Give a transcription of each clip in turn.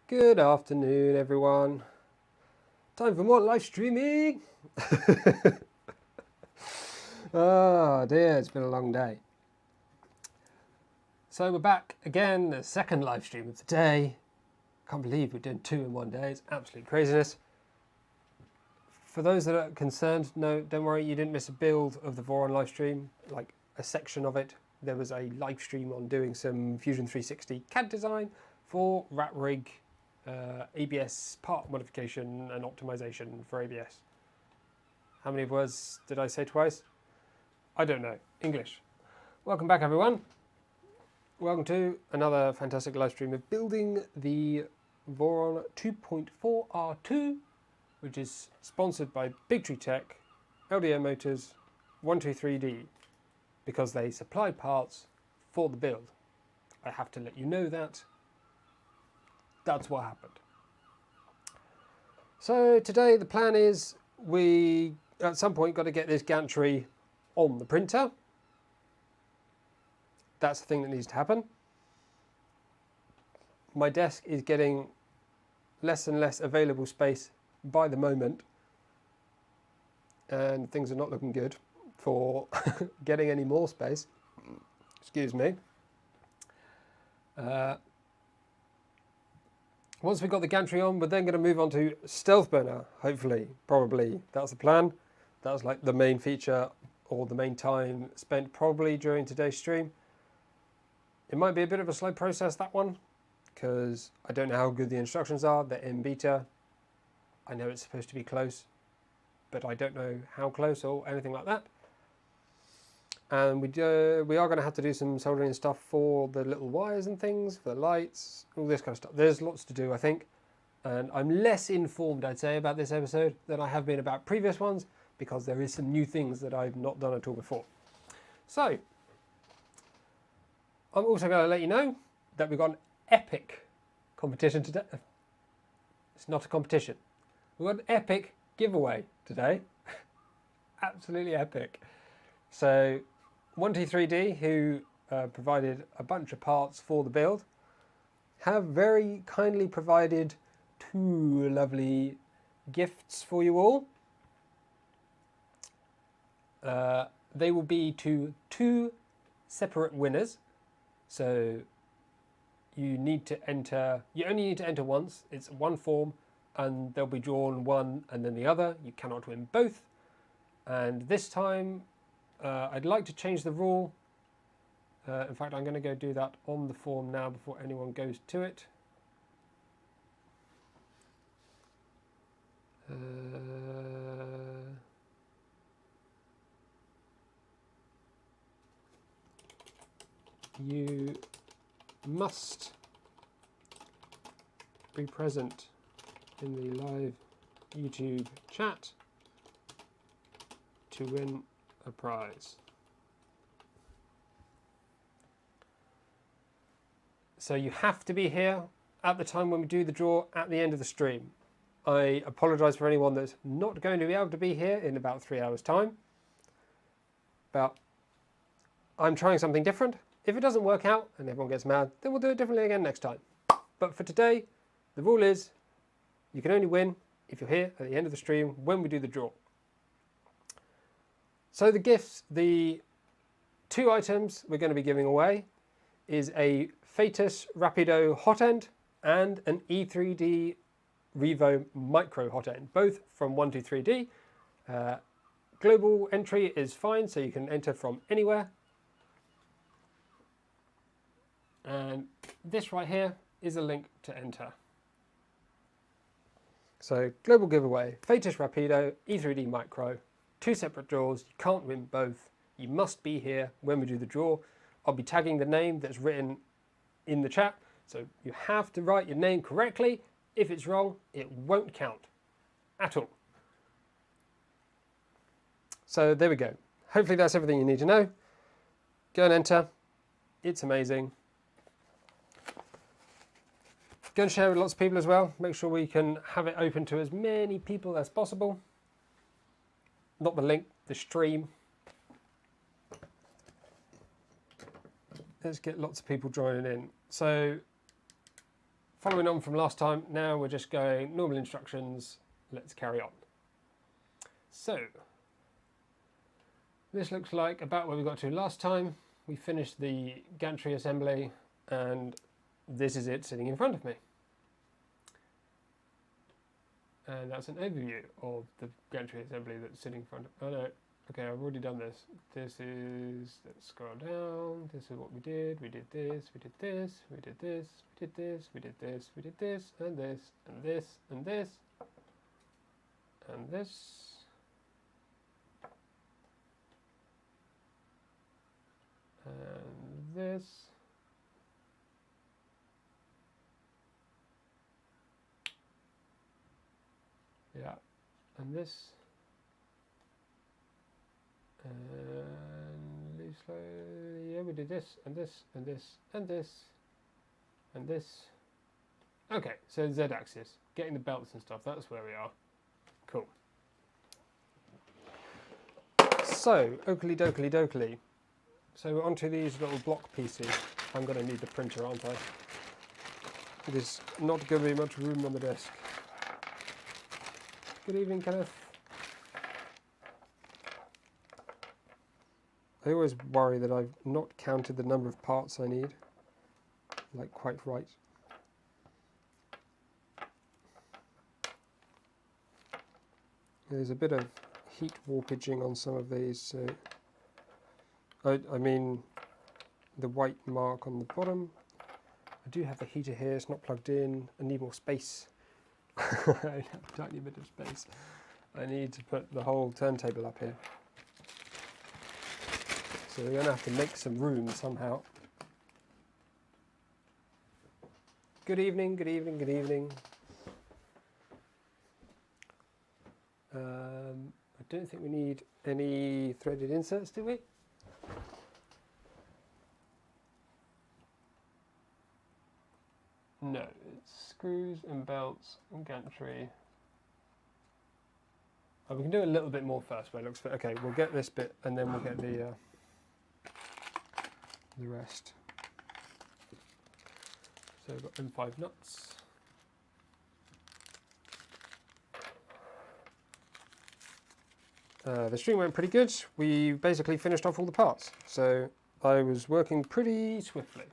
Good afternoon, everyone. Time for more live streaming. Oh dear, it's been a long day. So we're back again, the second live stream of the day. Can't believe we're doing two in one day. It's absolute craziness. For those that are concerned, no, don't worry, you didn't miss a build of the Voron live stream, like a section of it. There was a live stream on doing some Fusion 360 CAD design for rat rig, ABS part modification and optimization for ABS. How many words did I say twice? I don't know. English. Welcome back, everyone. Welcome to another fantastic live stream of building the Voron 2.4r2, which is sponsored by BigTreeTech, LDO Motors, OneTwo3D, because they supply parts for the build. I have to let you know that. That's what happened. So today the plan is we, at some point, got to get this gantry on the printer. That's the thing that needs to happen. My desk is getting less and less available space by the moment, and things are not looking good for getting any more space. Excuse me. Once we've got the gantry on, we're then going to move on to Stealthburner, hopefully, probably. That's the plan. That's like the main feature or the main time spent probably during today's stream. It might be a bit of a slow process, that one, because I don't know how good the instructions are. They're in beta. I know it's supposed to be close, but I don't know how close or anything like that. And we are going to have to do some soldering stuff for the little wires and things, for the lights, all this kind of stuff. There's lots to do, I think. And I'm less informed, I'd say, about this episode than I have been about previous ones, because there is some new things that I've not done at all before. So, I'm also going to let you know that we've got an epic competition today. It's not a competition. We've got an epic giveaway today. Absolutely epic. So, OneTwo3D, who provided a bunch of parts for the build, have very kindly provided two lovely gifts for you all. They will be to two separate winners. So you only need to enter once. It's one form, and they'll be drawn one and then the other. You cannot win both. And this time, I'd like to change the rule. In fact, I'm going to go do that on the form now before anyone goes to it. You must be present in the live YouTube chat to win a prize. So you have to be here at the time when we do the draw at the end of the stream. I apologise for anyone that's not going to be able to be here in about 3 hours' time. But I'm trying something different. If it doesn't work out and everyone gets mad, then we'll do it differently again next time. But for today, the rule is you can only win if you're here at the end of the stream when we do the draw. So the gifts, the two items we're going to be giving away is a Fetus Rapido hot end and an E3D Revo Micro hot end, both from OneTwo3D. Global entry is fine, so you can enter from anywhere. And this right here is a link to enter. So global giveaway, Fetus Rapido, E3D Micro, two separate draws. You can't win both. You must be here when we do the draw. I'll be tagging the name that's written in the chat. So you have to write your name correctly. If it's wrong, it won't count at all. So there we go. Hopefully that's everything you need to know. Go and enter. It's amazing. Go and share with lots of people as well. Make sure we can have it open to as many people as possible. Not the link, the stream. Let's get lots of people joining in. So following on from last time, now we're just going normal instructions. Let's carry on. So, this looks like about where we got to last time. We finished the gantry assembly, and this is it sitting in front of me. And that's an overview of the gantry assembly that's sitting in front of... Oh no, okay, I've already done this. This is... Let's scroll down. This is what we did. We did this, we did this, we did this, we did this, we did this, we did this, and this, and this, and this, and this. And this. Yeah, and this. And loosely, yeah, we did this, and this, and this, and this, and this. Okay, so Z-axis, getting the belts and stuff, that's where we are. Cool. So, oakley dokley dokley. So onto these little block pieces. I'm going to need the printer, aren't I? There's not going to be much room on the desk. Good evening, Kenneth. I always worry that I've not counted the number of parts I need, like quite right. There's a bit of heat warpaging on some of these, so I mean the white mark on the bottom. I do have the heater here, it's not plugged in. I need more space. I have a tiny bit of space. I need to put the whole turntable up here. So we're going to have to make some room somehow. Good evening, good evening, good evening. I don't think we need any threaded inserts, do we? No, it's screws and belts and gantry. Oh, we can do a little bit more first, but it looks... Okay, we'll get this bit and then we'll get the rest. So we've got M5 nuts. The stream went pretty good. We basically finished off all the parts, so I was working pretty swiftly.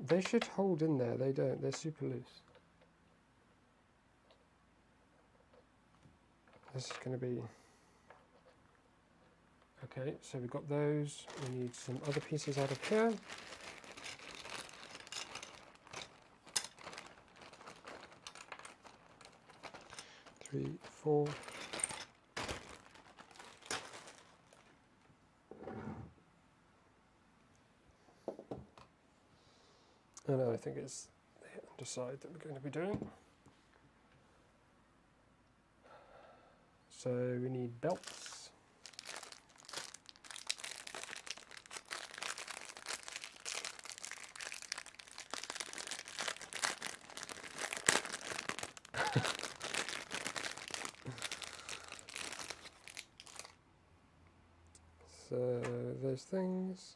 They should hold in there, they don't, they're super loose. This is going to be... Okay, so we've got those. We need some other pieces out of here. Three, four. And I think it's the underside that we're going to be doing. So we need belts. So those things.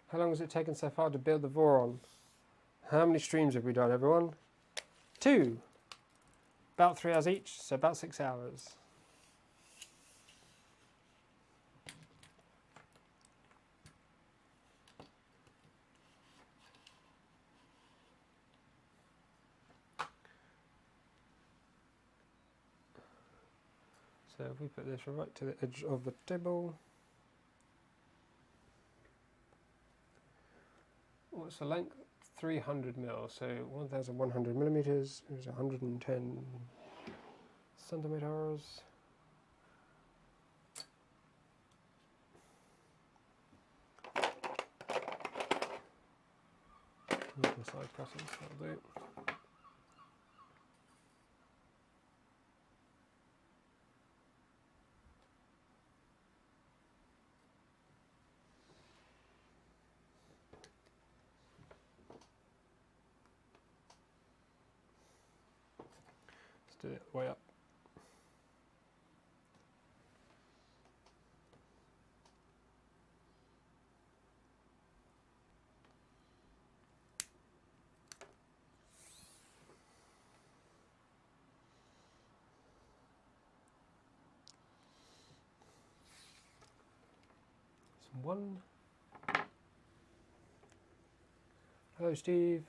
How long has it taken so far to build the Voron? How many streams have we done, everyone? 2. About 3 hours each, so about 6 hours. So if we put this right to the edge of the table. What's the length? 300 mil, so 1,100 millimeters is 110 centimeters. side cutters, that'll do. Let's do it way up. One. Hello, Steve.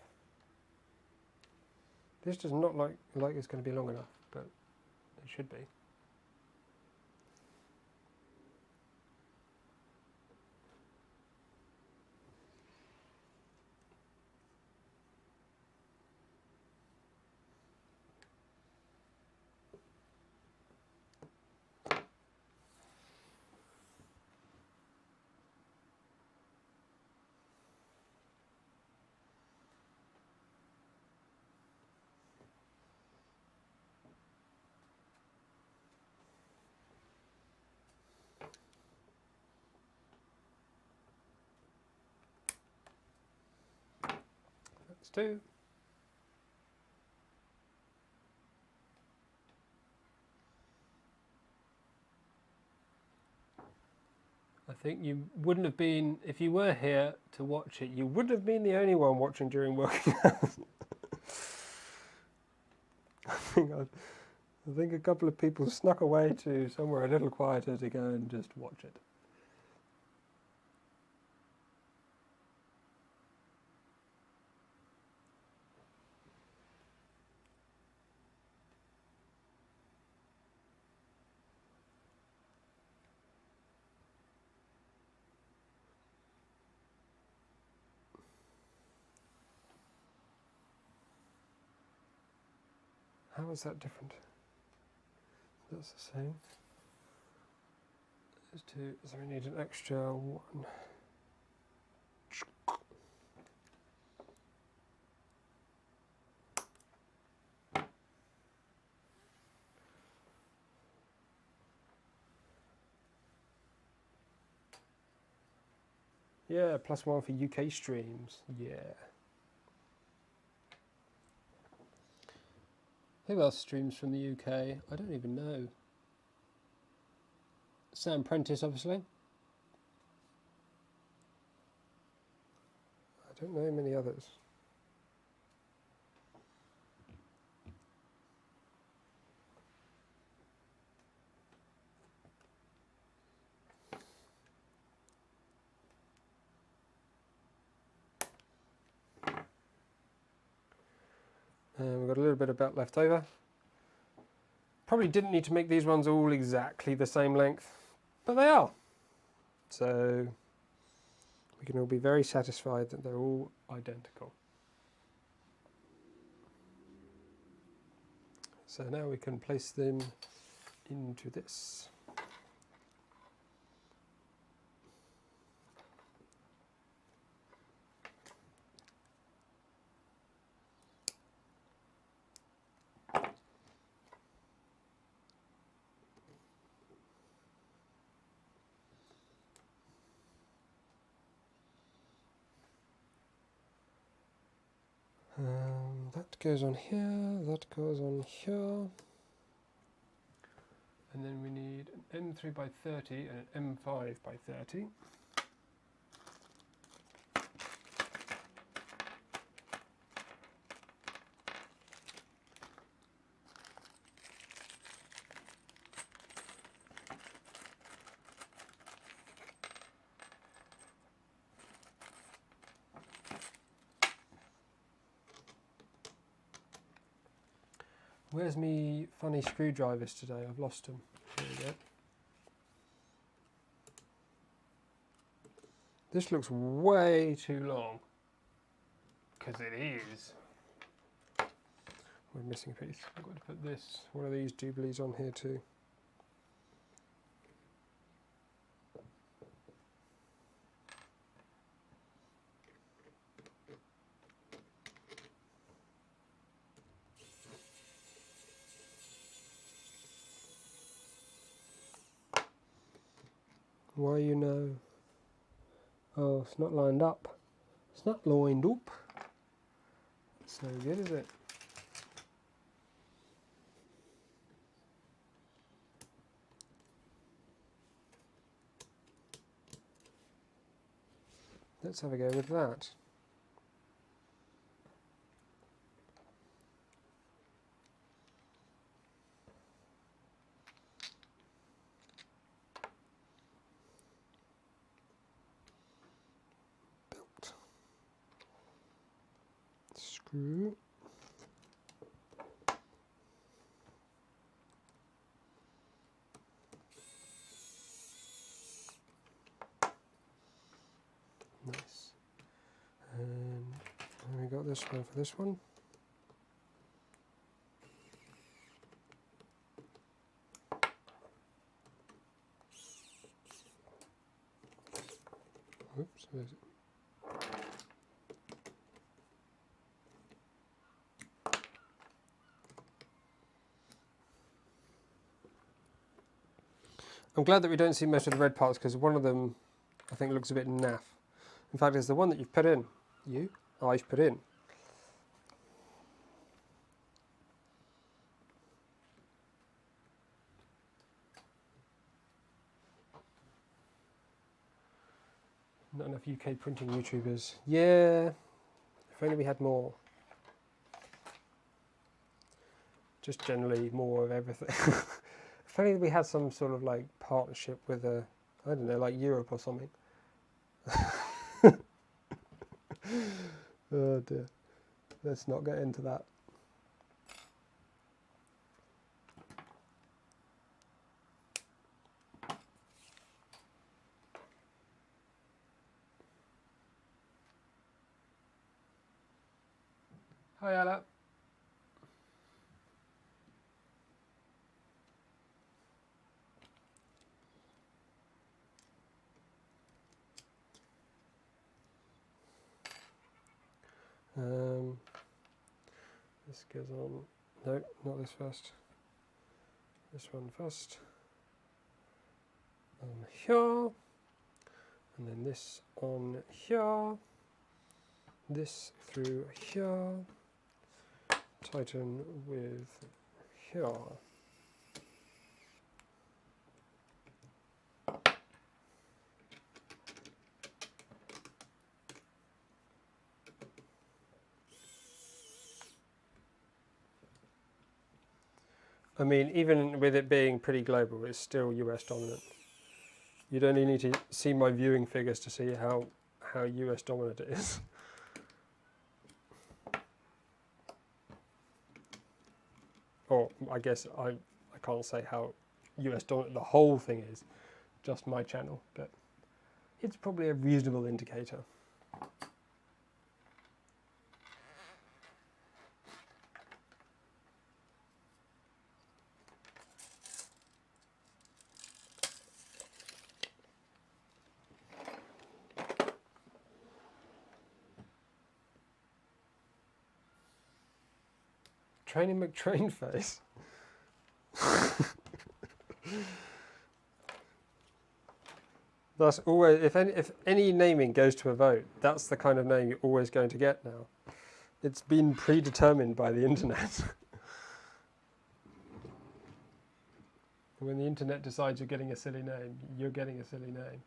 This does not look like it's going to be long enough, but it should be. That's two. I think you wouldn't have been, if you were here to watch it, you wouldn't have been the only one watching during working hours. I think a couple of people snuck away to somewhere a little quieter to go and just watch it. How is that different? That's the same. There's two, so we need an extra one. Yeah, +1 for UK streams. Yeah. Who else streams from the UK? I don't even know. Sam Prentice, obviously. I don't know many others. We've got a little bit of belt left over. Probably didn't need to make these ones all exactly the same length, but they are. So we can all be very satisfied that they're all identical. So now we can place them into this. That goes on here, that goes on here. And then we need an M3 by 30 and an M5 by 30. Where's me funny screwdrivers today? I've lost them. There we go. This looks way too long. Because it is. We're missing a piece. I've got to put this, one of these jubilees on here too. Why you know? Oh, it's not lined up. It's not lined up. It's no good, is it? Let's have a go with that. Built. Screw. Nice. And we got this one for this one. Oops, where's it? I'm glad that we don't see most of the red parts because one of them I think looks a bit naff. In fact, it's the one that you've put in. I've put in. Not enough UK printing YouTubers. Yeah, if only we had more. Just generally more of everything. If only we had some sort of like partnership with a, I don't know, like Europe or something. Oh dear. Let's not get into that. Hi, Ella. This goes on. No, not this first. This one first. On here. And then this on here. This through here. Tighten with here. I mean, even with it being pretty global, it's still US dominant. You'd only need to see my viewing figures to see how US dominant it is. Or I guess I can't say how US dominant the whole thing is, just my channel, but it's probably a reasonable indicator. Training McTrain face. That's always, if any naming goes to a vote, that's the kind of name you're always going to get now. It's been predetermined by the internet. When the internet decides you're getting a silly name, you're getting a silly name.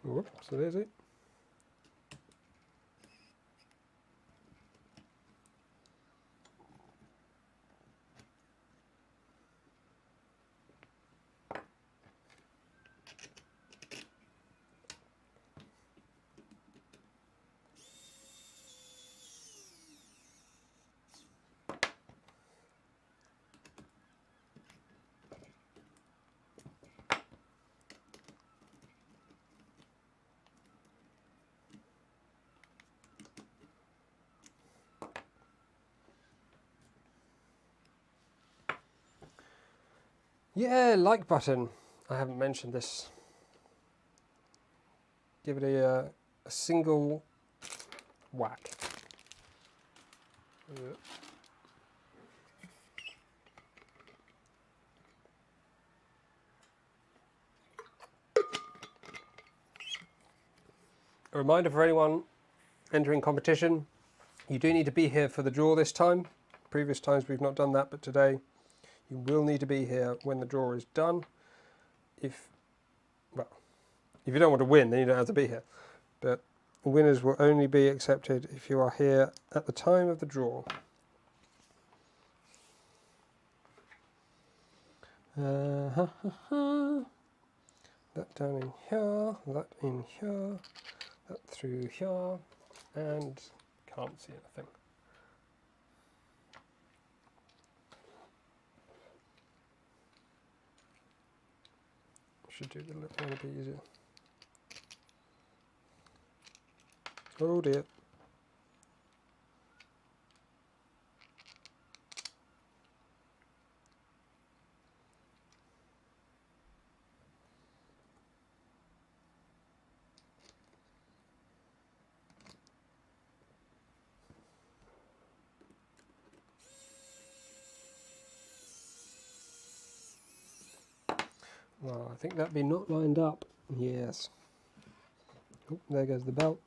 Whoop, so there's it. Yeah, like button. I haven't mentioned this. Give it a single whack. A reminder for anyone entering competition, you do need to be here for the draw this time. Previous times we've not done that, but today you will need to be here when the draw is done. If you don't want to win, then you don't have to be here. But winners will only be accepted if you are here at the time of the draw. That down in here, that in here, that through here, and can't see anything. Should do the little one a bit easier. Oh dear. Well, I think that'd be not lined up. Yes. Oh, there goes the belt.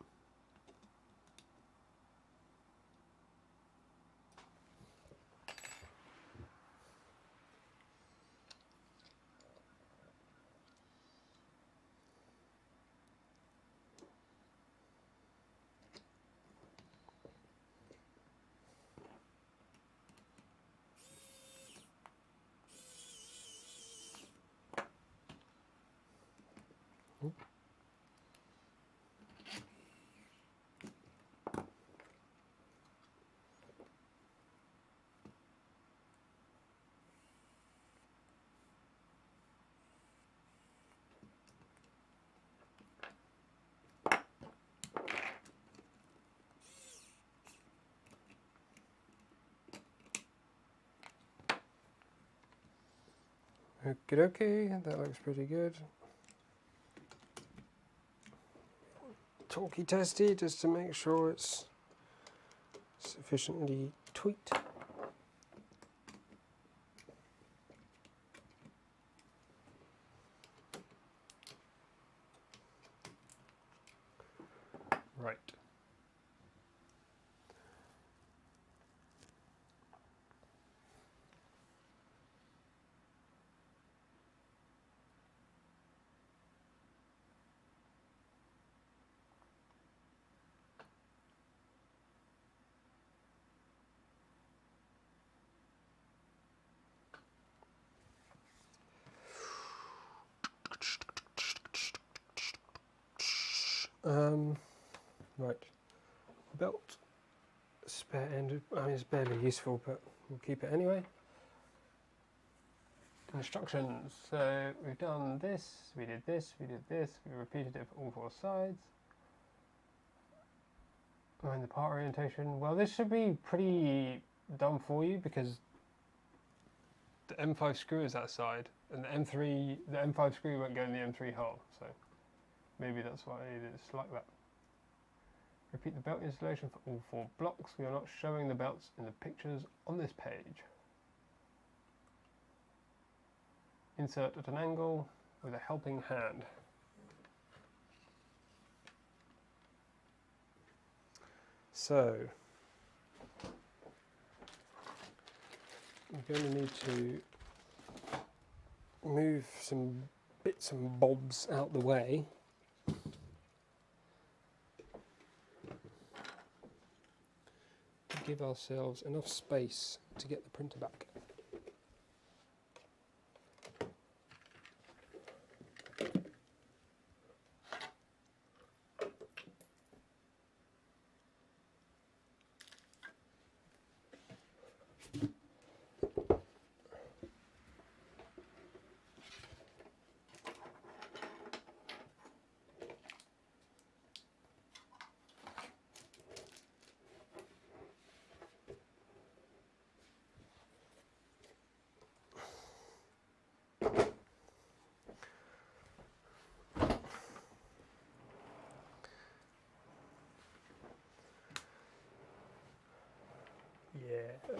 Okie dokie, that looks pretty good. Talkie testy just to make sure it's sufficiently tweaked. Right. Right. Belt. Spare end. I mean, it's barely useful, but we'll keep it anyway. Instructions. So we've done this, we did this, we did this, we repeated it for all four sides. And the part orientation. Well, this should be pretty done for you because the M5 screw is that side, and the M5 screw won't go in the M3 hole. So maybe that's why it's like that. Repeat the belt installation for all four blocks. We are not showing the belts in the pictures on this page. Insert at an angle with a helping hand. So I'm going to need to move some bits and bobs out the way. To give ourselves enough space to get the printer back.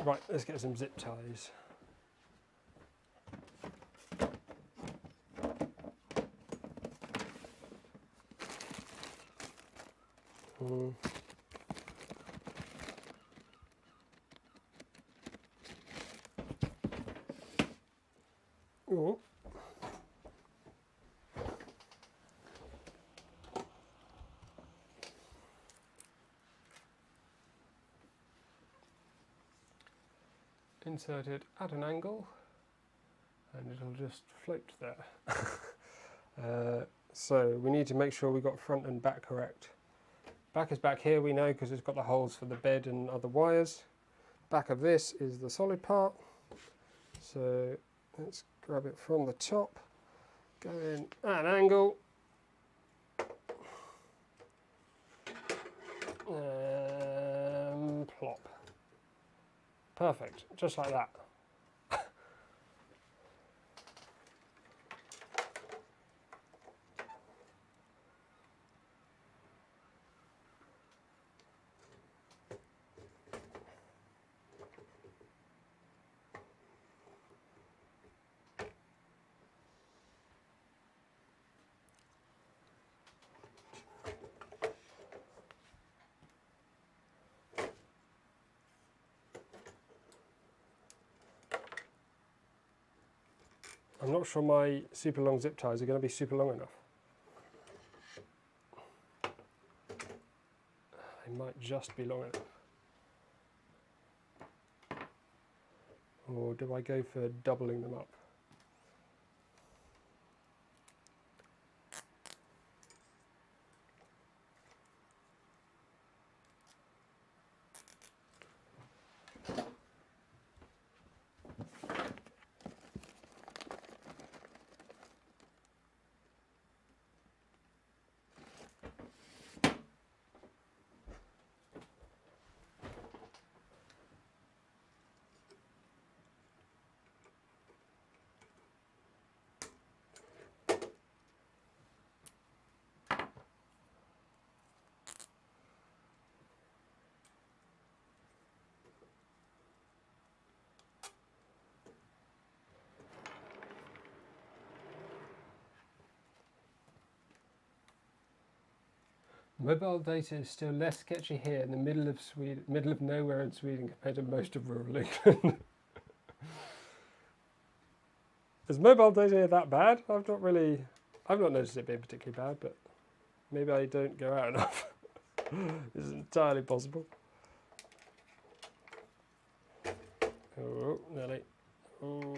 Right, let's get some zip ties. Ooh. Insert it at an angle and it'll just float there. So we need to make sure we got front and back correct. Back is back here, we know, because it's got the holes for the bed and other wires. Back of this is the solid part. So let's grab it from the top, go in at an angle, and plop. Perfect, just like that. I'm not sure my super long zip ties are going to be super long enough. They might just be long enough. Or do I go for doubling them up? Mobile data is still less sketchy here in the middle of Sweden, middle of nowhere in Sweden compared to most of rural England. Is mobile data that bad? I've not noticed it being particularly bad, but maybe I don't go out enough. This is entirely possible. Oh, nearly. Oh,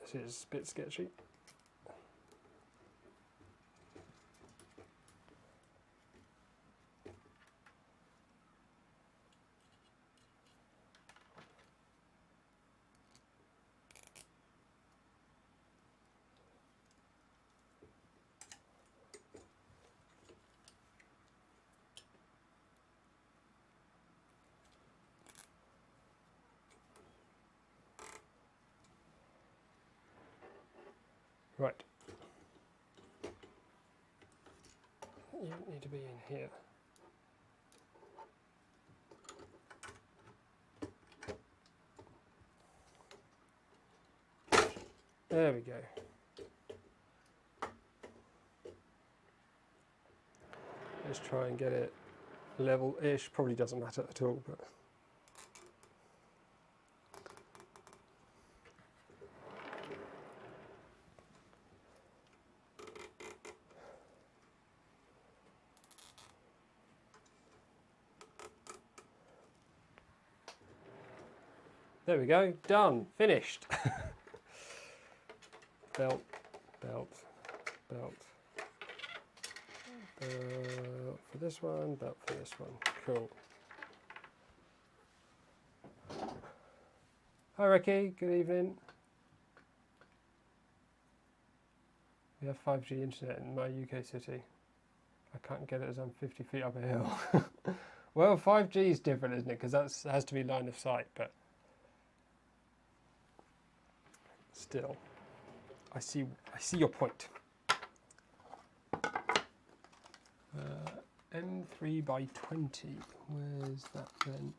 this is a bit sketchy. Right. You need to be in here. There we go. Let's try and get it level-ish. Probably doesn't matter at all, but there we go, done, finished. Belt, belt, belt. Belt for this one, belt for this one. Cool. Hi Ricky, good evening. We have 5G internet in my UK city. I can't get it as I'm 50 feet up a hill. Well, 5G is different, isn't it? Because that has to be line of sight, but still, I see your point. M3 by 20. Where's that then?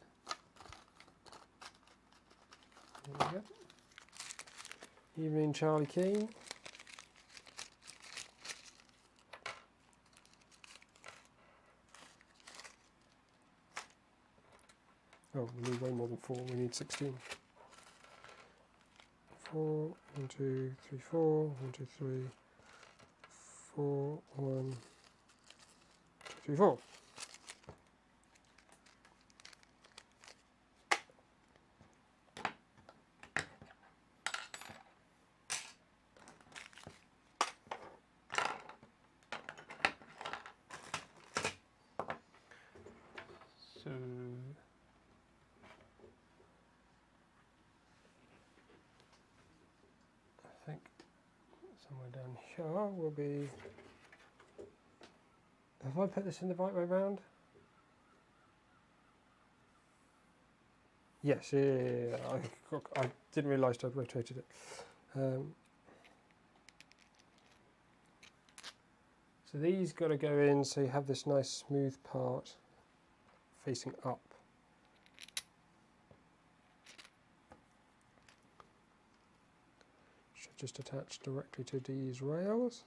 There we go. Evening, Charlie Keane. Oh, we need way more than 4, we need 16. 4, 1, 2, 3, 4, 1, 2, 3, 4, 1, 2, 3, 4. So I think somewhere down here will be. Have I put this in the right way round? Yes, yeah. I didn't realise I'd rotated it. So these got to go in so you have this nice smooth part facing up. Should just attach directly to these rails.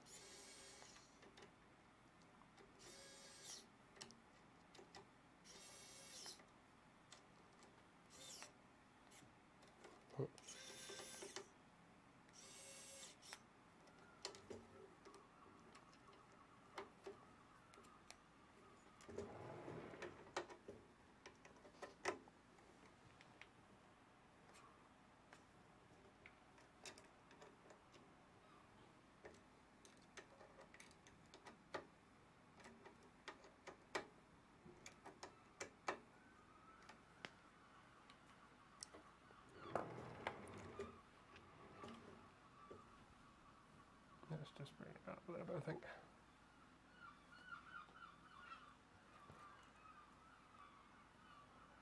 Let's just bring it up a little bit, I think.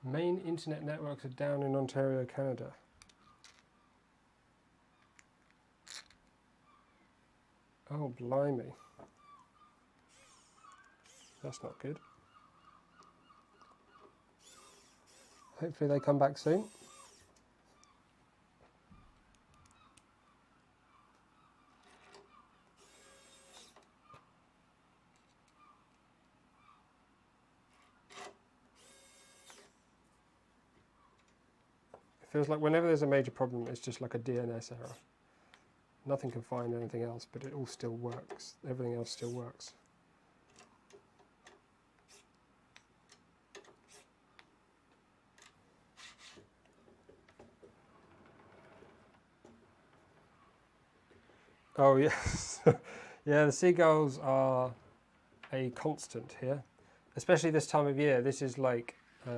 Main internet networks are down in Ontario, Canada. Oh, blimey. That's not good. Hopefully they come back soon. Feels like whenever there's a major problem, it's just like a DNS error. Nothing can find anything else, but it all still works. Everything else still works. Oh yes, yeah, the seagulls are a constant here, especially this time of year. This is like, I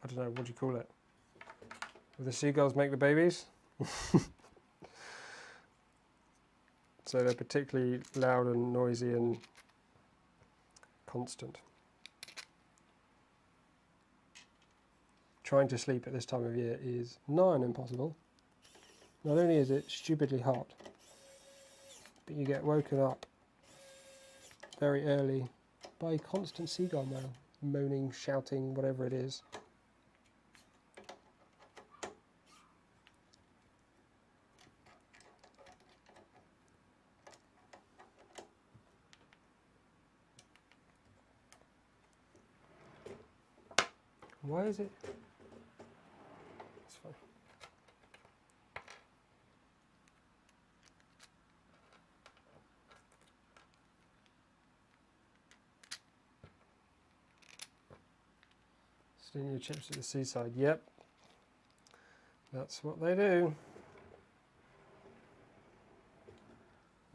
don't know, what do you call it? Will the seagulls make the babies? So they're particularly loud and noisy and constant. Trying to sleep at this time of year is nigh on impossible. Not only is it stupidly hot, but you get woken up very early by constant seagull moaning, shouting, whatever it is. Why is it? It's fine. Stealing your chips at the seaside. Yep. That's what they do.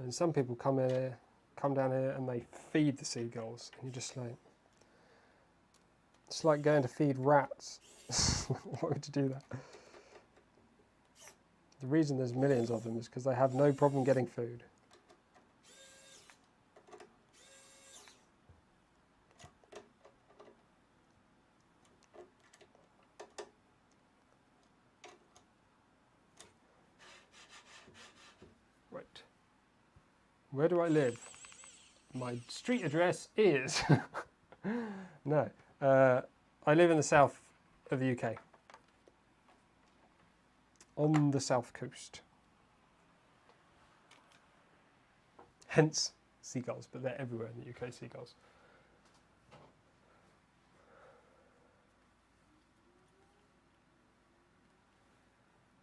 And some people come down here and they feed the seagulls, and you're just like, it's like going to feed rats. Why would you do that? The reason there's millions of them is because they have no problem getting food. Right. Where do I live? My street address is... No. I live in the south of the UK. on the south coast. Hence seagulls, but they're everywhere in the UK, seagulls.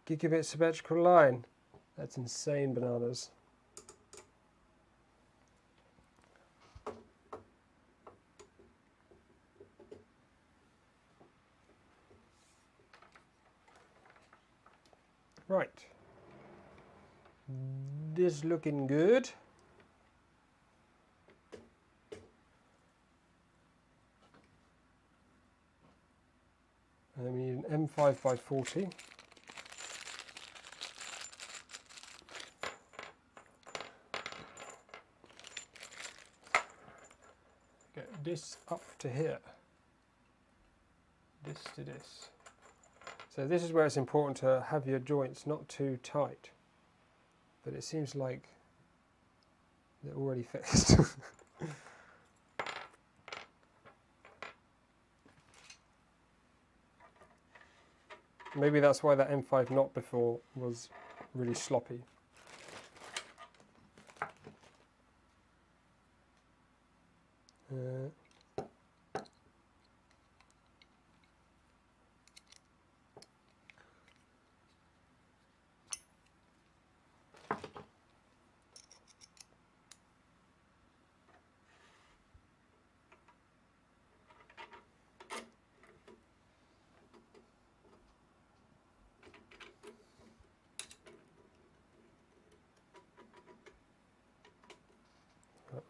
Gigabit symmetrical line. That's insane bananas. Right. This looking good. And then we need an M5 by 40. Get this up to here. This to this. So this is where it's important to have your joints not too tight. But it seems like they're already fixed. Maybe that's why that M5 knot before was really sloppy.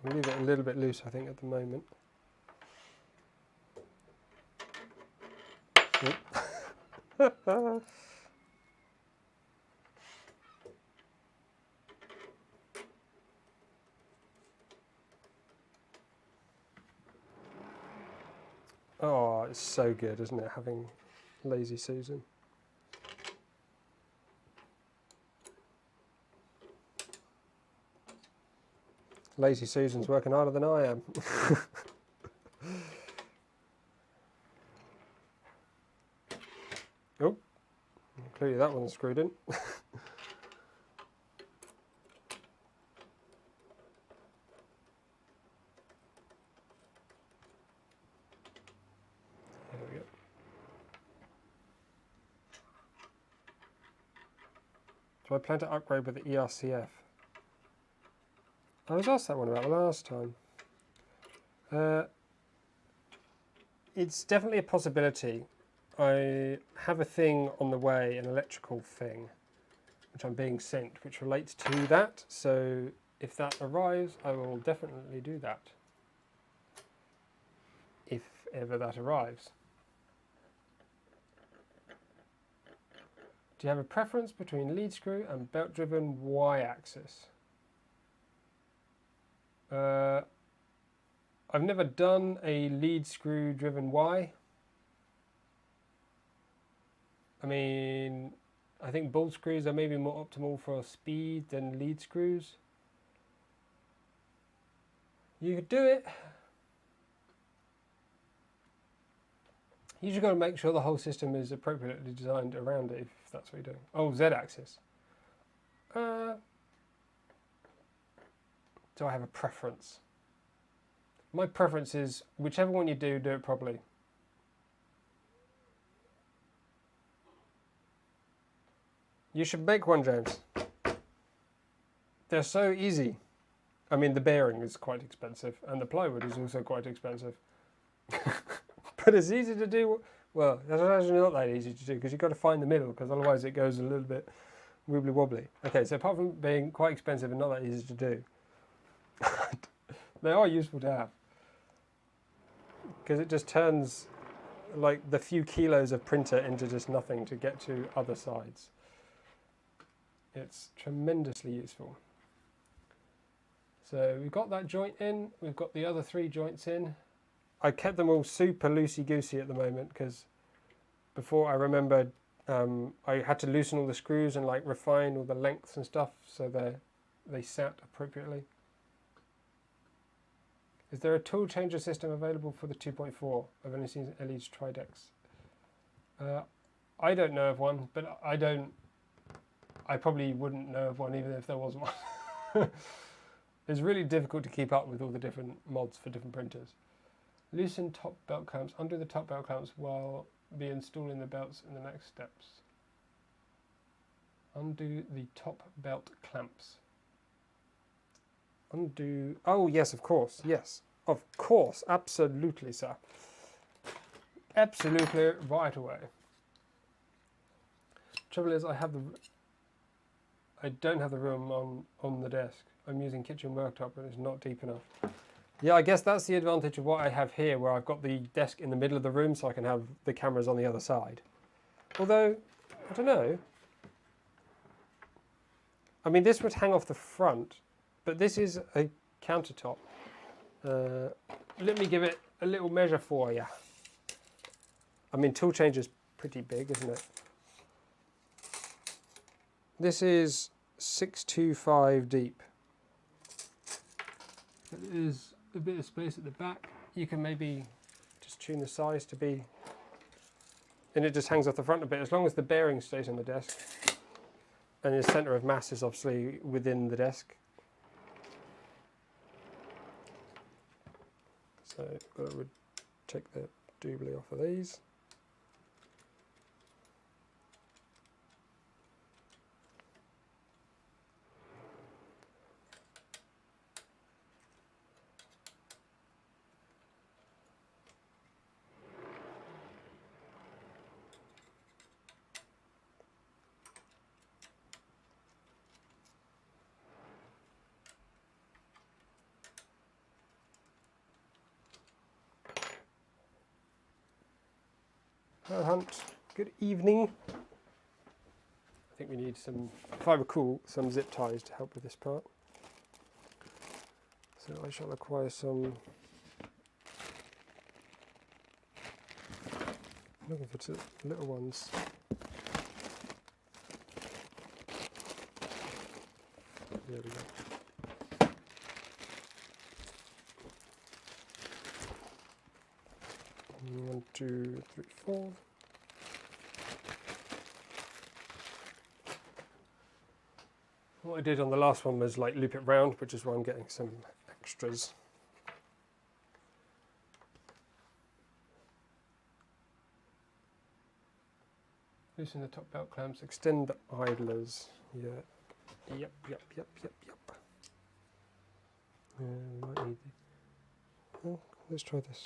We'll leave it a little bit loose, I think, at the moment. Oh, it's so good, isn't it, having Lazy Susan? Lazy Susan's working harder than I am. Oh, clearly that one's screwed in. There we go. So I plan to upgrade with the ERCF. I was asked that one about the last time. It's definitely a possibility. I have a thing on the way, an electrical thing, which I'm being sent, which relates to that. So if that arrives, I will definitely do that. If ever that arrives. Do you have a preference between lead screw and belt-driven Y-axis? I've never done a lead screw driven Y. I mean, I think bolt screws are maybe more optimal for speed than lead screws. You could do it. You just got to make sure the whole system is appropriately designed around it, if that's what you're doing. Oh, Z-axis. Do I have a preference? My preference is whichever one you do, do it properly. You should make one, James. They're so easy. I mean, the bearing is quite expensive, and the plywood is also quite expensive. But it's easy to do. Well, it's actually not that easy to do, because you've got to find the middle, because otherwise it goes a little bit wibbly wobbly. Okay, so apart from being quite expensive and not that easy to do, they are useful to have. Because it just turns like the few kilos of printer into just nothing to get to other sides. It's tremendously useful. So we've got that joint in, we've got the other 3 joints in. I kept them all super loosey-goosey at the moment, because before I remembered I had to loosen all the screws and like refine all the lengths and stuff so they sat appropriately. Is there a tool changer system available for the 2.4? I've only seen Ellie's Tridex. I don't know of one, but I don't I probably wouldn't know of one even if there was one. It's really difficult to keep up with all the different mods for different printers. Loosen top belt clamps. Undo the top belt clamps while be installing the belts in the next steps. Undo the top belt clamps. Undo. Oh, yes, of course. Yes, of course. Absolutely, sir. Absolutely right away. Trouble is, I don't have the room on the desk. I'm using kitchen worktop and it's not deep enough. Yeah, I guess that's the advantage of what I have here, where I've got the desk in the middle of the room so I can have the cameras on the other side. Although, I don't know. I mean, this would hang off the front, but this is a countertop. Let me give it a little measure for you. I mean, tool change is pretty big, isn't it? This is 625 deep. There is a bit of space at the back. You can maybe just tune the size to be, and it just hangs off the front a bit, as long as the bearing stays on the desk. And the centre of mass is obviously within the desk. So I would take the doobly off of these. Hello Hunt, good evening. I think we need some, if I recall, some zip ties to help with this part. So I shall acquire some, I'm looking for two little ones. There we go. 1, 2, 3, 4. What I did on the last one was like loop it round, which is why I'm getting some extras. Loosen the top belt clamps, extend the idlers. Yeah. Yep. Might need the, oh, let's try this.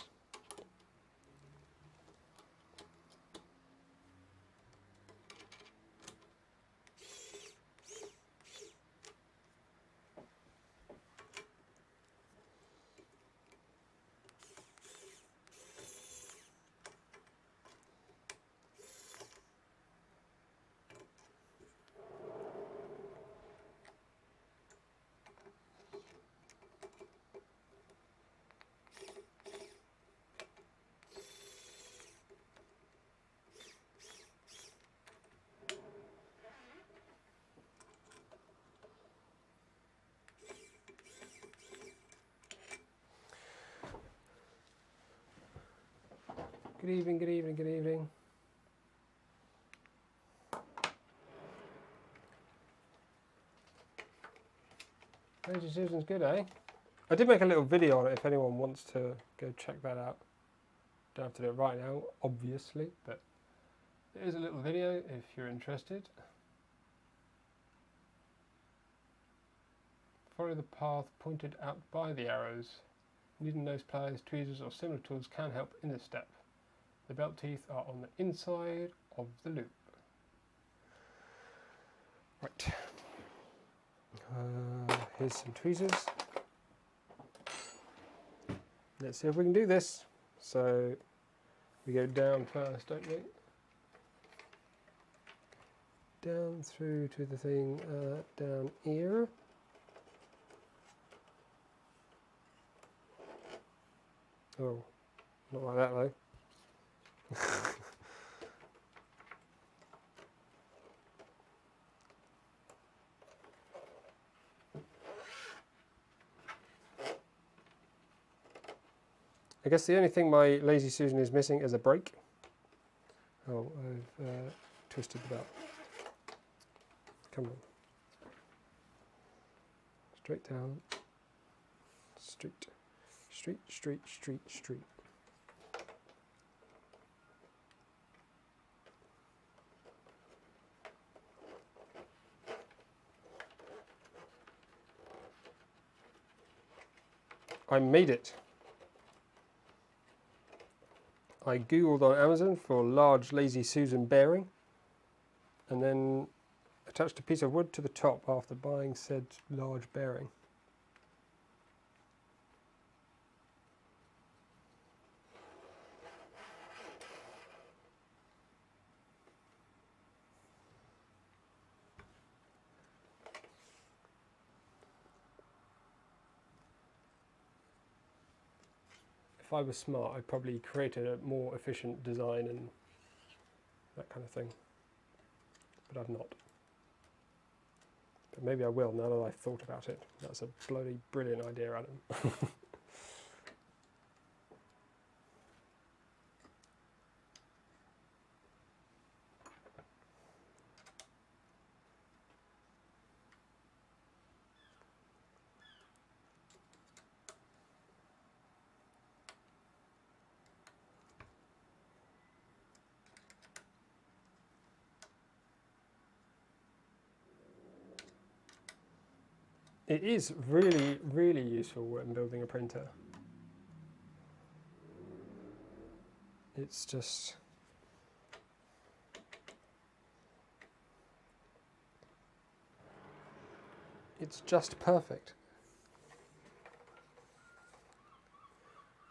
Good evening, good evening, good evening. Lazy Susan's good, eh? I did make a little video on it if anyone wants to go check that out. Don't have to do it right now, obviously, but there is a little video if you're interested. Follow the path pointed out by the arrows. Needle nose pliers, tweezers or similar tools can help in this step. The belt teeth are on the inside of the loop. Right. Here's some tweezers. Let's see if we can do this. So we go down first, don't we? Down through to the thing down here. Oh, not like that though. I guess the only thing my Lazy Susan is missing is a brake. Oh, I've twisted the belt. Come on. Straight down. Street. Street, street, street, street. I made it. I googled on Amazon for large Lazy Susan bearing and then attached a piece of wood to the top after buying said large bearing. If I was smart, I'd probably create a more efficient design and that kind of thing, but I've not. But maybe I will now that I've thought about it. That's a bloody brilliant idea, Adam. It is really, really useful when building a printer. It's just... it's just perfect.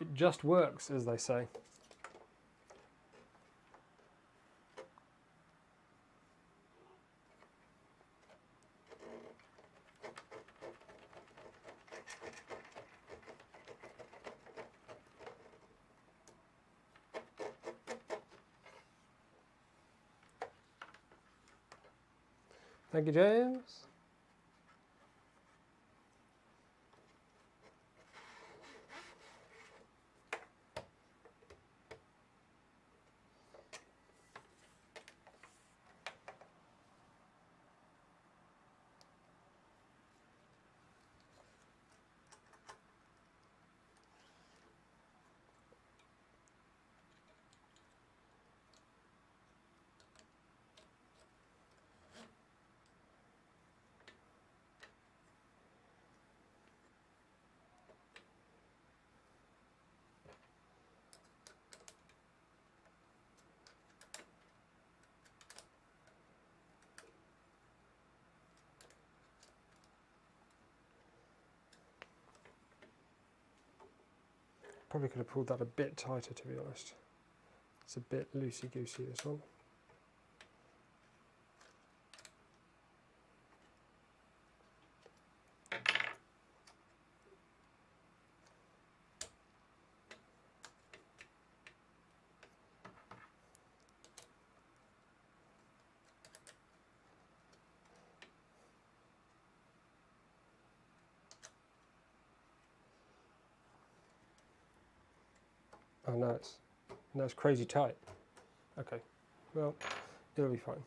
It just works, as they say. Thank you, James. Probably could have pulled that a bit tighter, to be honest. It's a bit loosey-goosey, this one. Oh, no, it's crazy tight. Okay, well, it'll be fine.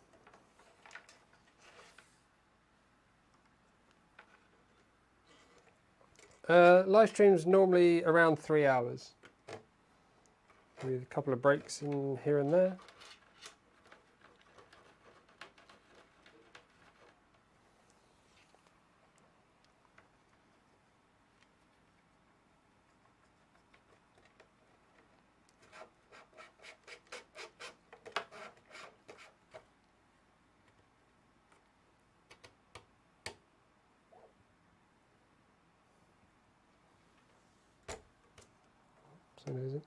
Live streams normally around 3 hours, with a couple of breaks in here and there. So there's it.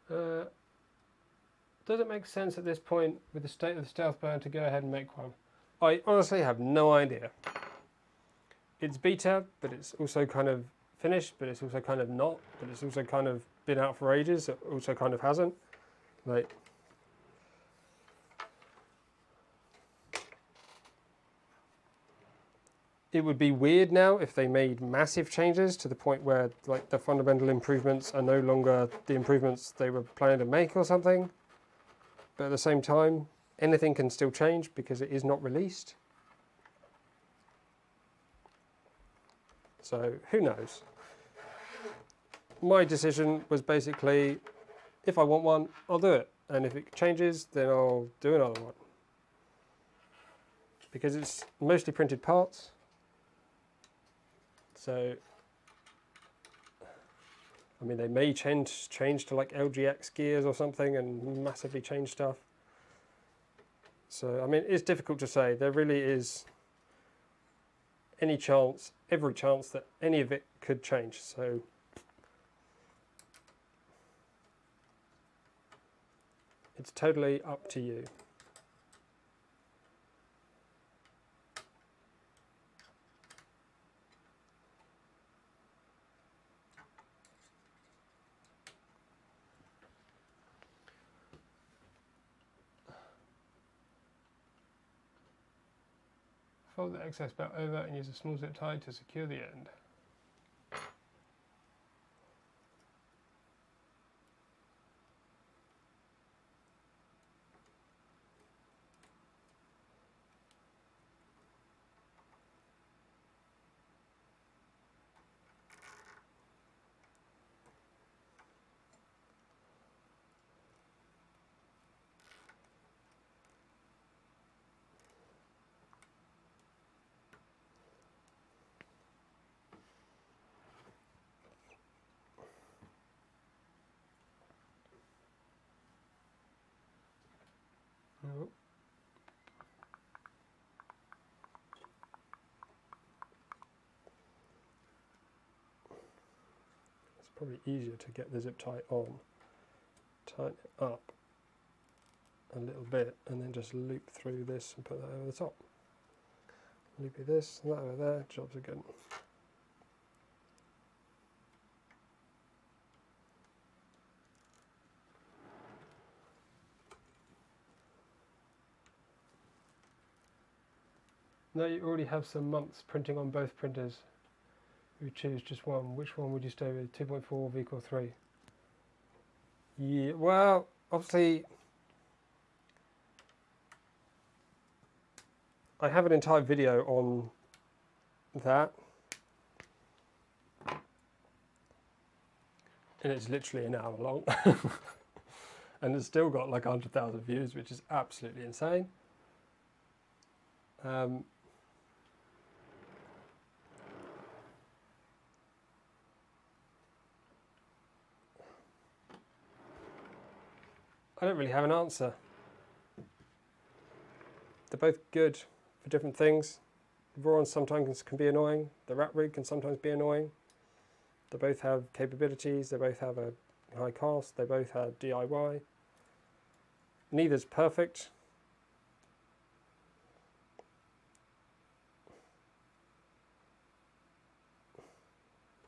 Does it make sense at this point with the state of the Stealthburner to go ahead and make one? I honestly have no idea. It's beta, but it's also kind of finished, but it's also kind of not, but it's also kind of been out for ages, it also kind of hasn't. Like, it would be weird now if they made massive changes to the point where like the fundamental improvements are no longer the improvements they were planning to make or something. But at the same time, anything can still change because it is not released. So who knows? My decision was basically, if I want one, I'll do it. And if it changes, then I'll do another one. Because it's mostly printed parts. So, I mean, they may change to like LGX gears or something and massively change stuff. So, I mean, it's difficult to say. There really is every chance that any of it could change. So, it's totally up to you. Fold the excess belt over and use a small zip tie to secure the end. Oh. It's probably easier to get the zip tie on, tighten it up a little bit, and then just loop through this and put that over the top. Loopy this and that over there, jobs are good. Now you already have some months printing on both printers. You choose just one. Which one would you stay with, 2.4 or V-Core 3? Yeah, well, obviously, I have an entire video on that. And it's literally an hour long. And it's still got like 100,000 views, which is absolutely insane. I don't really have an answer. They're both good for different things. The Voron sometimes can be annoying. The rat rig can sometimes be annoying. They both have capabilities. They both have a high cost. They both have DIY. Neither's perfect.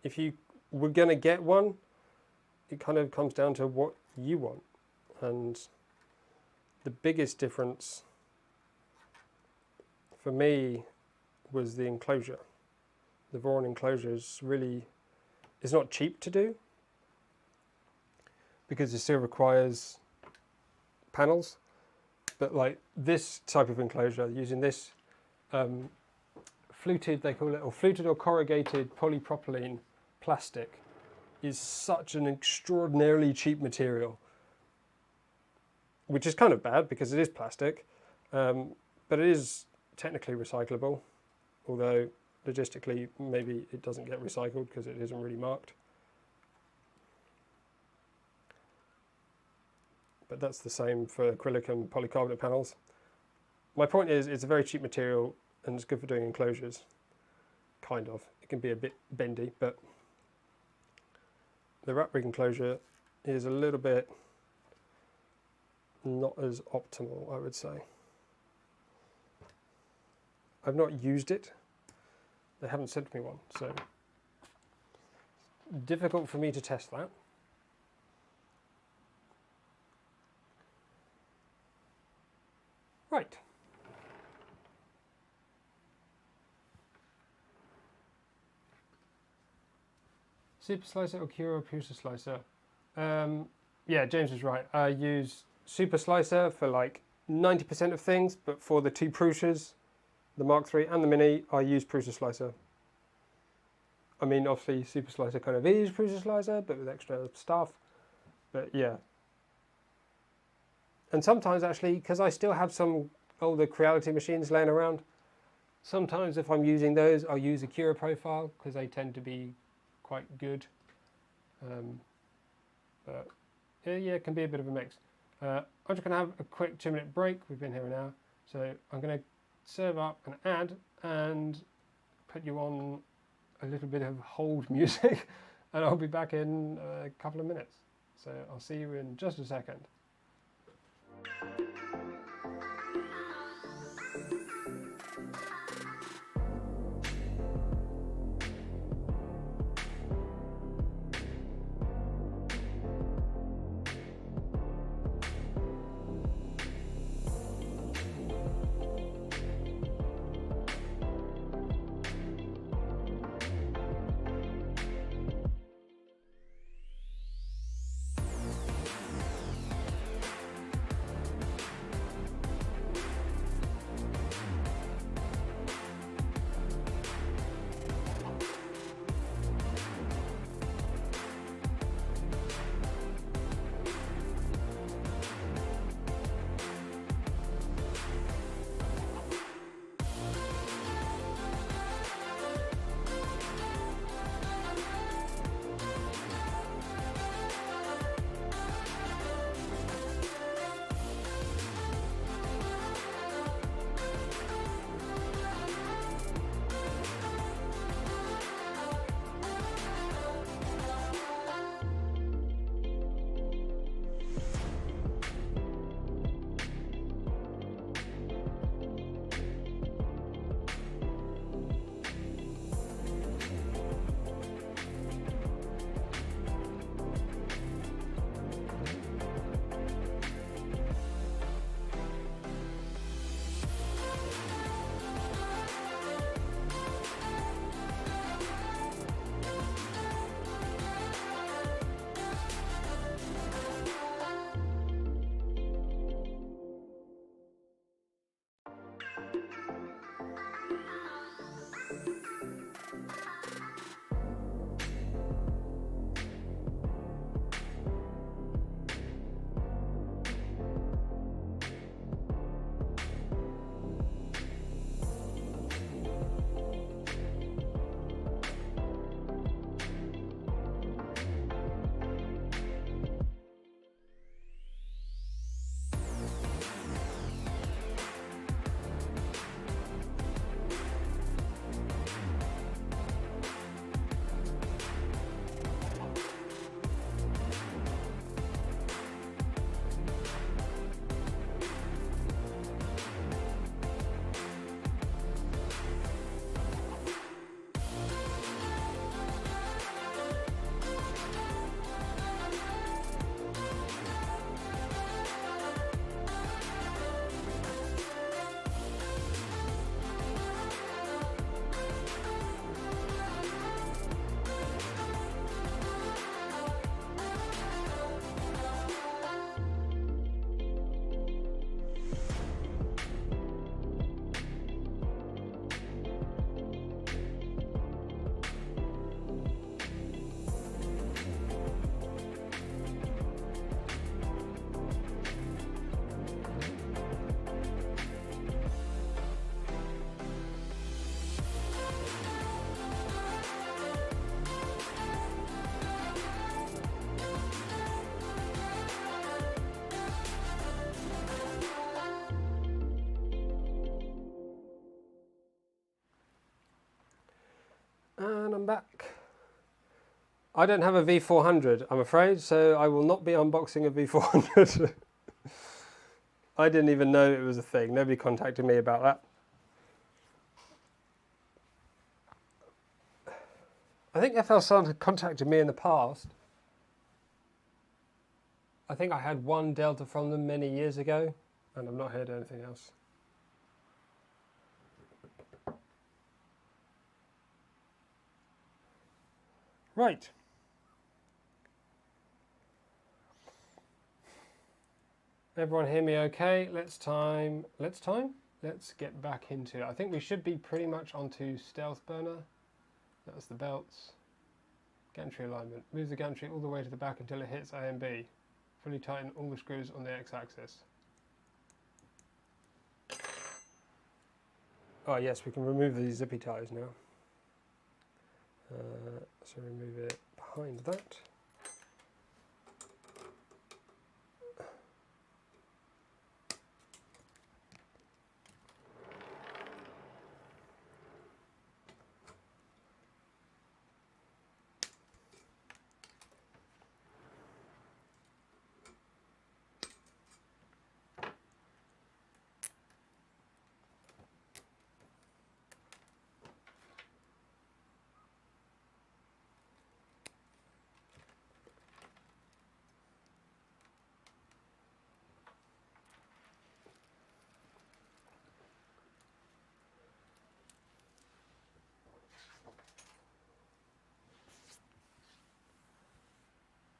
If you were going to get one, it kind of comes down to what you want. And the biggest difference for me was the enclosure. The Voron enclosure is really, it's not cheap to do because it still requires panels. But like this type of enclosure, using this fluted, they call it, or fluted or corrugated polypropylene plastic, is such an extraordinarily cheap material. Which is kind of bad because it is plastic, but it is technically recyclable, although logistically maybe it doesn't get recycled because it isn't really marked. But that's the same for acrylic and polycarbonate panels. My point is, it's a very cheap material and it's good for doing enclosures, kind of. It can be a bit bendy, but the rat rig enclosure is a little bit not as optimal, I would say. I've not used it. They haven't sent me one, so difficult for me to test that. Right. Super slicer or Cura Prusa slicer? Yeah, James is right. I use Super Slicer for like 90% of things, but for the two Prusas, the Mark III and the Mini, I use Prusa Slicer. I mean, obviously, Super Slicer kind of is Prusa Slicer, but with extra stuff. But yeah. And sometimes, actually, because I still have some older Creality machines laying around, sometimes if I'm using those, I'll use a Cura profile, because they tend to be quite good. But yeah, it can be a bit of a mix. I'm just going to have a quick 2-minute break. We've been here an hour. So I'm going to serve up an ad and put you on a little bit of hold music, and I'll be back in a couple of minutes. So I'll see you in just a second. And I'm back. I don't have a V400, I'm afraid, so I will not be unboxing a V400. I didn't even know it was a thing. Nobody contacted me about that. I think FL Sun had contacted me in the past. I think I had one Delta from them many years ago, and I've not heard anything else. Right. Everyone hear me okay? Let's get back into it. I think we should be pretty much onto Stealthburner. That's the belts. Gantry alignment. Move the gantry all the way to the back until it hits A and B. Fully tighten all the screws on the x-axis. Oh yes, we can remove these zippy ties now. So remove it behind that.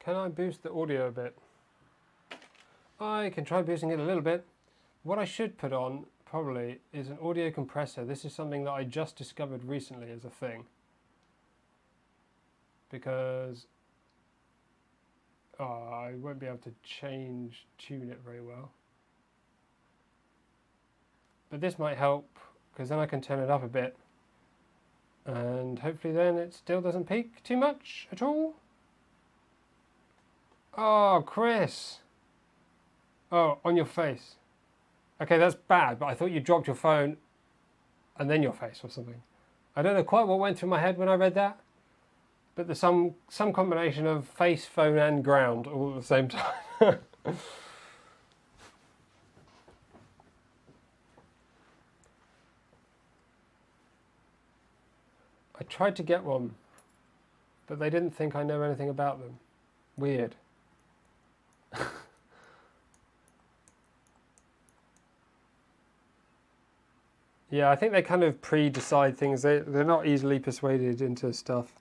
Can I boost the audio a bit? I can try boosting it a little bit. What I should put on, probably, is an audio compressor. This is something that I just discovered recently as a thing. Because I won't be able to tune it very well. But this might help, because then I can turn it up a bit. And hopefully then it still doesn't peak too much at all. Oh, Chris. Oh, on your face. Okay, that's bad, but I thought you dropped your phone and then your face or something. I don't know quite what went through my head when I read that, but there's some combination of face, phone and ground all at the same time. I tried to get one, but they didn't think I know anything about them. Weird. Yeah, I think they kind of pre-decide things. They're not easily persuaded into stuff.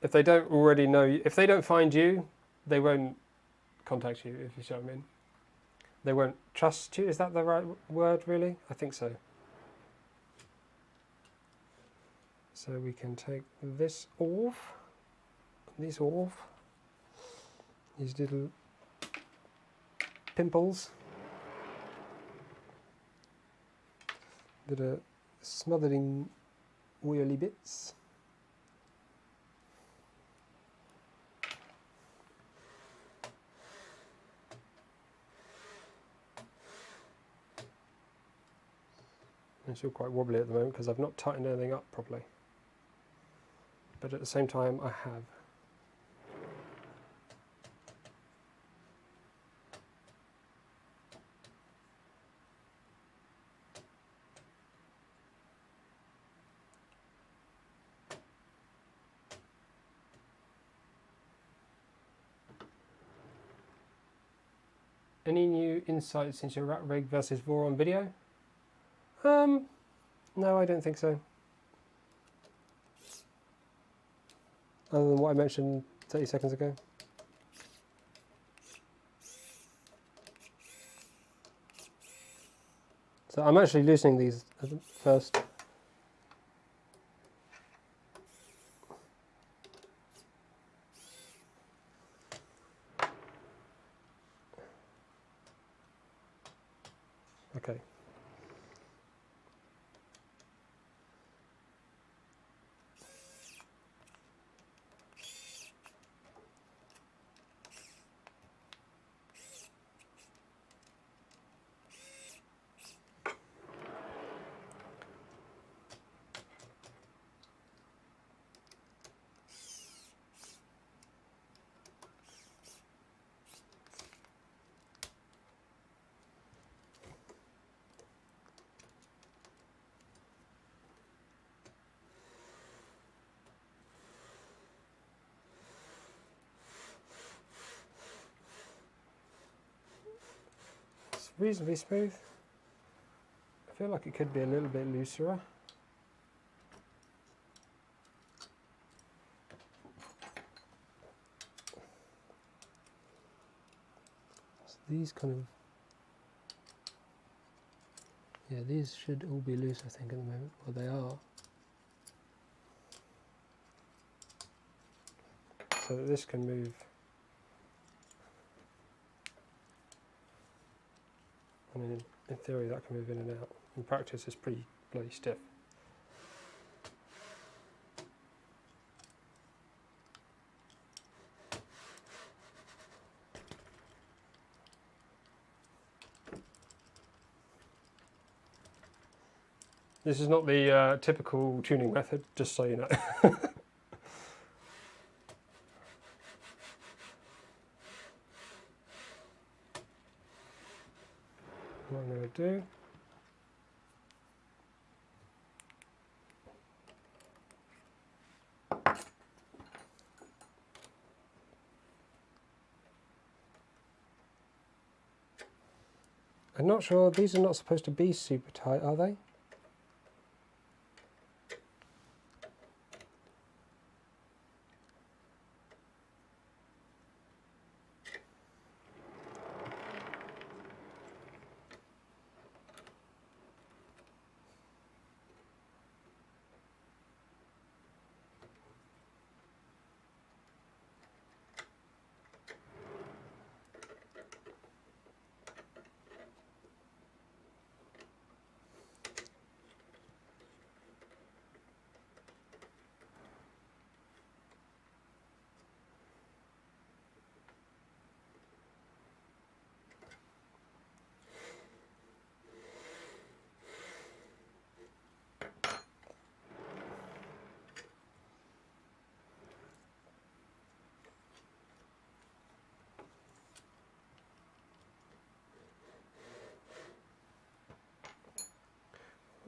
If they don't already know you, if they don't find you, they won't contact you, if you see what I mean. They won't trust you. Is that the right word, really? I think so. So we can take this off, these off, these little pimples that are smothering wheelie bits. It's still quite wobbly at the moment because I've not tightened anything up properly. But at the same time, I have. Any new insights into rat rig versus Voron video? No, I don't think so. Other than what I mentioned 30 seconds ago. So I'm actually loosening these first. Okay. reasonably smooth. I feel like it could be a little bit looser. So these kind of, yeah, these should all be loose, I think, at the moment. Well, they are. So that this can move. I mean, in theory that can move in and out. In practice it's pretty bloody stiff. This is not the typical tuning method, just so you know. What I'm going to do, I'm not sure, these are not supposed to be super tight, are they?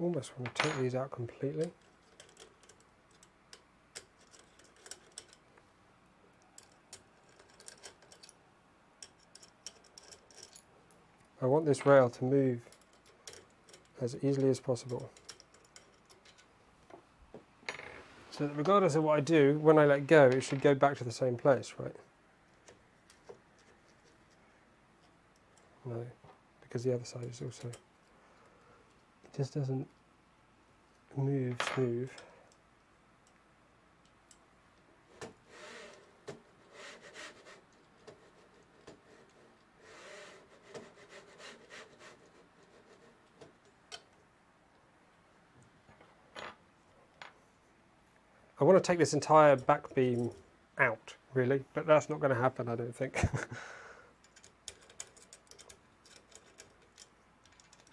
Almost want to take these out completely. I want this rail to move as easily as possible. So that regardless of what I do, when I let go, it should go back to the same place, right? No, because the other side is also, it just doesn't move smooth. I want to take this entire back beam out, really, but that's not going to happen, I don't think.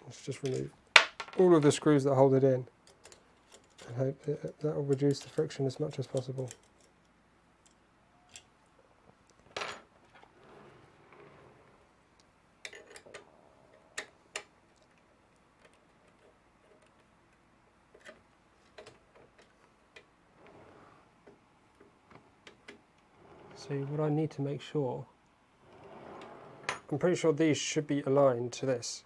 Let's just remove all of the screws that hold it in and hope that will reduce the friction as much as possible. So what I need to make sure, I'm pretty sure these should be aligned to this.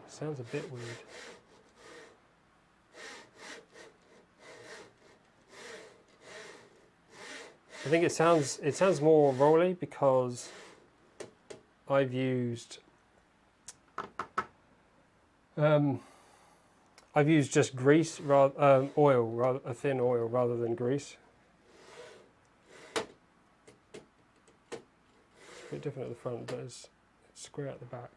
Sounds a bit weird. I think it sounds more rolly because I've used just grease, oil, a thin oil rather than grease. bit different at the front, but it's square at the back.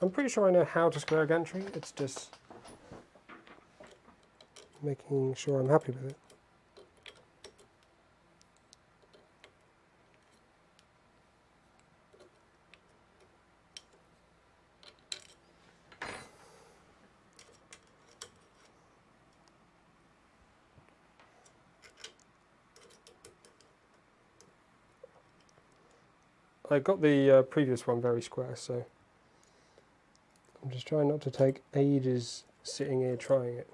I'm pretty sure I know how to square a gantry, it's just making sure I'm happy with it. I got the previous one very square, so I'm just trying not to take ages sitting here trying it.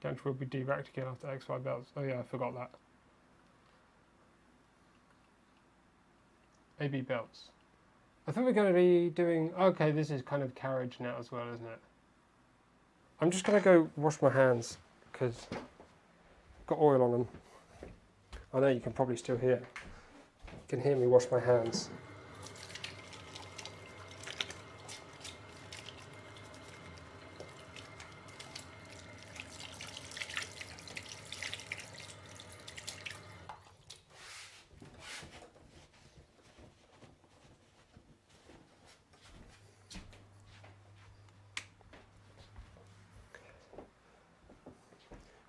Gantry will be deracked again after XY belts. Oh yeah, I forgot that. AB belts. I think we're going to be doing... Okay, this is kind of carriage now as well, isn't it? I'm just going to go wash my hands because I've got oil on them. I know you can probably still hear. You can hear me wash my hands.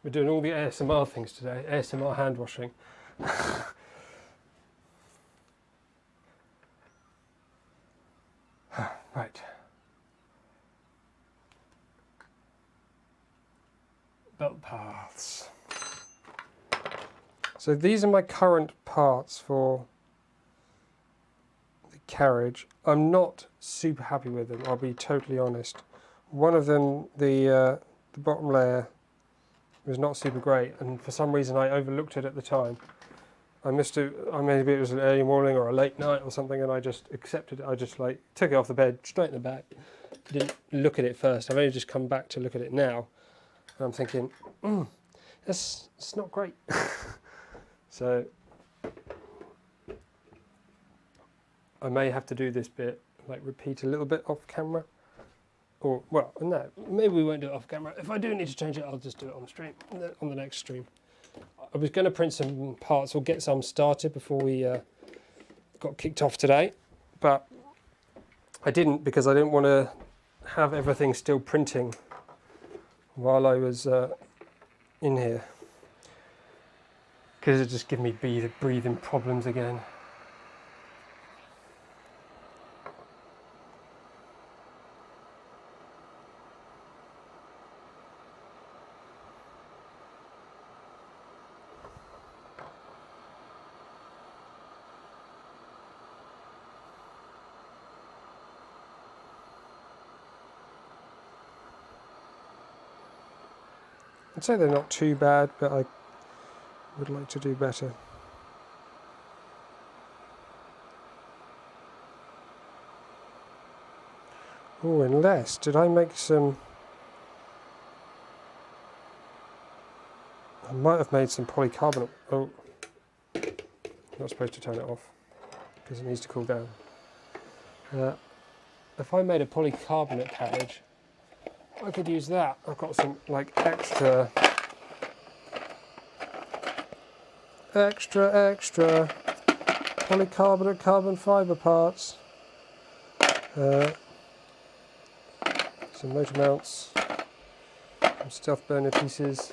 We're doing all the ASMR things today, ASMR hand washing. Right. Belt paths. So these are my current parts for the carriage. I'm not super happy with them, I'll be totally honest. One of them, the bottom layer, was not super great, and for some reason I overlooked it at the time. I missed it. Maybe it was an early morning or a late night or something, and I just accepted it. I just like took it off the bed, straight in the back. Didn't look at it first. I've only just come back to look at it now, and I'm thinking, it's not great. So I may have to do this bit, like repeat a little bit off camera. Or, well, no, maybe we won't do it off camera. If I do need to change it, I'll just do it on stream, on the next stream. I was going to print some parts or get some started before we got kicked off today, but I didn't because I didn't want to have everything still printing while I was in here, because it just gave me breathing problems again. I'd say they're not too bad, but I would like to do better. Oh, unless, did I make some... I might have made some polycarbonate. Oh, not supposed to turn it off because it needs to cool down. If I made a polycarbonate carriage, I could use that. I've got some like extra polycarbonate carbon fibre parts. Some motor mounts, some Stealthburner pieces.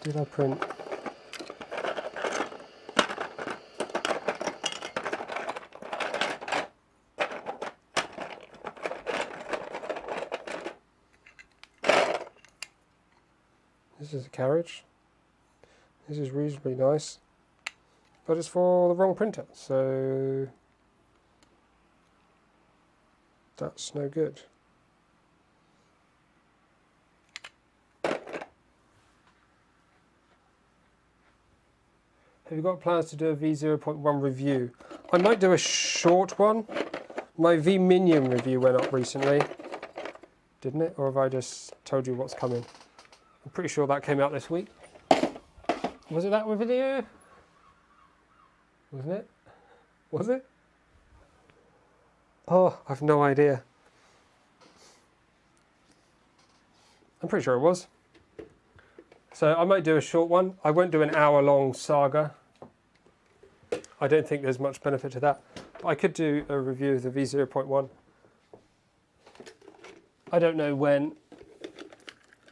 Did I print? This is a carriage. This is reasonably nice, but it's for the wrong printer, so that's no good. Have you got plans to do a V0.1 review? I might do a short one. My V Minion review went up recently, didn't it? Or have I just told you what's coming? I'm pretty sure that came out this week. Was it that video? Wasn't it? Was it? Oh, I've no idea. I'm pretty sure it was. So I might do a short one. I won't do an hour-long saga. I don't think there's much benefit to that. But I could do a review of the V0.1. I don't know when.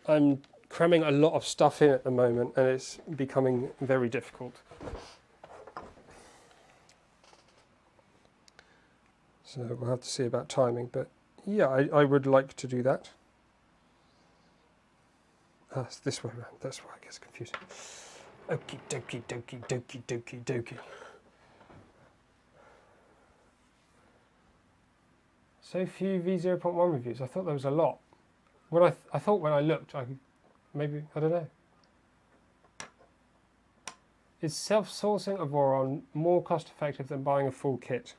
I'm cramming a lot of stuff in at the moment and it's becoming very difficult. So we'll have to see about timing, but yeah, I would like to do that. It's this way around, that's why it gets confusing. Okie dokie dokie dokie dokie dokie. So few V0.1 reviews, I thought there was a lot. When I thought when I looked, maybe, I don't know. Is self-sourcing a Voron more cost effective than buying a full kit?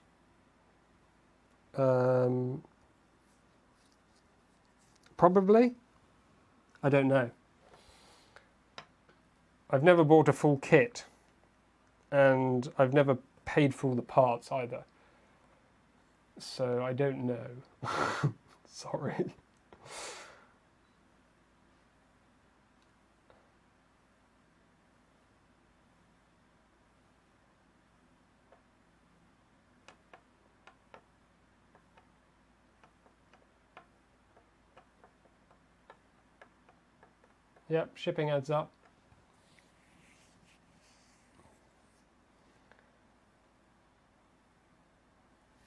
Probably. I don't know. I've never bought a full kit and I've never paid for all the parts either. So I don't know. Sorry. Yep, shipping adds up.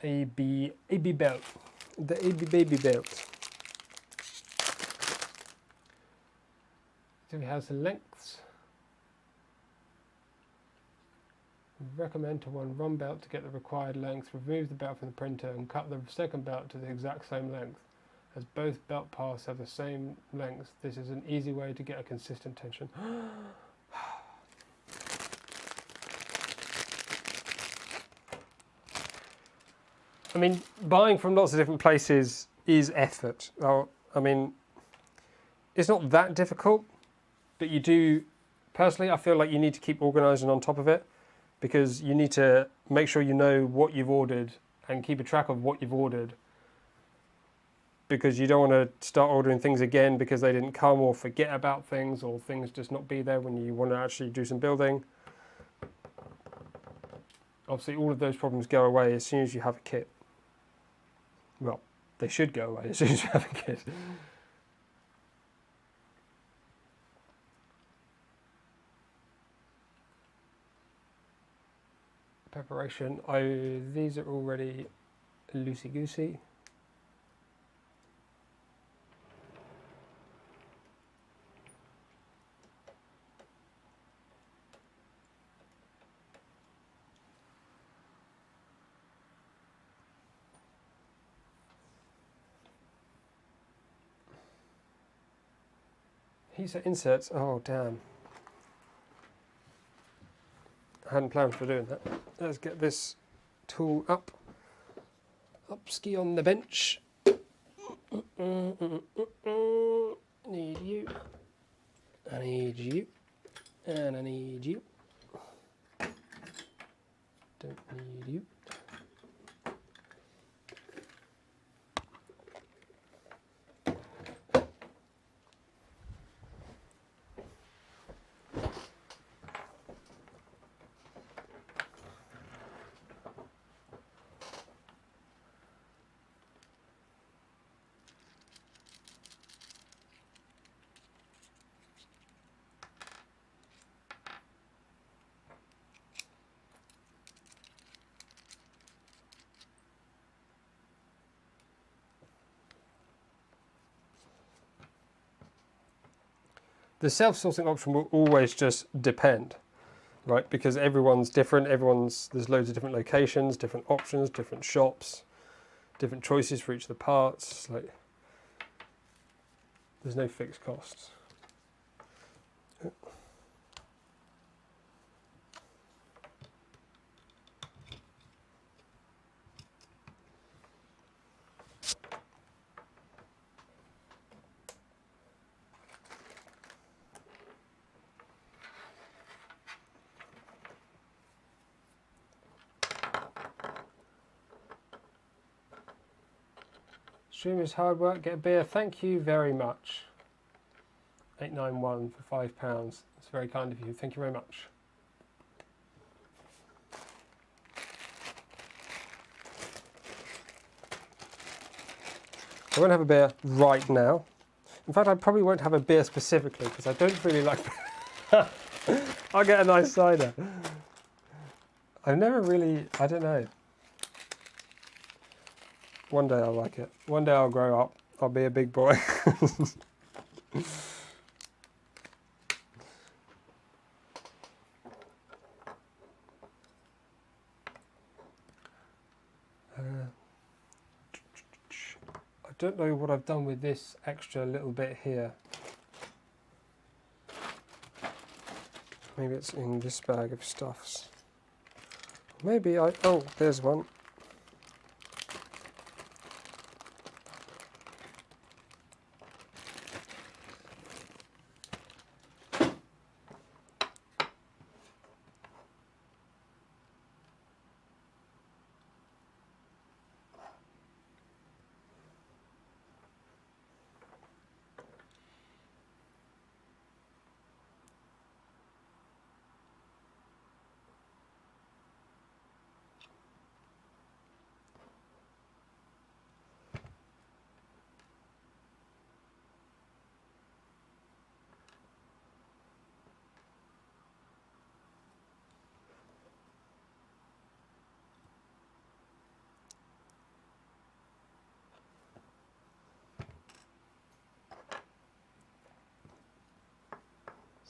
AB belt. The AB baby belt. So we have the lengths. Recommend to run belt to get the required length. Remove the belt from the printer and cut the second belt to the exact same length. As both belt paths have the same length, this is an easy way to get a consistent tension. I mean, buying from lots of different places is effort. Well, I mean, it's not that difficult, but you do, personally, I feel like you need to keep organised and on top of it, because you need to make sure you know what you've ordered and keep a track of what you've ordered, because you don't want to start ordering things again because they didn't come, or forget about things, or things just not be there when you want to actually do some building. Obviously, all of those problems go away as soon as you have a kit. Well, they should go away as soon as you have a kit. Preparation. These are already loosey-goosey. Heat set inserts. Oh, damn. I hadn't planned for doing that. Let's get this tool up. Up ski on the bench. Need you. I need you. And I need you. Don't need you. The self-sourcing option will always just depend, right? Because everyone's different, there's loads of different locations, different options, different shops, different choices for each of the parts. Like, there's no fixed costs. Stream is hard work. Get a beer. Thank you very much. 891 for £5. That's very kind of you. Thank you very much. I won't have a beer right now. In fact, I probably won't have a beer specifically because I don't really like. I'll get a nice cider. I've never really. I don't know. One day I'll like it. One day I'll grow up. I'll be a big boy. I don't know what I've done with this extra little bit here. Maybe it's in this bag of stuffs. Maybe I... Oh, there's one.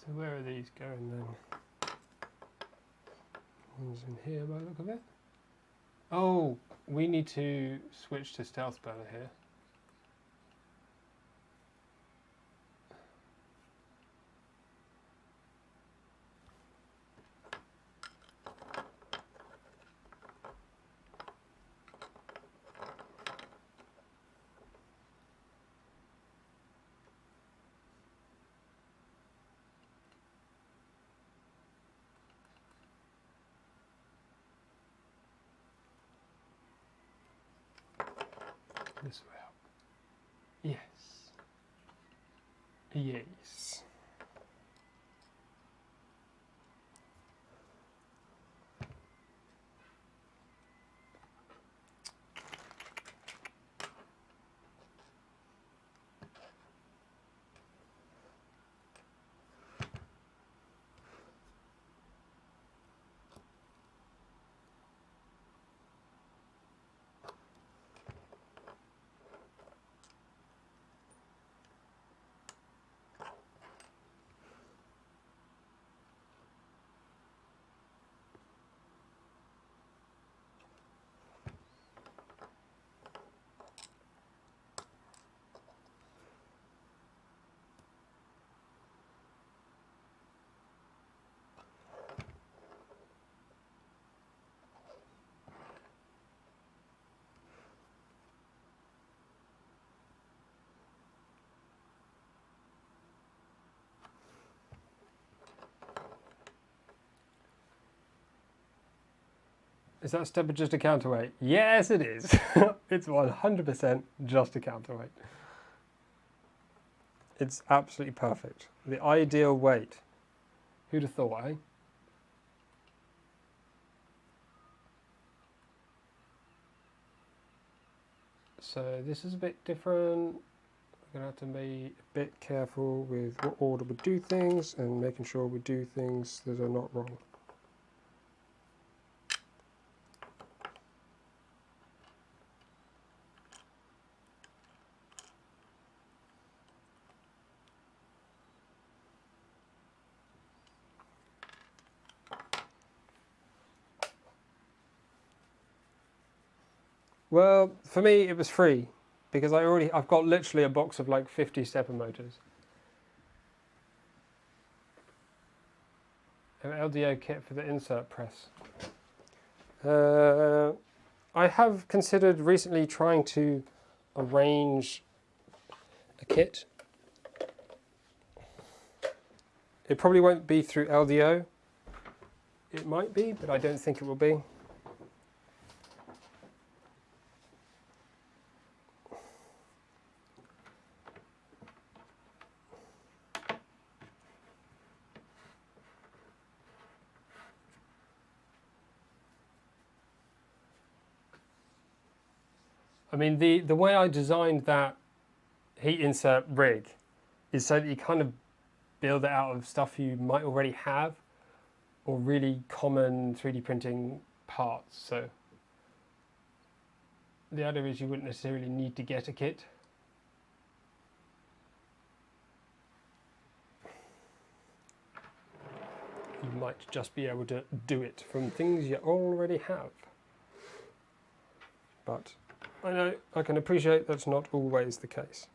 So where are these going then? One's in here by the look of it. Oh, we need to switch to Stealthburner here. This way up. Yes. Yes. Is that stepper just a counterweight? Yes, it is. It's 100% just a counterweight. It's absolutely perfect. The ideal weight. Who'd have thought, eh? So this is a bit different. We're going to have to be a bit careful with what order we do things and making sure we do things that are not wrong. Well, for me it was free because I've got literally a box of like 50 stepper motors. An LDO kit for the insert press. I have considered recently trying to arrange a kit. It probably won't be through LDO. It might be, but I don't think it will be. I mean, the way I designed that heat insert rig is so that you kind of build it out of stuff you might already have or really common 3D printing parts. So the idea is you wouldn't necessarily need to get a kit. You might just be able to do it from things you already have. But I know I can appreciate that's not always the case.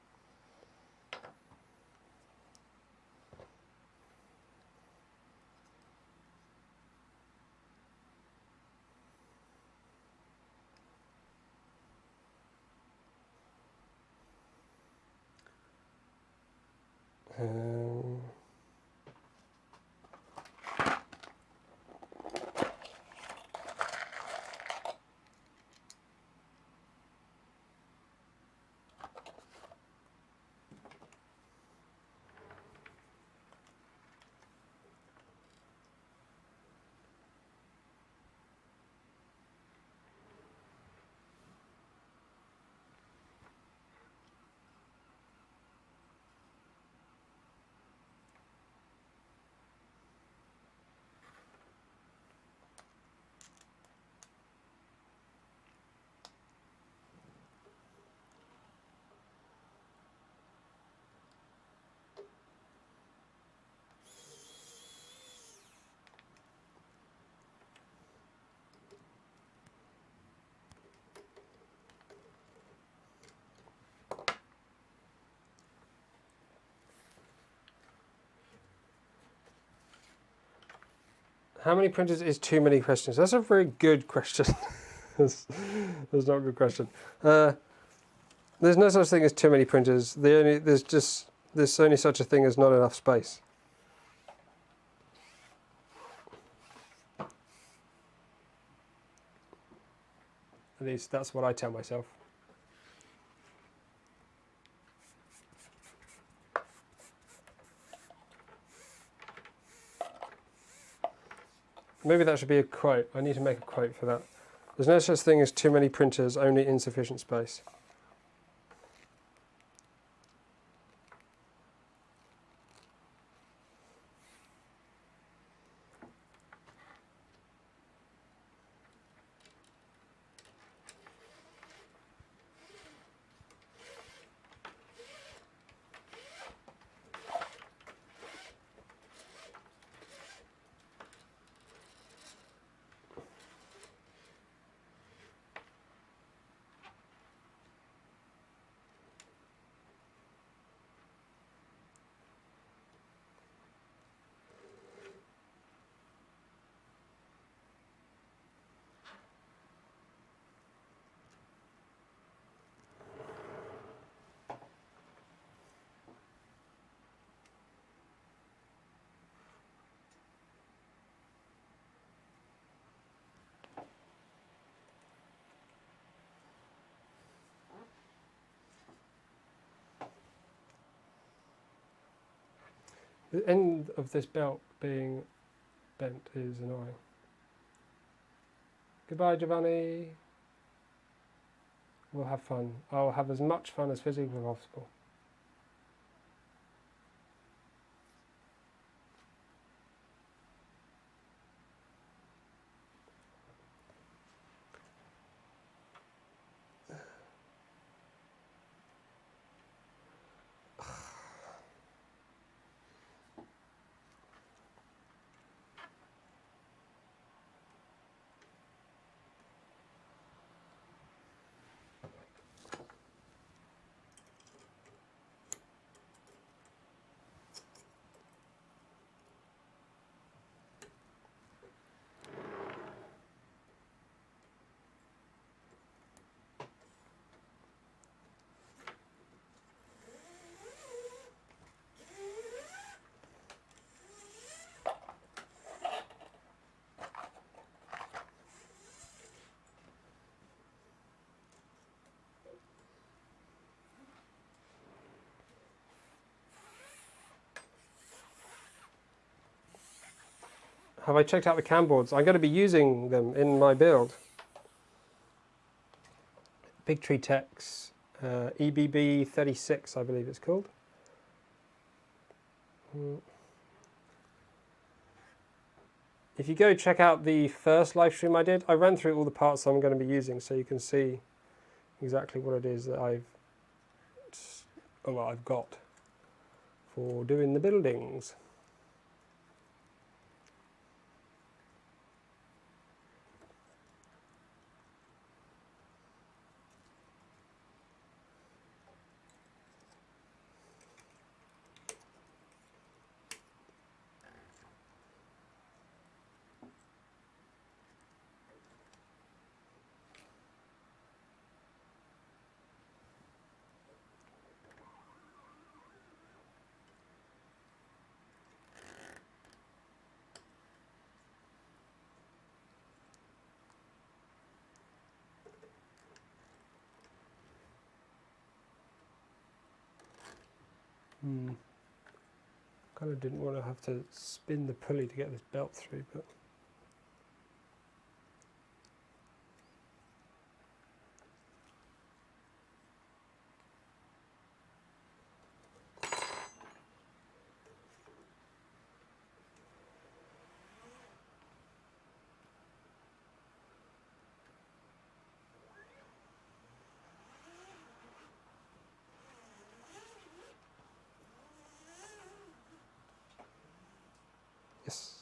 How many printers is too many questions? That's a very good question. that's not a good question. There's no such thing as too many printers. There's only such a thing as not enough space. At least that's what I tell myself. Maybe that should be a quote. I need to make a quote for that. There's no such thing as too many printers, only insufficient space. The end of this belt being bent is annoying. Goodbye, Giovanni. We'll have fun. I'll have as much fun as physically possible. have I checked out the cam boards? I'm going to be using them in my build. BigTreeTech's EBB 36, I believe it's called. If you go check out the first live stream I did, I ran through all the parts I'm going to be using, so you can see exactly what it is that I've got for doing the buildings. Kind of didn't want to have to spin the pulley to get this belt through, but yes.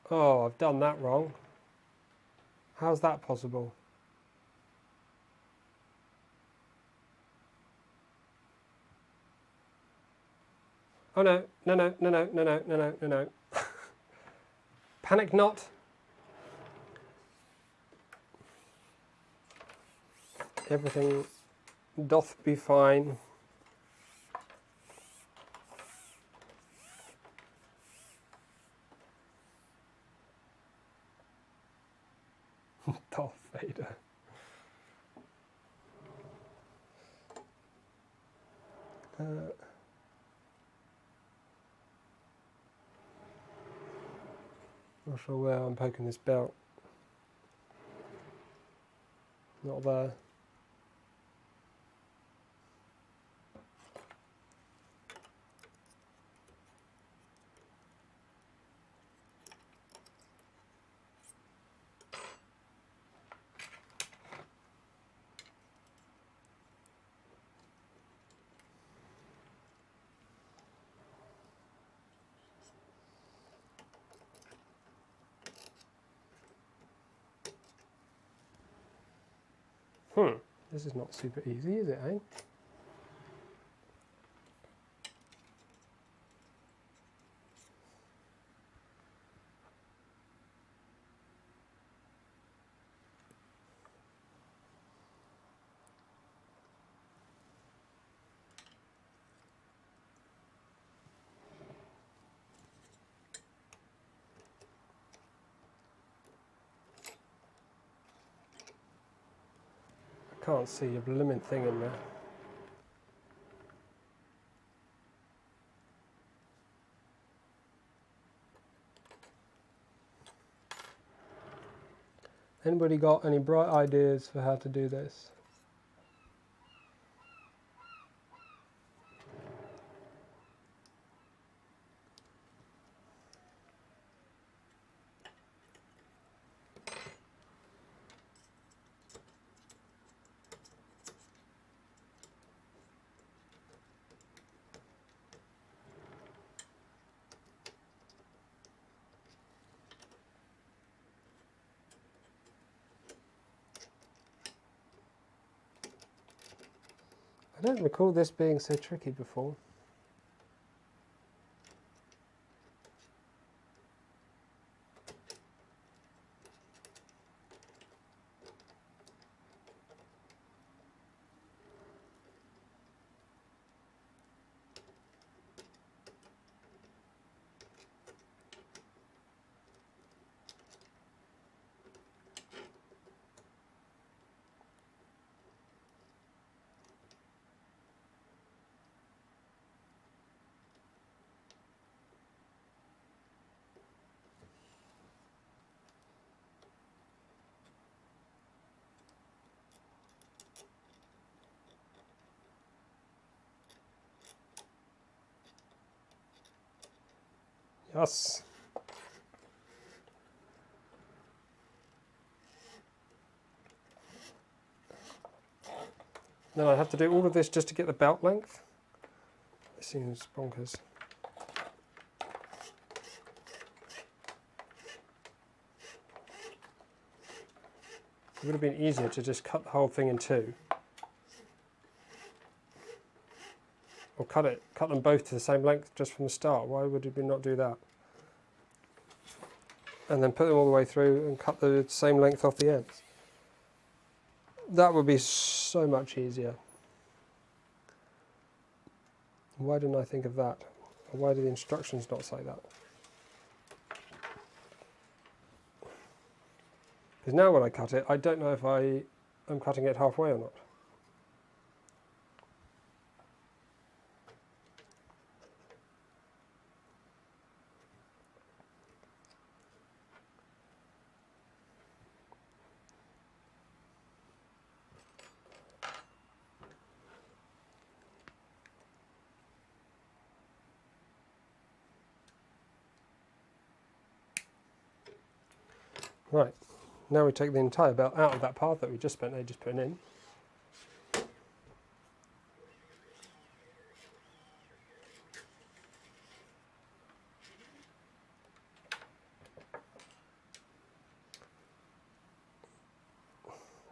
Oh, I've done that wrong. How's that possible? Oh no, no, no, no, no, no, no, no, no, no, no. Panic not. Everything doth be fine. Darth Vader. Not sure where I'm poking this belt. Not there. This is not super easy, is it, eh? I can't see a blooming thing in there. Anybody got any bright ideas for how to do this? don't recall this being so tricky before. Yes. Then I have to do all of this just to get the belt length. It seems bonkers. It would have been easier to just cut the whole thing in two. Or cut them both to the same length just from the start. Why would we not do that? And then put them all the way through and cut the same length off the ends. That would be so much easier. Why didn't I think of that? Or why do the instructions not say that? Because now when I cut it, I don't know if I'm cutting it halfway or not. Right, now we take the entire belt out of that part that we just spent ages putting in.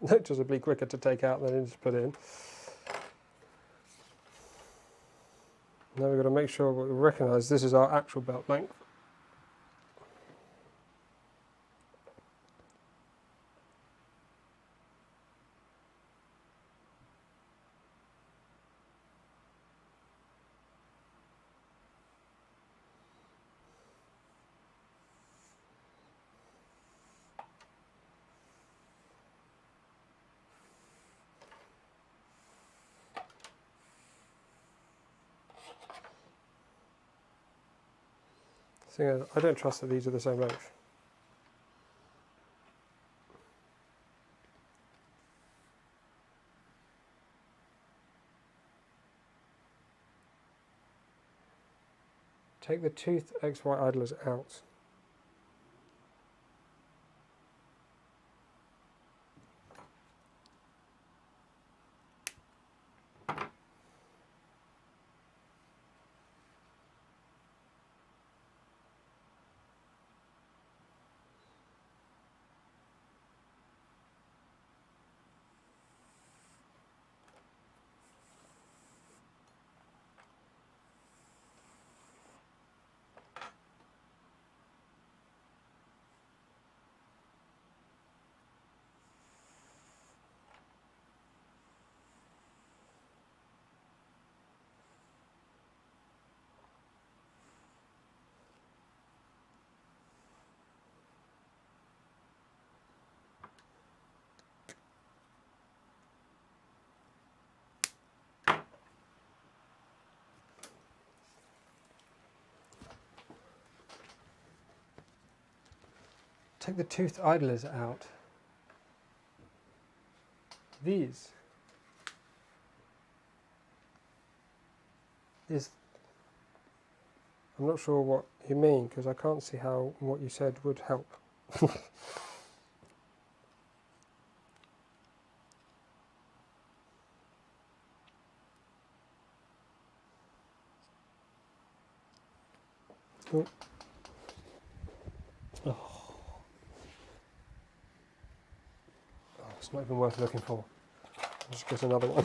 Noticeably quicker to take out than it is to put in. Now we've got to make sure we recognise this is our actual belt length. So I don't trust that these are the same length. Take the tooth XY idlers out. Take the tooth idlers out. These is, I'm not sure what you mean because I can't see how what you said would help. Oh. Oh. It's not even worth looking for. I'll just get another one.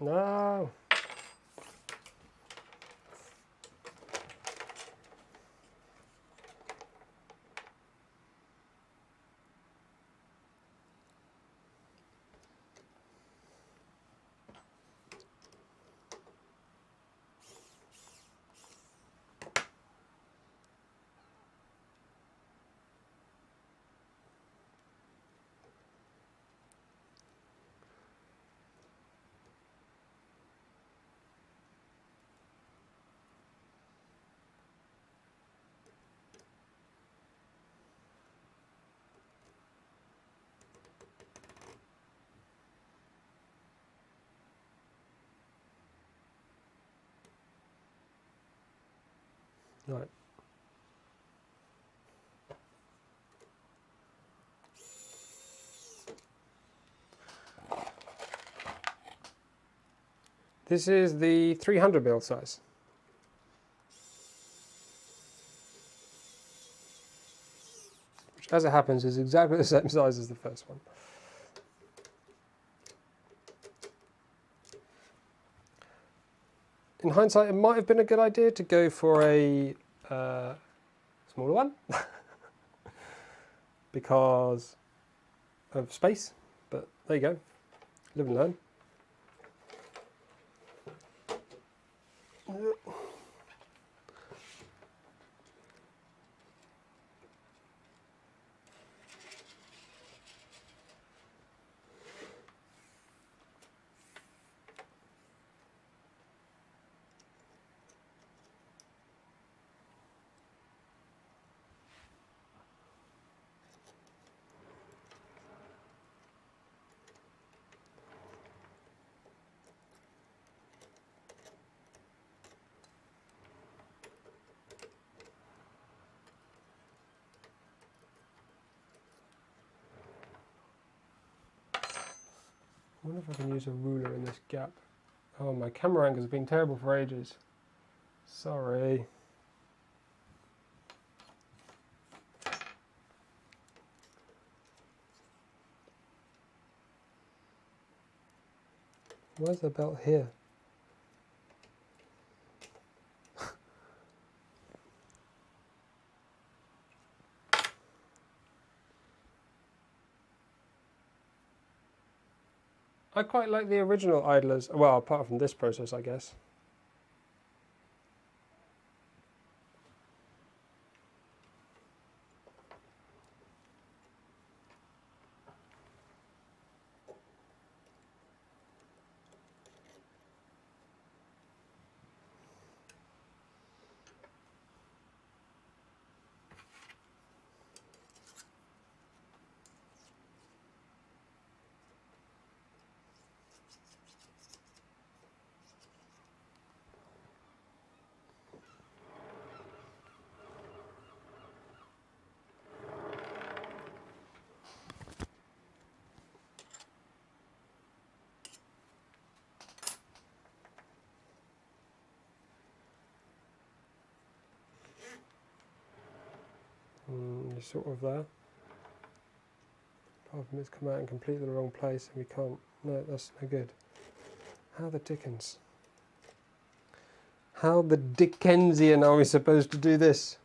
No. Right. This is the 300 mil size. Which, as it happens, is exactly the same size as the first one. In hindsight, it might have been a good idea to go for a smaller one because of space, but there you go, live and learn. I wonder if I can use a ruler in this gap. Oh, my camera angle's been terrible for ages. Sorry. Where's the belt here? I quite like the original idlers, well, apart from this process, I guess. You're sort of there. Apart from it's come out in completely the wrong place and we can't, no, that's no good. How the dickens? How the Dickensian are we supposed to do this?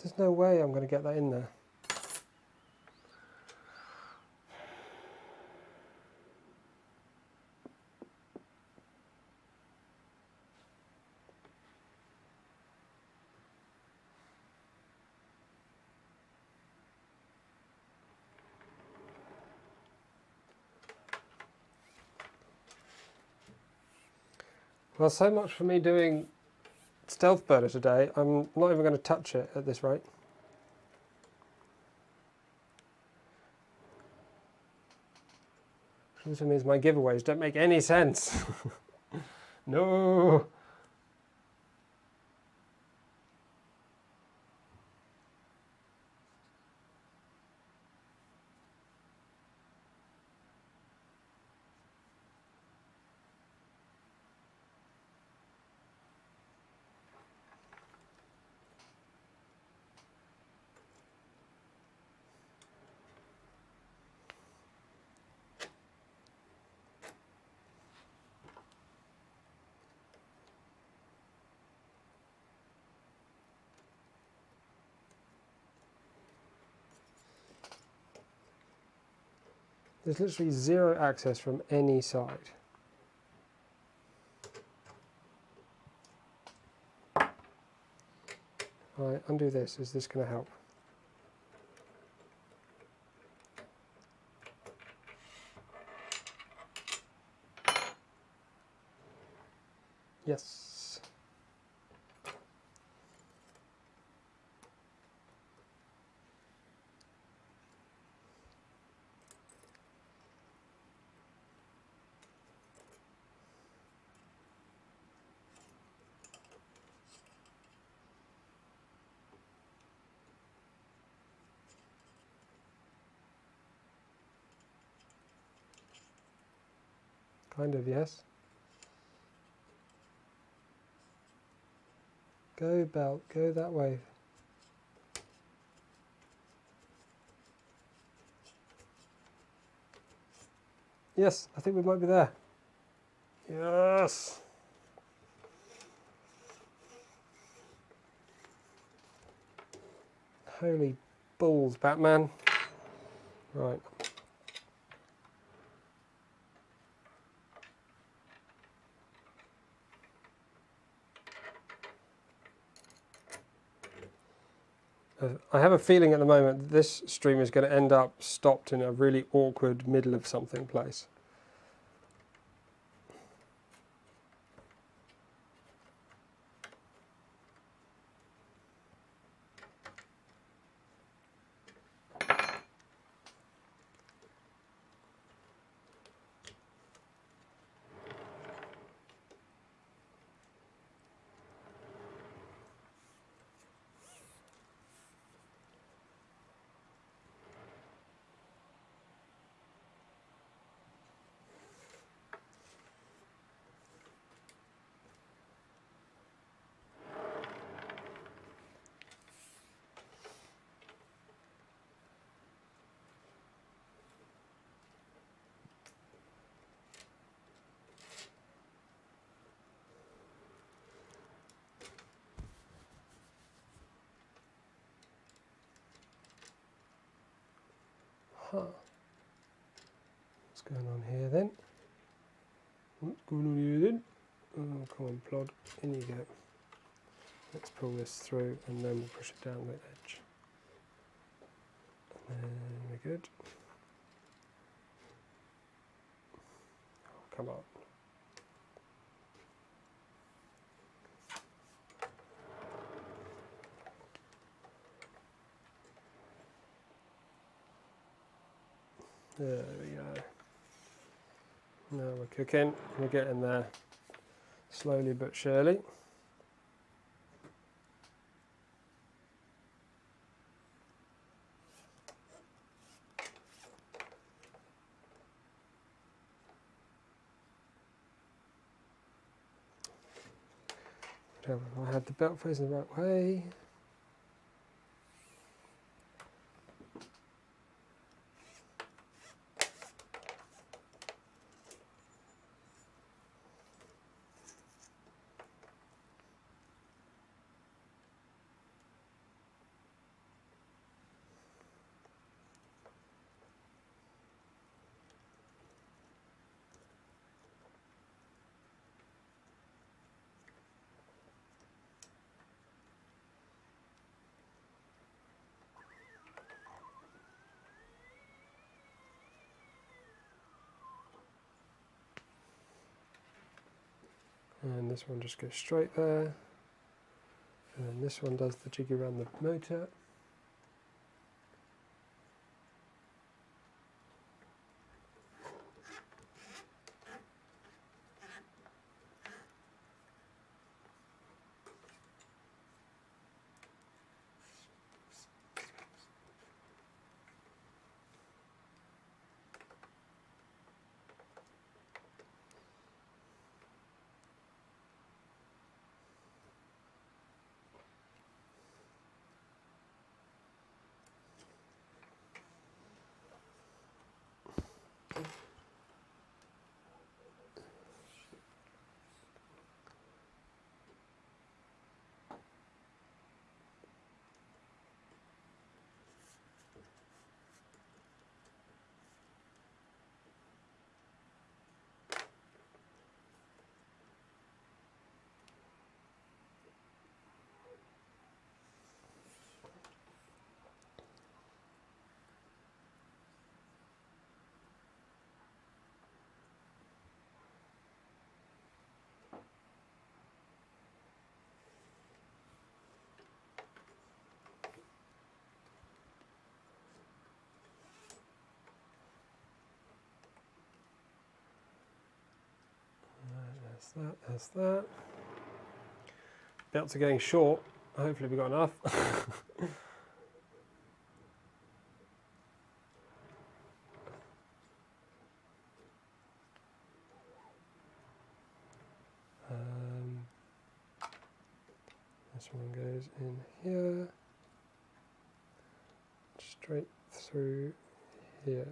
There's no way I'm going to get that in there. Well, so much for me doing Stealthburner today. I'm not even going to touch it at this rate. Which also means my giveaways don't make any sense. No! There's literally zero access from any side. Right, undo this. Is this going to help? Yes. Kind of, yes. Go belt, go that way. Yes, I think we might be there. Yes! Holy balls, Batman. Right. I have a feeling at the moment that this stream is going to end up stopped in a really awkward middle of something place. Huh. What's going on here then? What's going on here then? Oh, come on, plod. In you go. Let's pull this through and then we'll push it down the edge. And then we're good. Oh, come on. There we go. Now we're cooking. We're getting there slowly but surely. I had the belt facing the right way. And this one just goes straight there. And then this one does the jiggy around the motor. That's that. Belts are getting short. Hopefully we've got enough. This one goes in here, straight through here.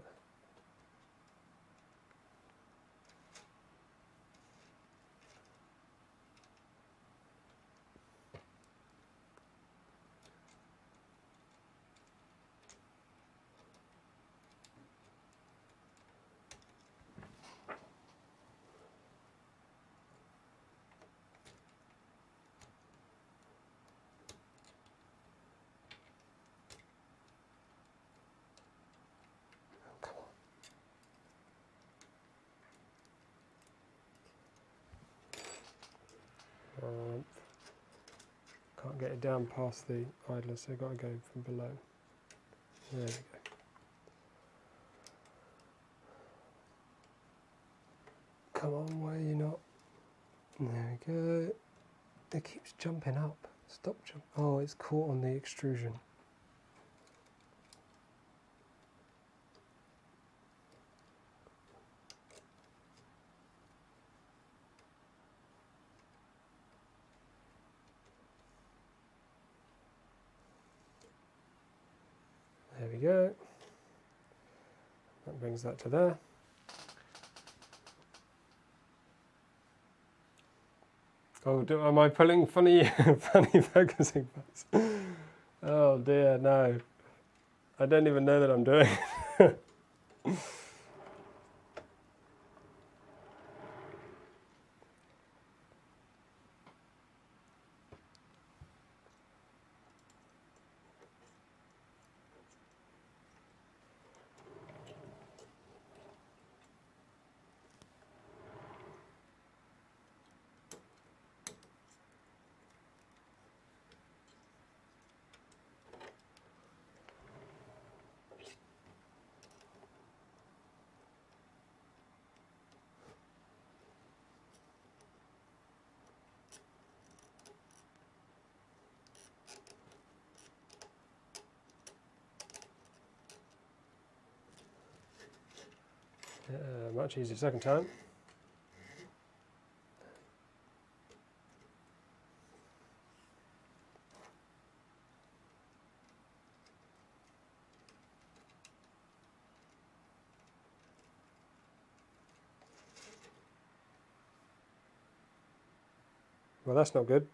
Can't get it down past the idler, so I've got to go from below. There we go. Come on, why are you not? There we go. It keeps jumping up. Stop jumping. Oh, it's caught on the extrusion. There we go. That brings that to there. Oh, am I pulling funny focusing parts? Oh dear, no. I don't even know that I'm doing it. Much easier second time. Well, that's not good.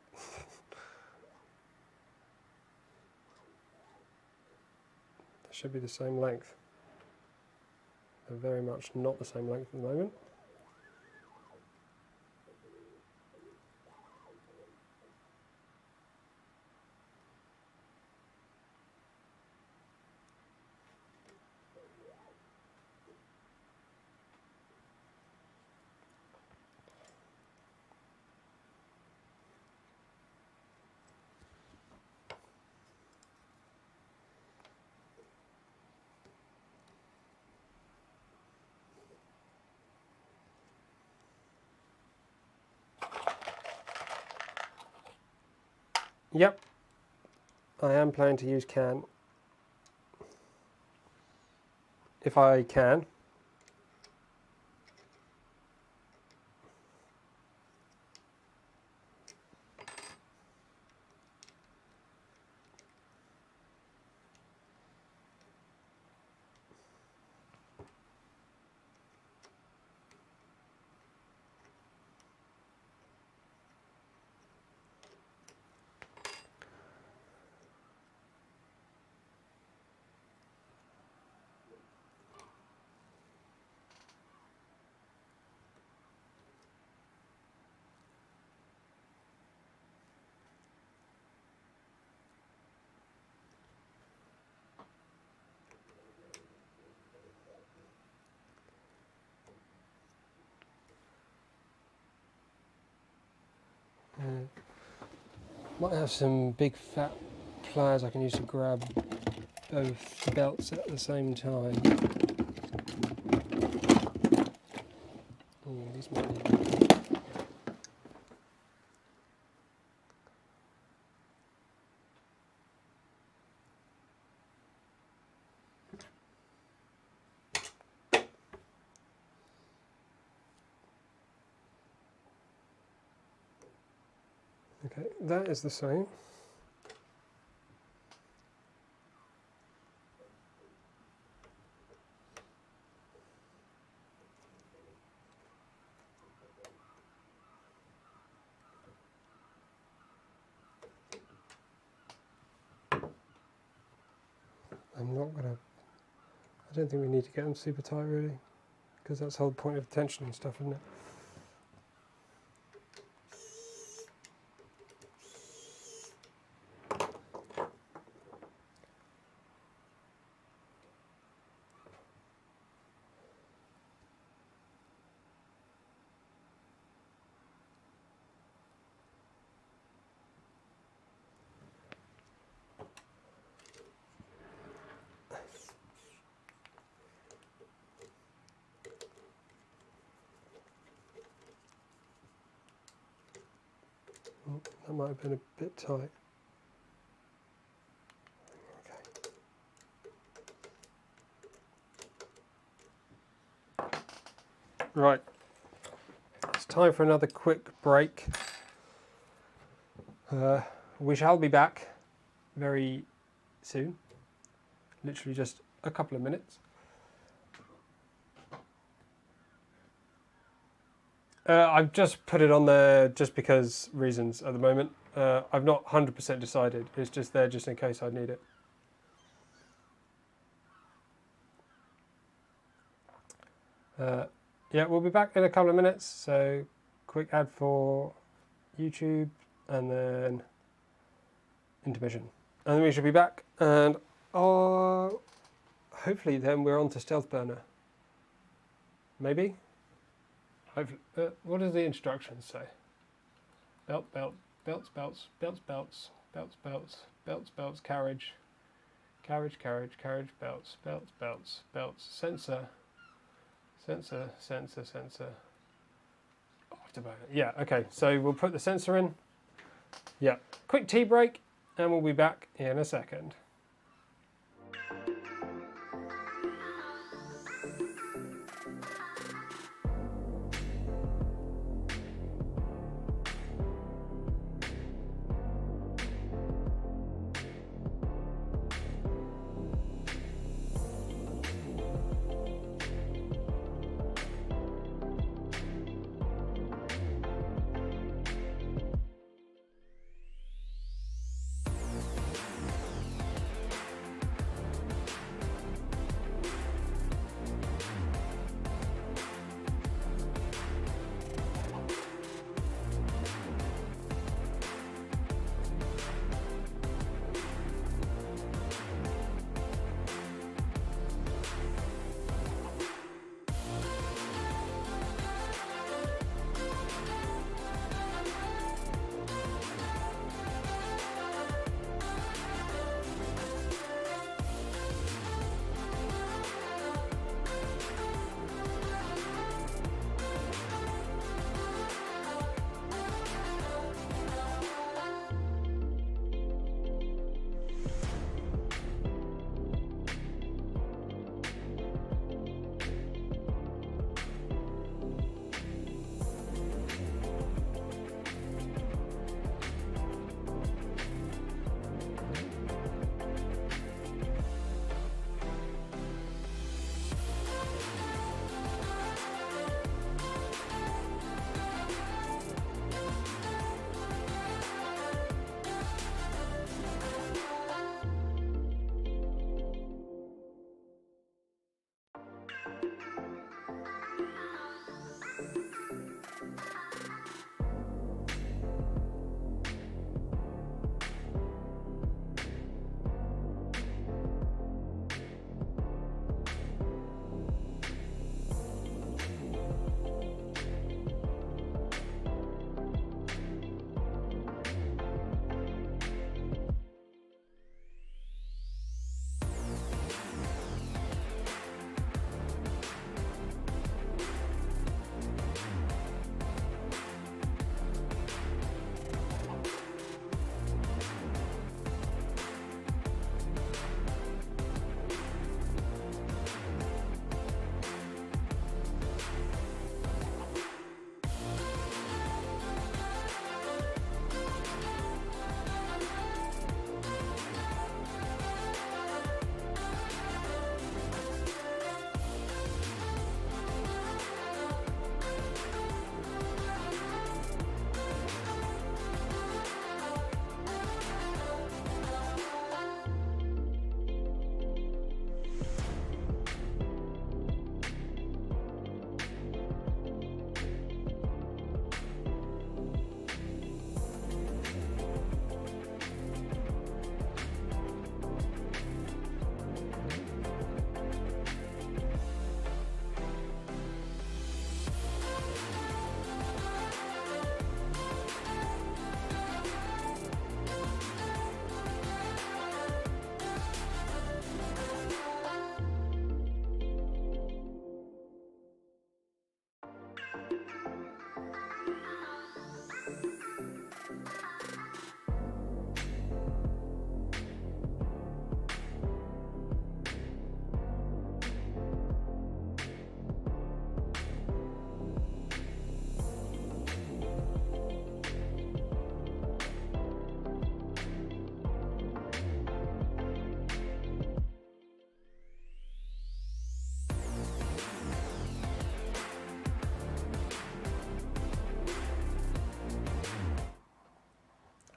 They should be the same length. They're very much not the same length at the moment. Yep, I am planning to use can. If I can. Might have some big fat pliers I can use to grab both belts at the same time. Ooh, these might be... Okay, that is the same. I don't think we need to get them super tight really, because that's the whole point of tension and stuff, isn't it? That might have been a bit tight. Okay. Right, it's time for another quick break. We shall be back very soon, literally just a couple of minutes. I've just put it on there just because reasons at the moment. I've not 100% decided. It's just there just in case I need it. Yeah, we'll be back in a couple of minutes. So quick ad for YouTube and then intermission. And then we should be back. And hopefully then we're on to Stealthburner. Maybe? What do the instructions say? Belt, belt, belts, belts, belts, belts, belts, belts, belts, belts, carriage, carriage, carriage, carriage, belts, belts, belts, belts, sensor, sensor, sensor, sensor. Afterburner. Yeah, okay, so we'll put the sensor in. Yeah, quick tea break, and we'll be back in a second.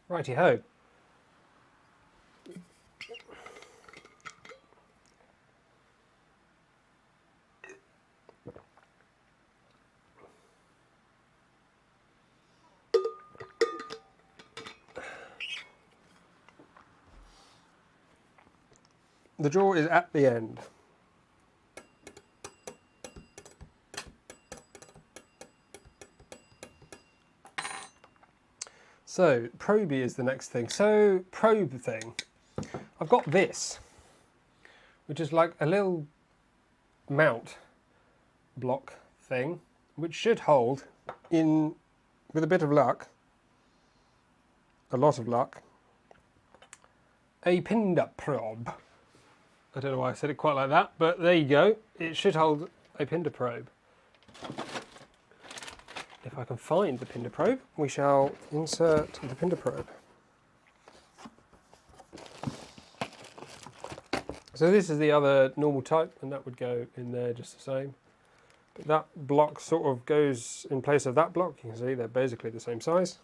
Righty-ho. The drawer is at the end. So, probey is the next thing. So, probe thing. I've got this, which is like a little mount block thing, which should hold, in with a bit of luck, a lot of luck, a pinder probe. I don't know why I said it quite like that, but there you go. It should hold a pinder probe. If I can find the pinder probe, we shall insert the pinder probe. So this is the other normal type, and that would go in there just the same. But that block sort of goes in place of that block. You can see they're basically the same size.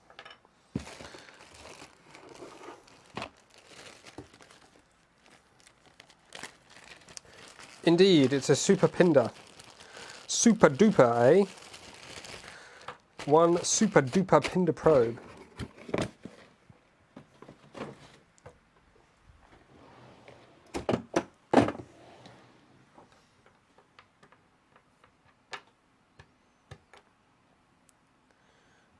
Indeed, it's a super pinder. Super duper, eh? One super duper pinder probe.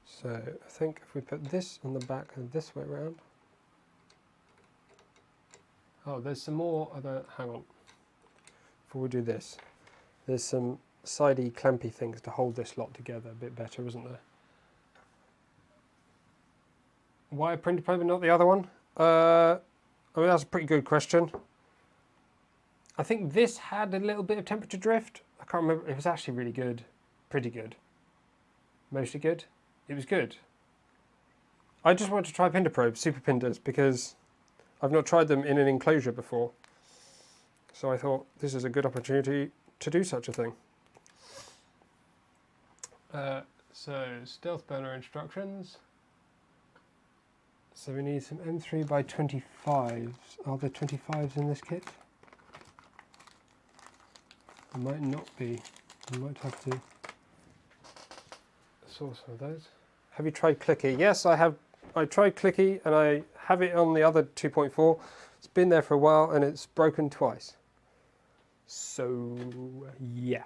So I think if we put this on the back and this way around. Oh, there's some more other, hang on. Before we do this, there's some sidey clampy things to hold this lot together a bit better, isn't there? Why a printer probe and not the other one? I mean, that's a pretty good question. I think this had a little bit of temperature drift. I can't remember. It was actually really good. Pretty good. Mostly good. It was good. I just wanted to try pinder probes, super pinders, because I've not tried them in an enclosure before. So I thought this is a good opportunity to do such a thing. So Stealthburner instructions. So we need some M3 by 25s. Are there 25s in this kit? There might not be. I might have to source some of those. Have you tried Clicky? Yes, I have. I tried Clicky and I have it on the other 2.4. It's been there for a while and it's broken twice. So, yeah.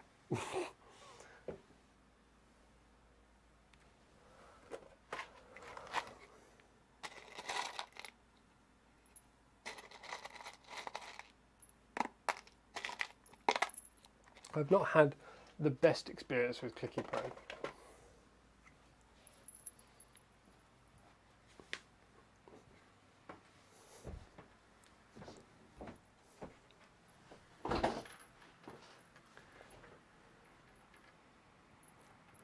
I've not had the best experience with Clicky Pro.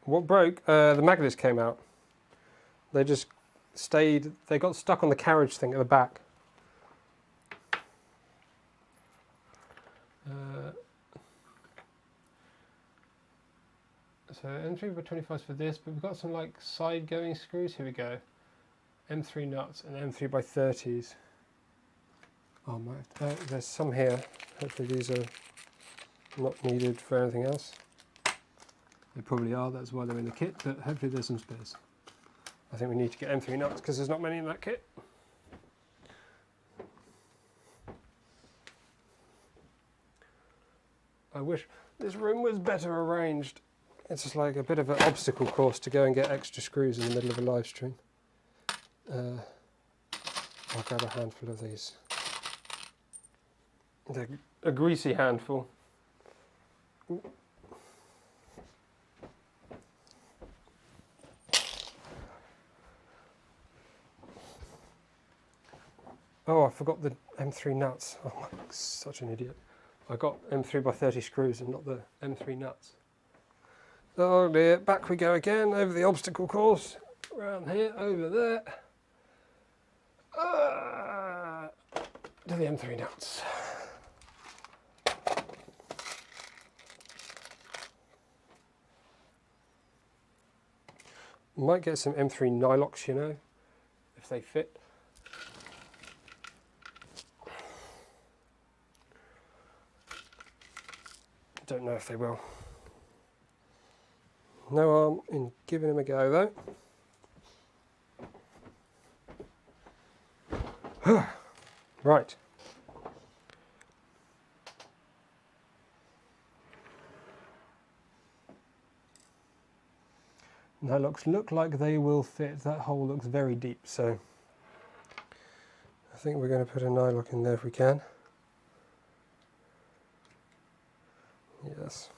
What broke? The magnets came out. They just stayed, they got stuck on the carriage thing at the back. So M3 by 25s for this, but we've got some like side going screws. Here we go. M3 nuts and M3 by 30s. Oh my, there's some here. Hopefully these are not needed for anything else. They probably are, that's why they're in the kit, but hopefully there's some spares. I think we need to get M3 nuts because there's not many in that kit. I wish this room was better arranged. It's just like a bit of an obstacle course to go and get extra screws in the middle of a live stream. I'll grab a handful of these. They're a greasy handful. Ooh. Oh, I forgot the M3 nuts. Oh my, such an idiot. I got M3 by 30 screws and not the M3 nuts. Oh dear, back we go again over the obstacle course. Around here, over there. To the M3 nuts. Might get some M3 nylocks, you know, if they fit. don't know if they will. No harm in giving him a go though. Right. Nylocks look like they will fit. That hole looks very deep, so I think we're going to put a nylock in there if we can. Yes.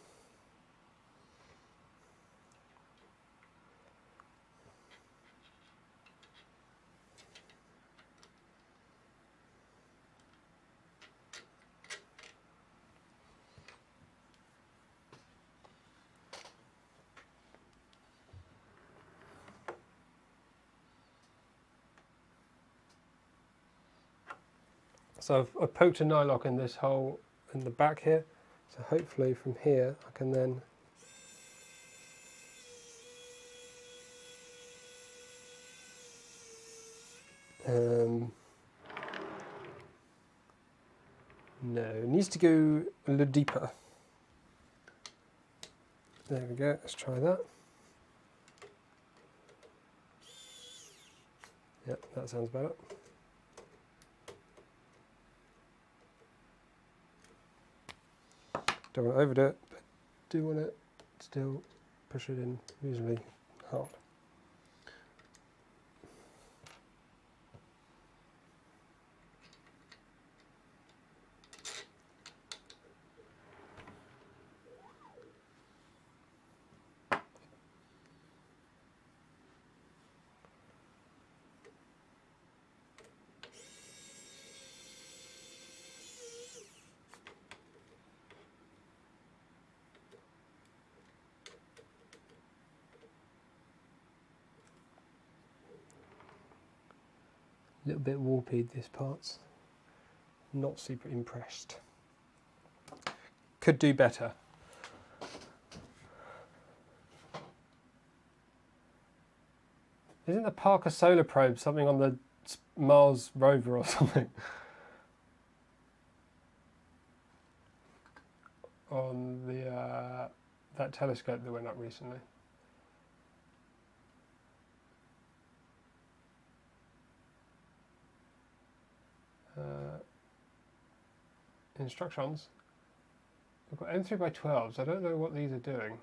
So I've poked a nylock in this hole in the back here, so hopefully from here I can then no, it needs to go a little deeper. There we go, let's try that. Yep, that sounds better. Don't want to overdo it, but do want to still push it in reasonably hard. A little bit warped, this part's not super impressed. Could do better. Isn't the Parker Solar Probe something on the Mars rover or something? On the that telescope that went up recently. Instructions. We've got M3x12s. I don't know what these are doing.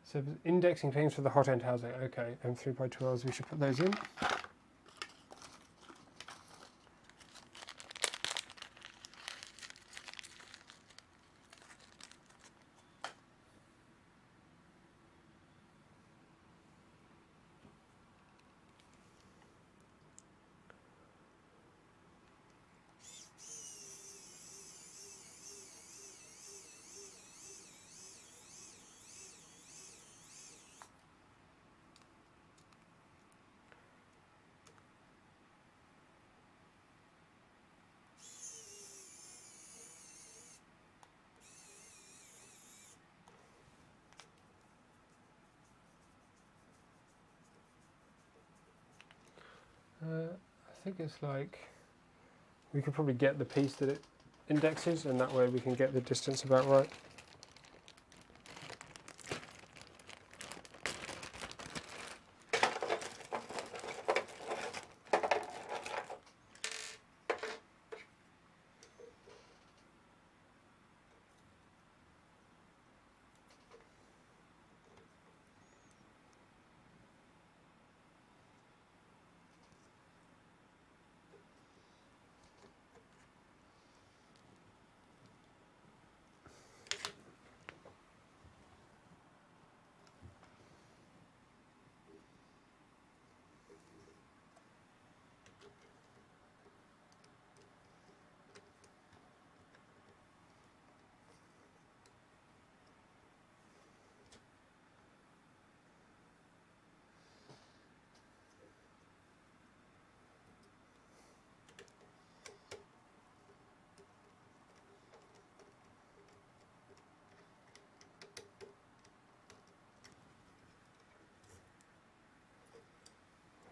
So indexing things for the hot end housing. Okay, M3x12s. We should put those in. I think it's like, we could probably get the piece that it indexes, and that way we can get the distance about right.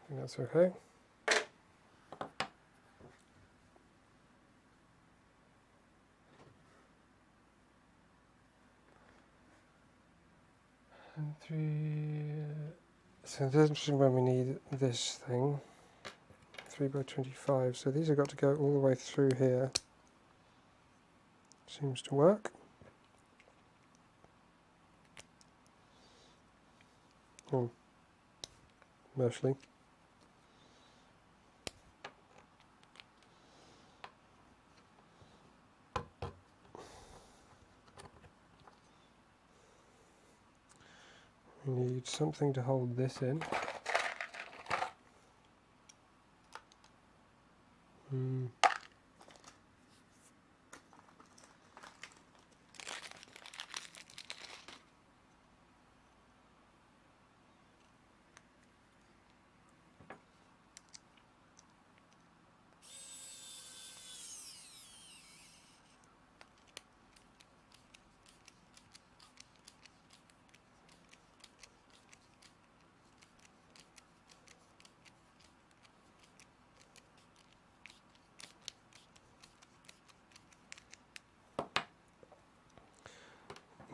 I think that's okay. So this is when we need this thing, 3x25. So these have got to go all the way through here. Seems to work. Oh, mostly. We need something to hold this in.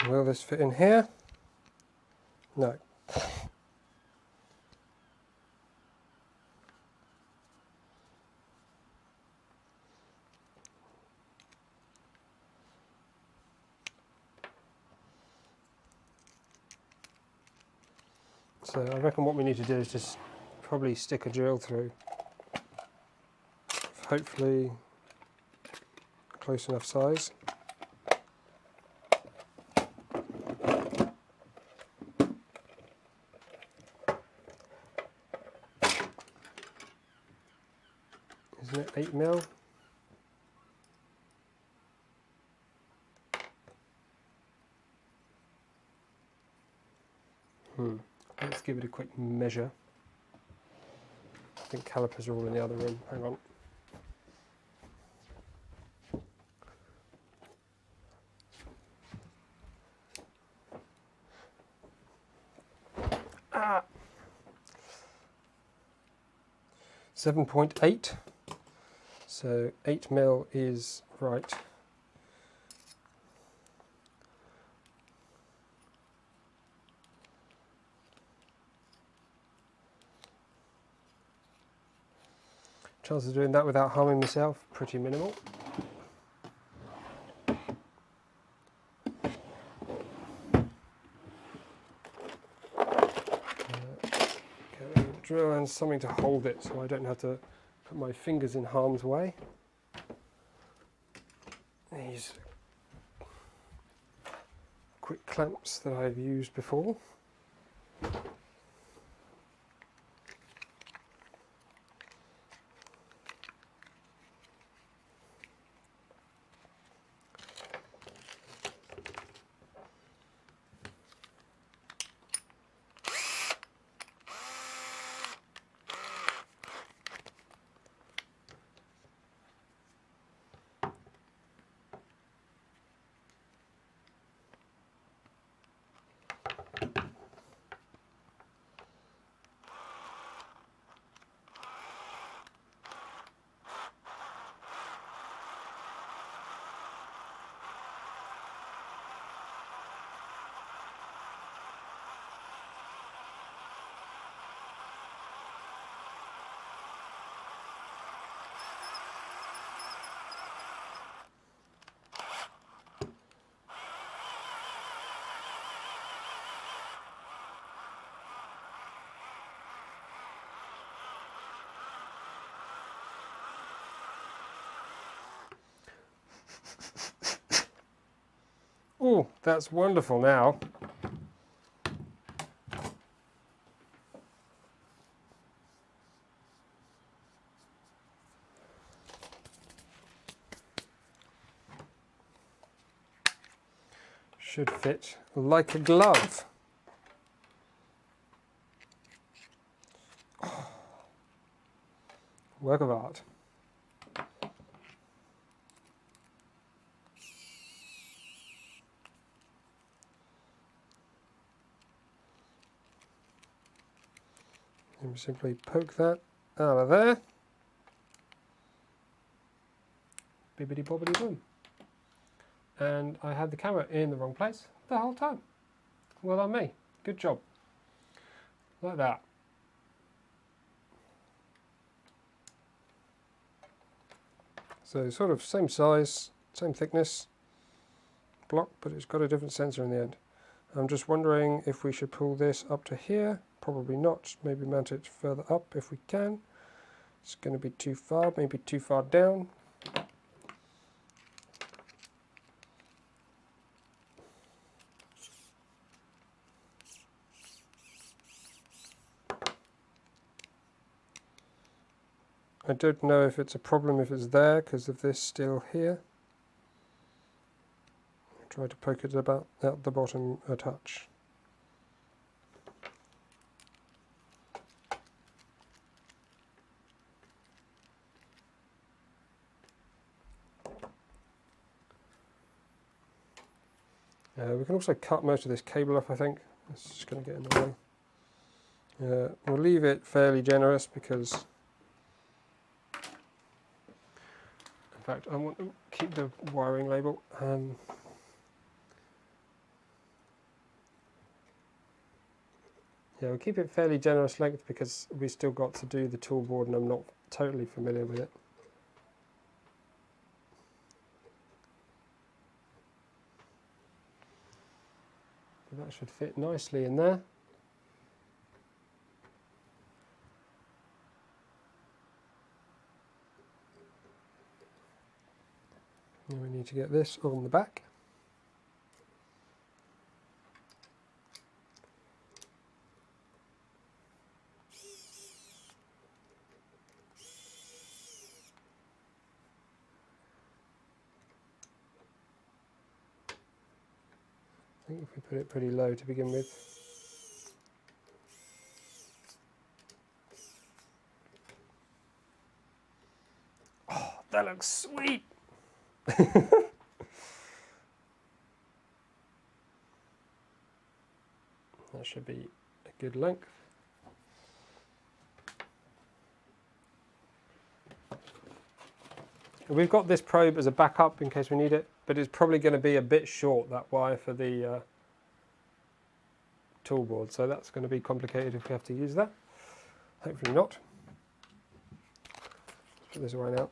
Will this fit in here? No. So I reckon what we need to do is just probably stick a drill through. Hopefully close enough size. Isn't it 8mm? Let's give it a quick measure. I think calipers are all in the other room. Hang on. Ah. 7.8. So 8mm is right. Chances of doing that without harming myself, pretty minimal. Get a drill and something to hold it so I don't have to put my fingers in harm's way. These quick clamps that I've used before. Oh, that's wonderful now. Should fit like a glove. Oh, work of art. And simply poke that out of there. Bibbidi bobbidi boom. And I had the camera in the wrong place the whole time. Well done me. Good job. Like that. So sort of same size, same thickness block, but it's got a different sensor in the end. I'm just wondering if we should pull this up to here. Probably not. Maybe mount it further up if we can. It's going to be too far, maybe too far down. I don't know if it's a problem if it's there because of this still here. Try to poke it about at the bottom a touch. We can also cut most of this cable off, I think. It's just going to get in the way. We'll leave it fairly generous because, in fact, I want to keep the wiring label. Yeah, we'll keep it fairly generous length because we still got to do the tool board and I'm not totally familiar with it. But that should fit nicely in there. And we need to get this on the back. I think if we put it pretty low to begin with. Oh, that looks sweet! That should be a good length. We've got this probe as a backup in case we need it, but it's probably going to be a bit short, that wire for the tool board, so that's going to be complicated if we have to use that. Hopefully not. Put this away now.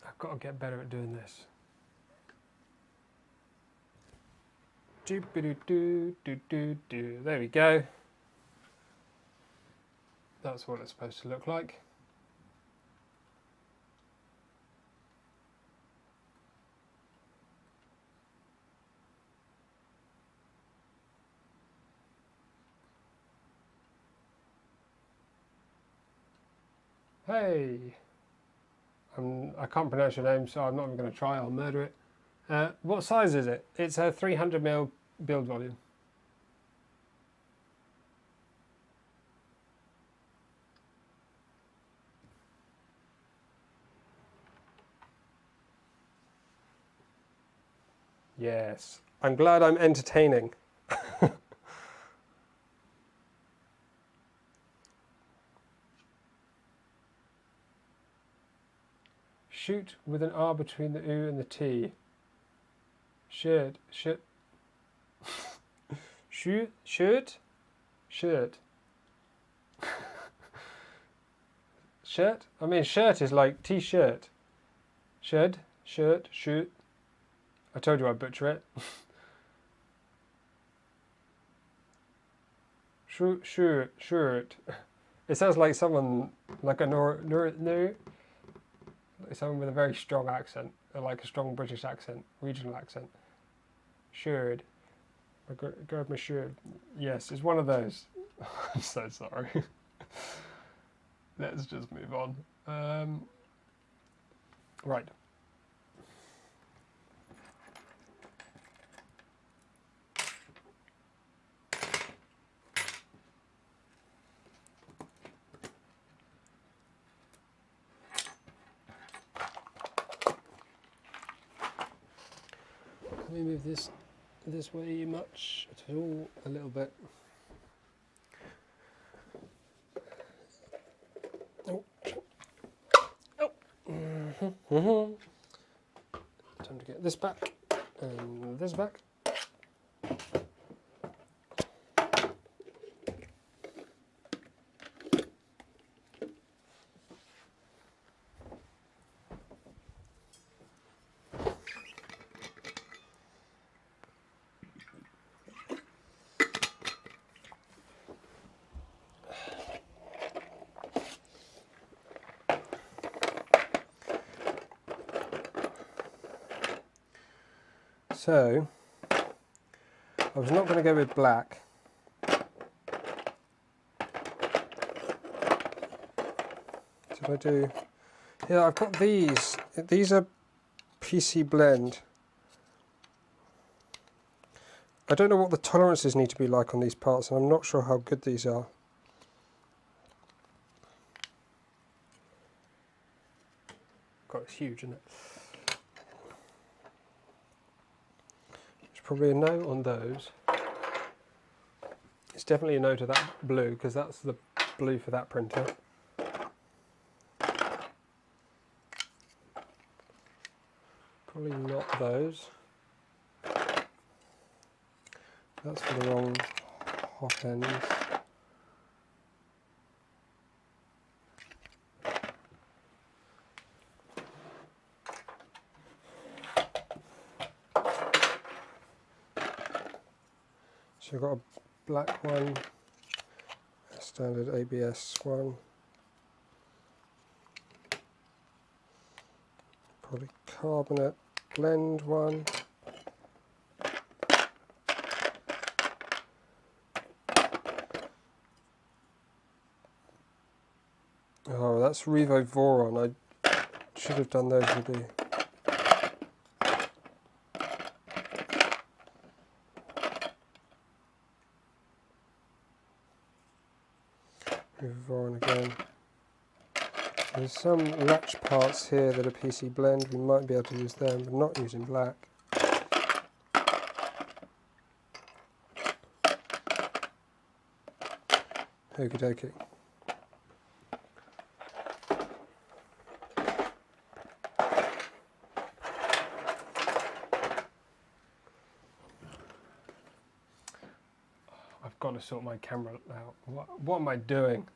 I've got to get better at doing this. There we go. That's what it's supposed to look like. Hey! I can't pronounce your name, so I'm not even going to try, I'll murder it. What size is it? It's a 300mm build volume. Yes, I'm glad I'm entertaining. Shoot with an R between the U and the T. Shirt. Shirt. Shirt. Shirt. Shirt? I mean, shirt is like t-shirt. Shirt. Shoot. I told you I'd butcher it. Shirt. It sounds like someone, like a someone with a very strong accent, like a strong British accent, regional accent. Shirt. I grab my shirt. Yes, it's one of those. I'm so sorry. Let's just move on. Right. Can we move this way much at all? A little bit. Oh. Oh. Time to get this back and this back. So, I was not going to go with black. Did I do? Yeah, I've got these. These are PC Blend. I don't know what the tolerances need to be like on these parts, and I'm not sure how good these are. God, it's huge, isn't it? Probably a no on those. It's definitely a no to that blue because that's the blue for that printer. Probably not those. That's for the wrong hot ends. So I've got a black one, a standard ABS one, polycarbonate blend one, oh that's Revo Voron, I should have done those with the Voron again. There's some latch parts here that are PC Blend, we might be able to use them, but not using black. Okie dokie. I've got to sort my camera out. What am I doing?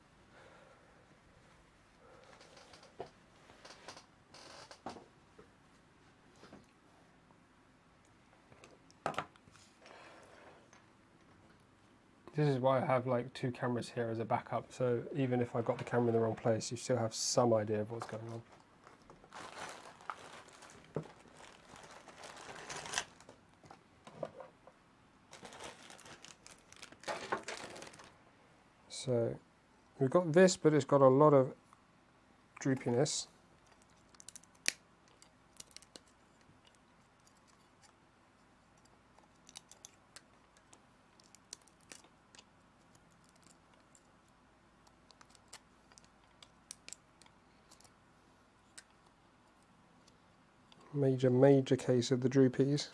This is why I have like two cameras here as a backup, so even if I got the camera in the wrong place, you still have some idea of what's going on. So we've got this, but it's got a lot of droopiness. Major case of the droopies.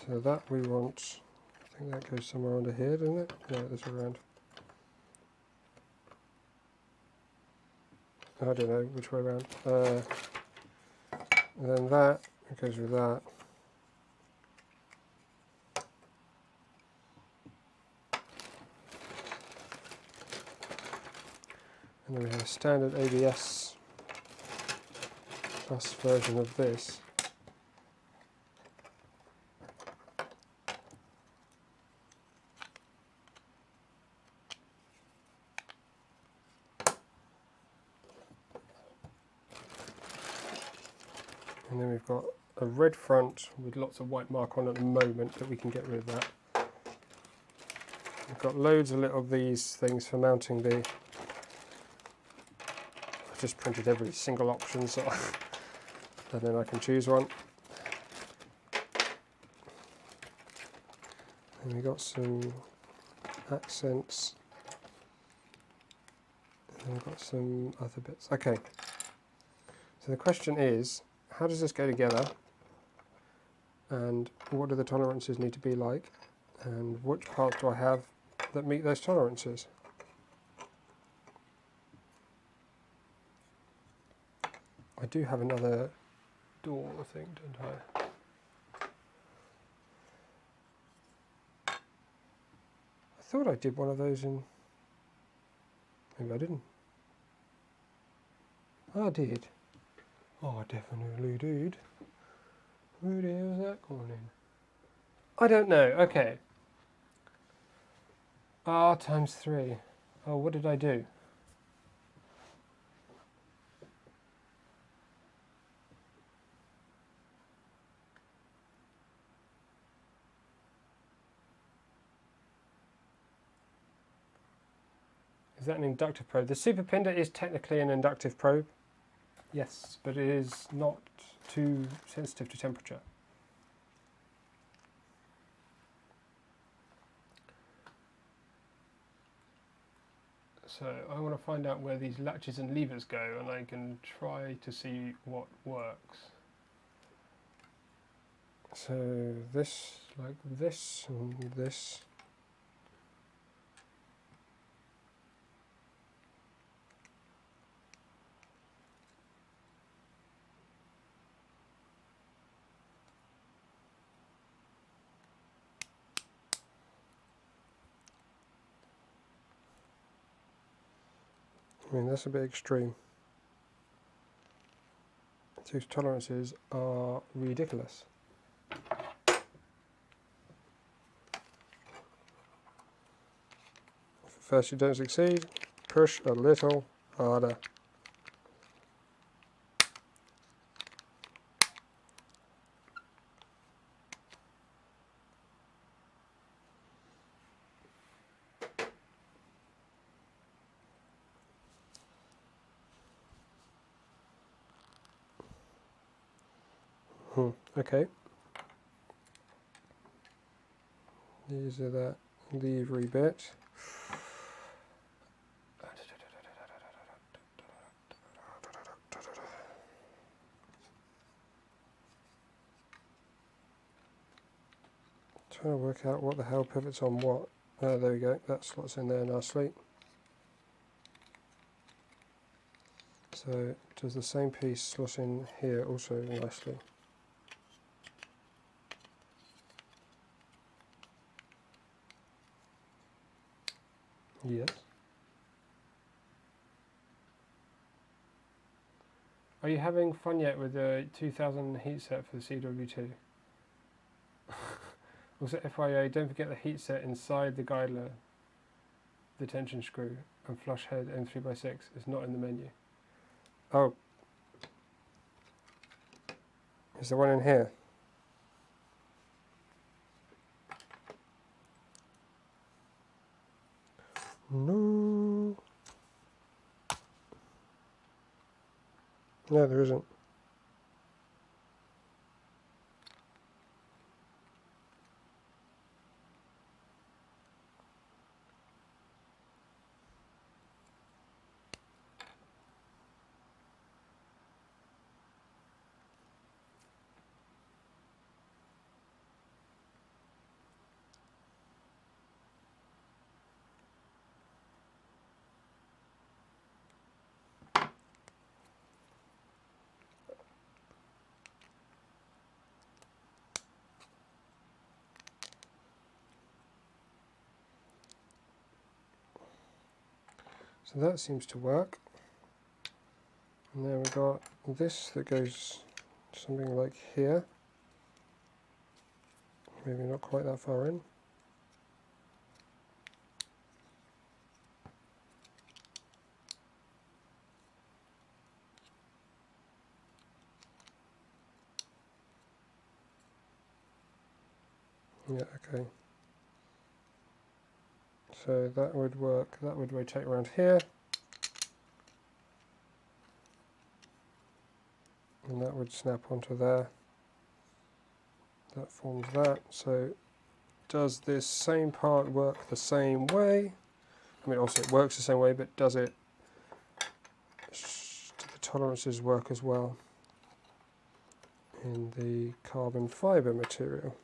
So that we want, I think that goes somewhere under here, doesn't it? No, it goes around. I don't know which way around. And then that, it goes with that. And then we have a standard ABS plus version of this. And then we've got a red front with lots of white mark on at the moment, but we can get rid of that. We've got loads of little these things for mounting the I've just printed every single option, so and then I can choose one. And we got some accents. And then we've got some other bits. Okay. So the question is, how does this go together? And what do the tolerances need to be like? And which parts do I have that meet those tolerances? I do have another door thing, don't I? I thought I did one of those in... Maybe I didn't. I did. Oh, I definitely did. Where the hell is that going in? I don't know. Okay. R times 3. Oh, what did I do? Is that an inductive probe? The super pinder is technically an inductive probe. Yes, but it is not too sensitive to temperature. So I want to find out where these latches and levers go, and I can try to see what works. So this, like this, and this. I mean, that's a bit extreme. These tolerances are ridiculous. If at first you don't succeed, push a little harder. Okay. These are that levery bit. Trying to work out what the hell pivots on what. There we go. That slots in there nicely. So does the same piece slot in here also nicely? Yes. Are you having fun yet with the 2000 heat set for the CW2? Also, FYI, don't forget the heat set inside the guideler, the tension screw, and flush head M3x6 is not in the menu. Oh. Is there one in here? No. No, there isn't. So that seems to work. And then we've got this that goes something like here. Maybe not quite that far in. Yeah, okay. So that would work, that would rotate around here. and that would snap onto there. That forms that. So does this same part work the same way? I mean, also it works the same way, but does it, do the tolerances work as well in the carbon fibre material?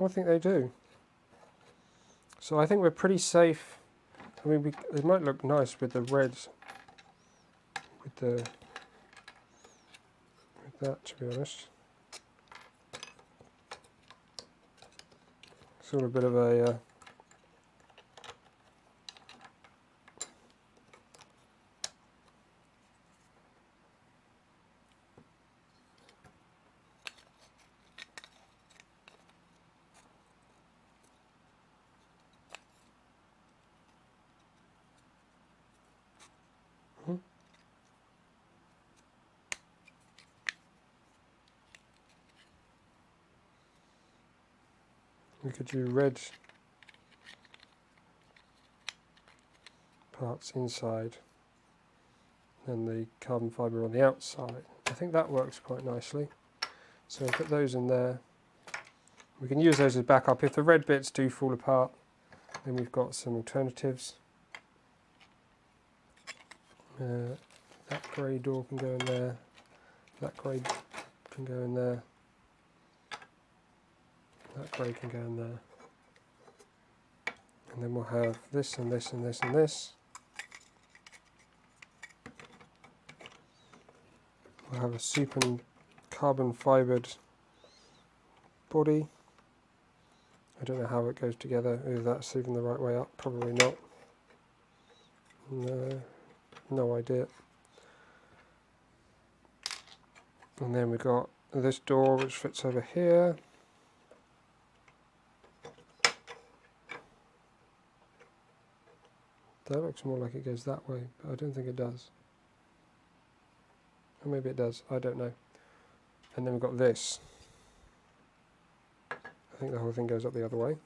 I think they do. So I think we're pretty safe. I mean, it might look nice with the reds, with that, to be honest. Sort of a bit of a we could do red parts inside and the carbon fibre on the outside. I think that works quite nicely. So put those in there. We can use those as backup. If the red bits do fall apart, then we've got some alternatives. That grey door can go in there. That grey can go in there. That grey can go in there. And then we'll have this and this and this and this. We'll have a super carbon fibred body. I don't know how it goes together. Is that even the right way up? Probably not. No idea. And then we've got this door which fits over here. That looks more like it goes that way, but I don't think it does. Or maybe it does, I don't know. And then we've got this. I think the whole thing goes up the other way.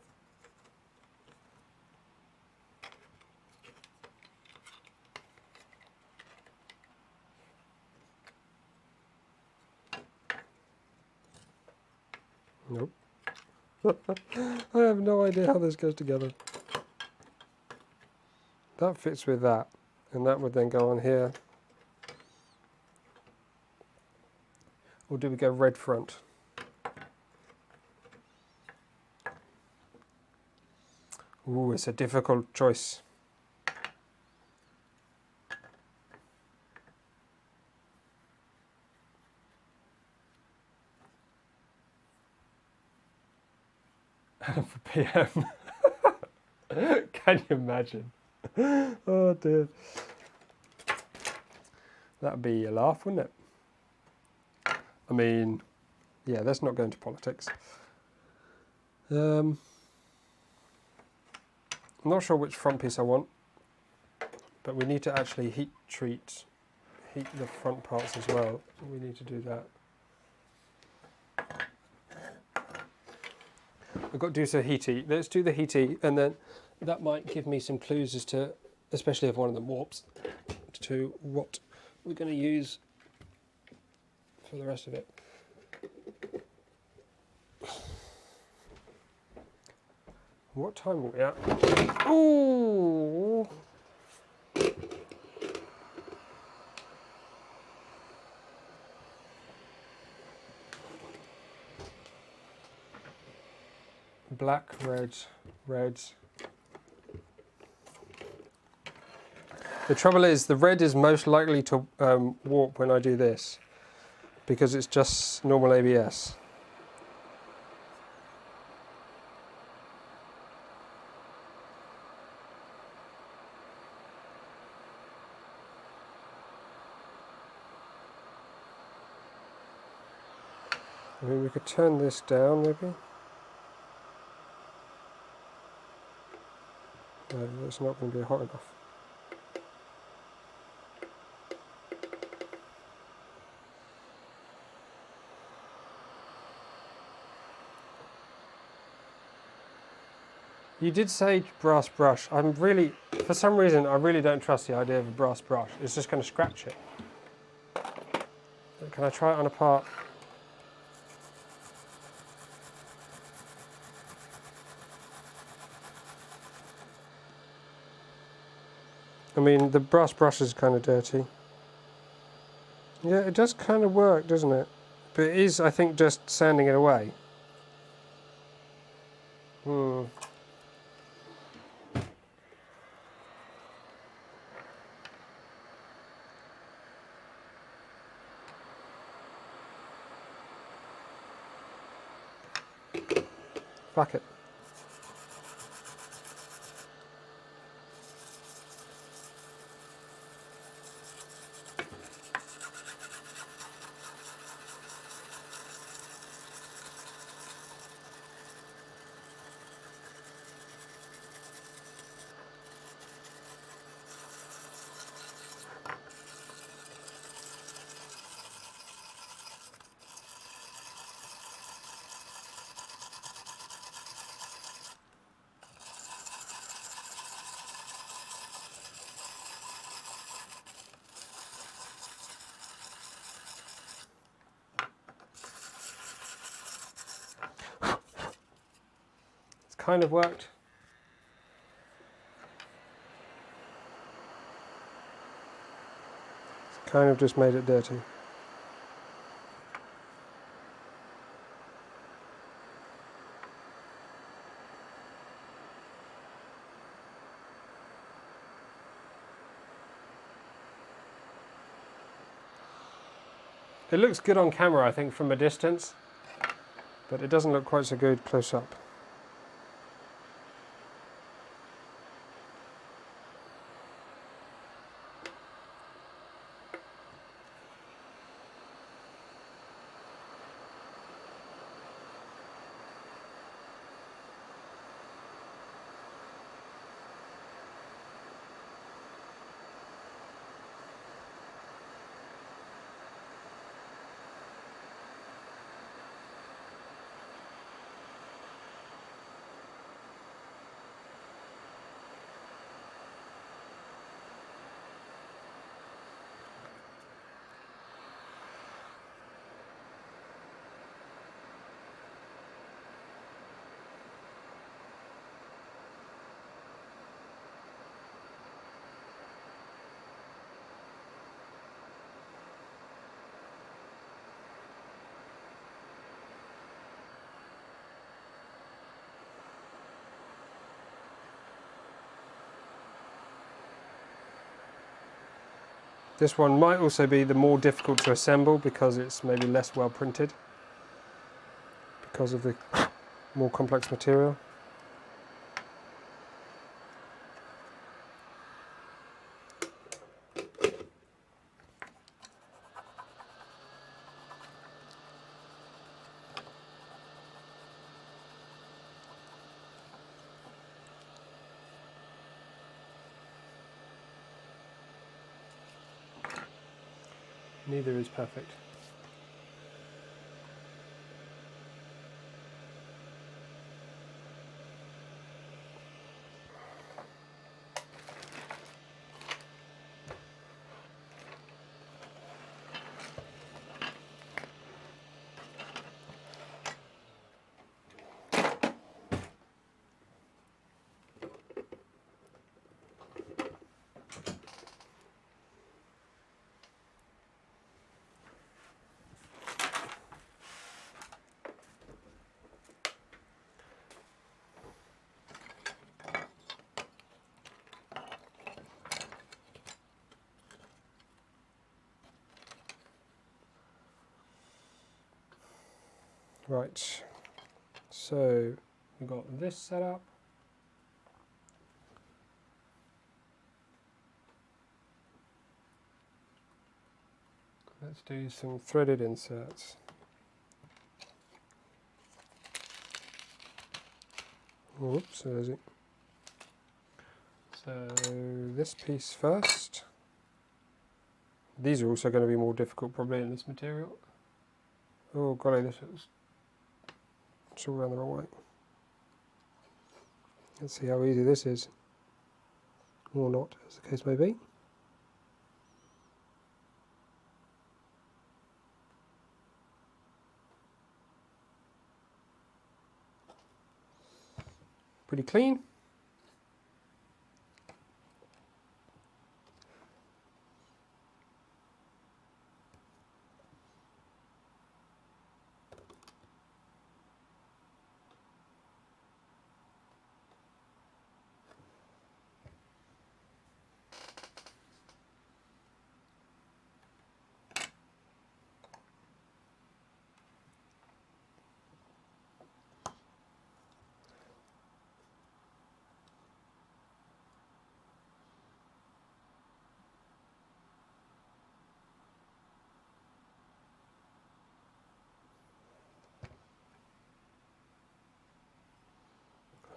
Nope. I have no idea how this goes together. That fits with that, and that would then go on here. Or do we go red front? Ooh, it's a difficult choice. For PM. Can you imagine? Oh dear. That'd be a laugh, wouldn't it? I mean, yeah, let's not go into politics. I'm not sure which front piece I want, but we need to actually heat the front parts as well. We need to do that. I've got to do some heat. Let's do the heat, and then that might give me some clues as to, especially if one of them warps, to what we're going to use for the rest of it. What time are we at? Ooh! Black, reds. The trouble is, the red is most likely to warp when I do this, because it's just normal ABS. I mean, we could turn this down maybe. No, it's not going to be hot enough. You did say brass brush. I'm really, for some reason, I really don't trust the idea of a brass brush. It's just going to scratch it. Can I try it on a part? I mean, the brass brush is kind of dirty. Yeah, it does kind of work, doesn't it? But it is, I think, just sanding it away. Fuck it. Kind of worked. It's kind of just made it dirty. It looks good on camera, I think, from a distance, but it doesn't look quite so good close up. This one might also be the more difficult to assemble because it's maybe less well printed because of the more complex material. Neither is perfect. Right, so we've got this set up. Let's do some threaded inserts. Whoops, there's it. So this piece first. These are also going to be more difficult probably in this material. Oh golly, it's all around the wrong way. Let's see how easy this is, or not, as the case may be. Pretty clean.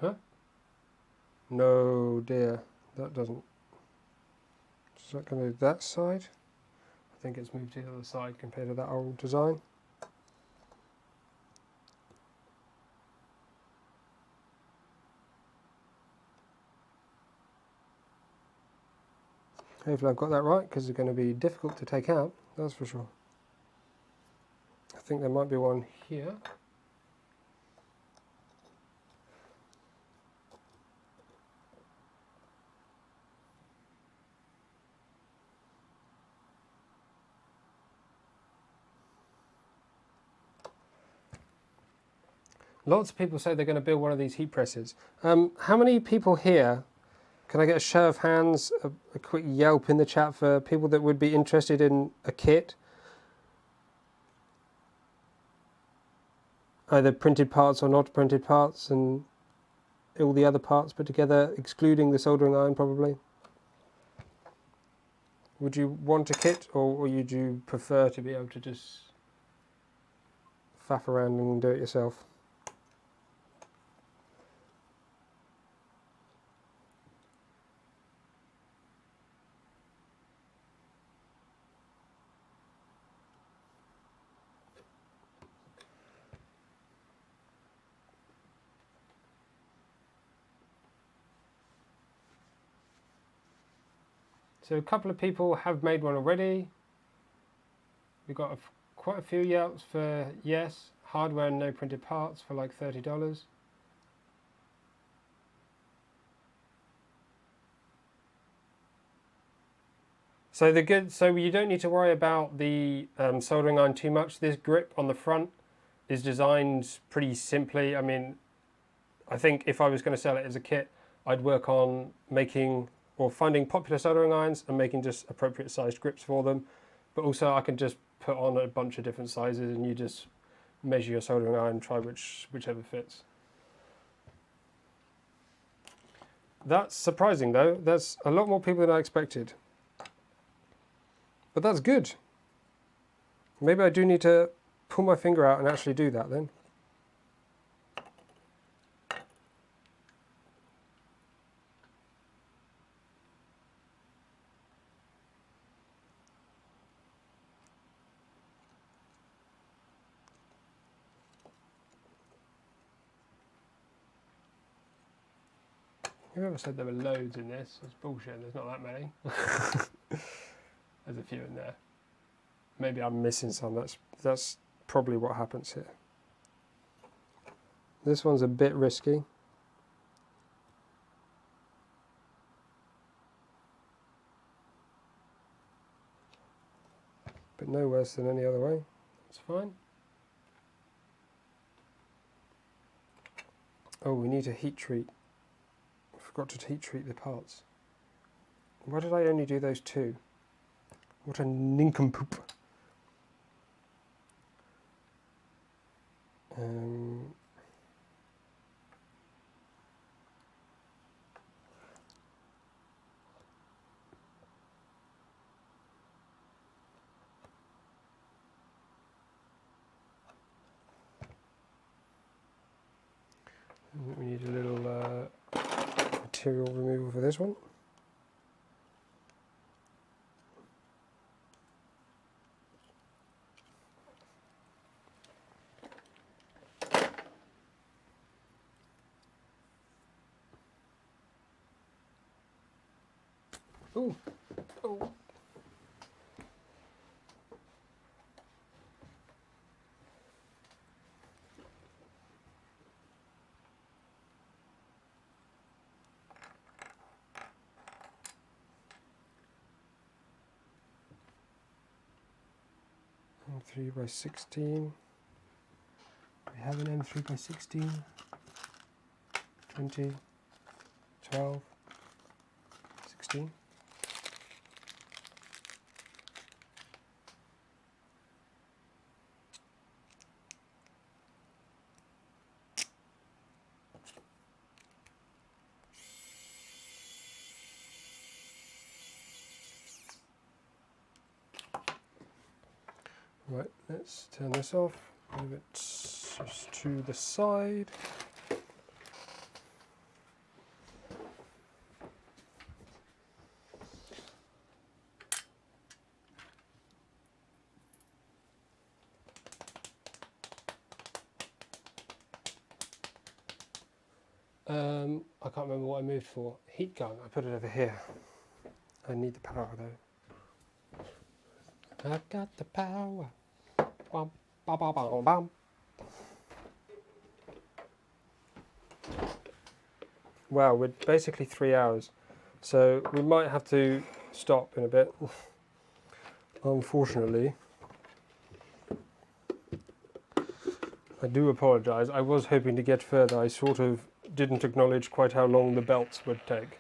Huh? No dear, that doesn't. Is that going to that side? I think it's moved to the other side compared to that old design. Hopefully I've got that right, because it's going to be difficult to take out, that's for sure. I think there might be one here. Lots of people say they're going to build one of these heat presses. How many people here, can I get a show of hands, a quick yelp in the chat for people that would be interested in a kit? Either printed parts or not printed parts, and all the other parts put together, excluding the soldering iron probably. Would you want a kit, or would you prefer to be able to just faff around and do it yourself? So a couple of people have made one already. We've got quite a few yelps for yes, hardware and no printed parts for like $30. So you don't need to worry about the soldering iron too much. This grip on the front is designed pretty simply. I mean, I think if I was going to sell it as a kit, I'd work on making or finding popular soldering irons and making just appropriate sized grips for them. But also I can just put on a bunch of different sizes and you just measure your soldering iron and try whichever fits. That's surprising though. That's a lot more people than I expected. But that's good. Maybe I do need to pull my finger out and actually do that then. Whoever said there were loads in this, it's bullshit, there's not that many. There's a few in there. Maybe I'm missing some, that's probably what happens here. This one's a bit risky. But no worse than any other way, it's fine. Oh, we need to heat treat. Forgot to heat treat the parts. Why did I only do those two? What a nincompoop. We need a little material removal for this one. Ooh. Oh. M3x16. We have an M3x16. 20, 12, 16. Right, let's turn this off, move it just to the side. I can't remember what I moved for. Heat gun, I put it over here. I need the power though. I've got the power. Bum, bum, bum, bum, bum. Wow, we're basically 3 hours. So we might have to stop in a bit. Unfortunately. I do apologise. I was hoping to get further. I sort of didn't acknowledge quite how long the belts would take.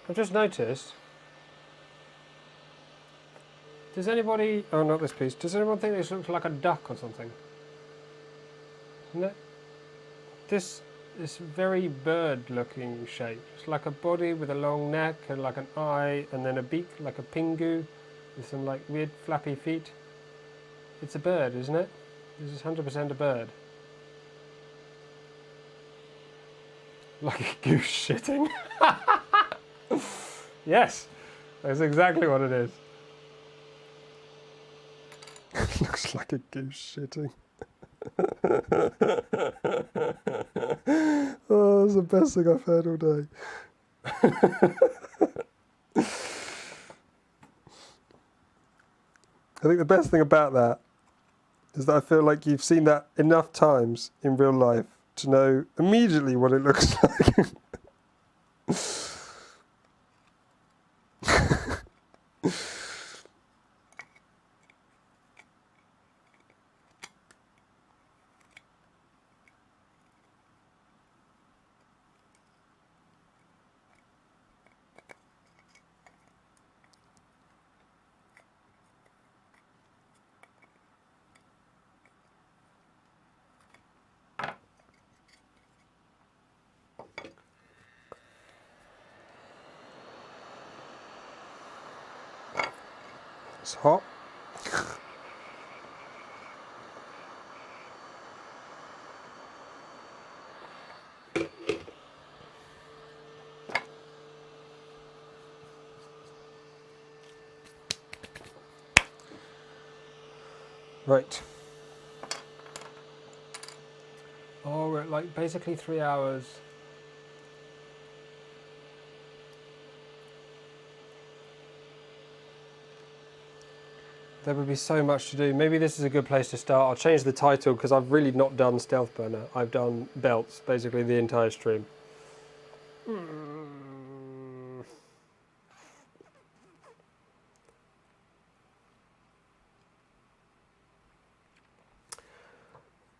I've just noticed, does anybody, oh not this piece, does anyone think this looks like a duck or something? No? This very bird looking shape. It's like a body with a long neck and like an eye and then a beak like a pingu with some like weird flappy feet. It's a bird, isn't it? This is 100% a bird. Like a goose shitting. Yes, that's exactly what it is. Looks like a goose shitting. Oh, that's the best thing I've heard all day. I think the best thing about that is that I feel like you've seen that enough times in real life to know immediately what it looks like. It's hot. Right. Oh, we're at like basically 3 hours. There would be so much to do. Maybe this is a good place to start. I'll change the title because I've really not done Stealthburner. I've done belts, basically the entire stream.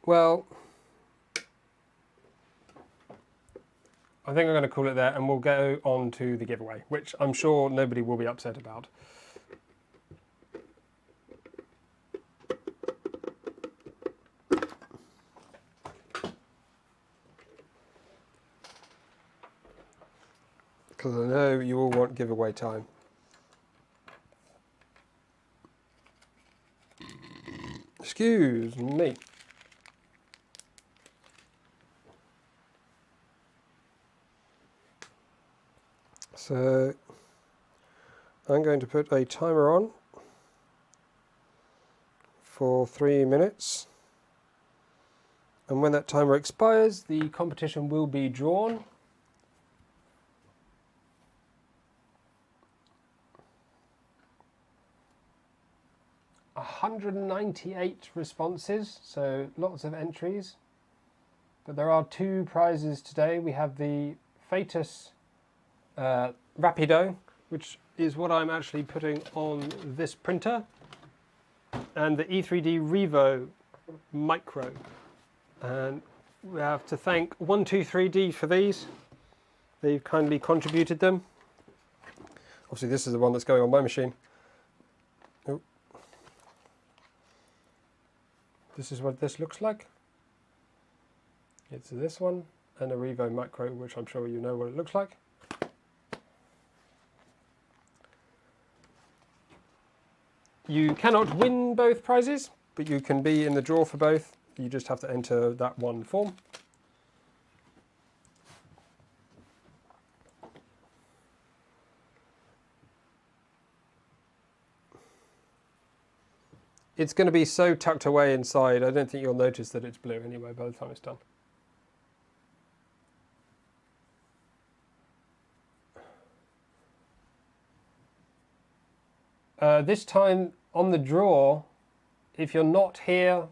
Well, I think I'm going to call it there, and we'll go on to the giveaway, which I'm sure nobody will be upset about. Because I know you all want giveaway time. Excuse me. So I'm going to put a timer on for 3 minutes. And when that timer expires, the competition will be drawn. $198 responses, so lots of entries. But there are 2 prizes today. We have the Fetus Rapido, which is what I'm actually putting on this printer, and the E3D Revo Micro. And we have to thank OneTwo3D for these. They've kindly contributed them. Obviously this is the one that's going on my machine. Oh. This is what this looks like. It's this one and a Revo Micro, which I'm sure you know what it looks like. You cannot win both prizes, but you can be in the draw for both. You just have to enter that one form. It's going to be so tucked away inside, I don't think you'll notice that it's blue anyway by the time it's done. This time on the draw, if you're not here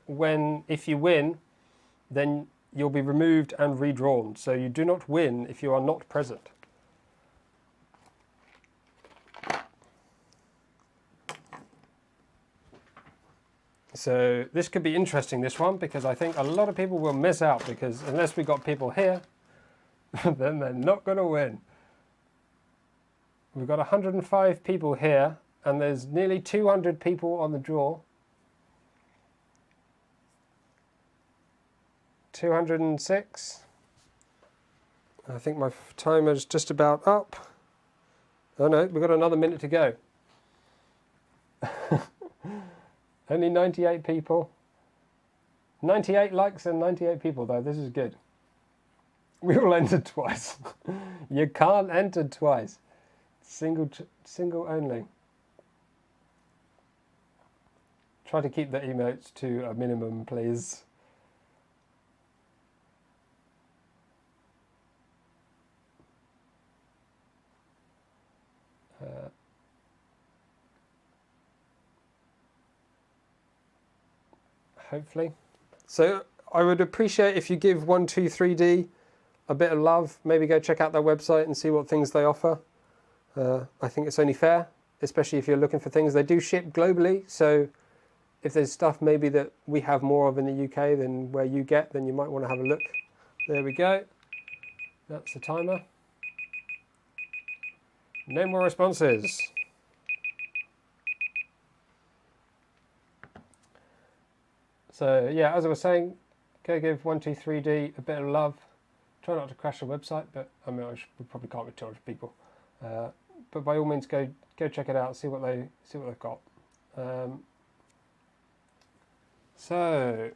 if you win, then you'll be removed and redrawn. So you do not win if you are not present. So this could be interesting, this one, because I think a lot of people will miss out, because unless we got people here, then they're not going to win. We've got 105 people here, and there's nearly 200 people on the draw. 206. I think my timer's just about up. Oh no, we've got another minute to go. Only 98 people. 98 likes and 98 people though, this is good. We all entered twice. You can't enter twice. Single only. Try to keep the emotes to a minimum, please. Hopefully. So I would appreciate if you give OneTwo3D a bit of love. Maybe go check out their website and see what things they offer. I think it's only fair, especially if you're looking for things. They do ship globally, so if there's stuff maybe that we have more of in the UK than where you get, then you might want to have a look. There we go. That's the timer. No more responses. So yeah, as I was saying, go give OneTwo3D a bit of love. Try not to crash the website, but I mean, we probably can't with 200 people. But by all means, go check it out, see what they've got. So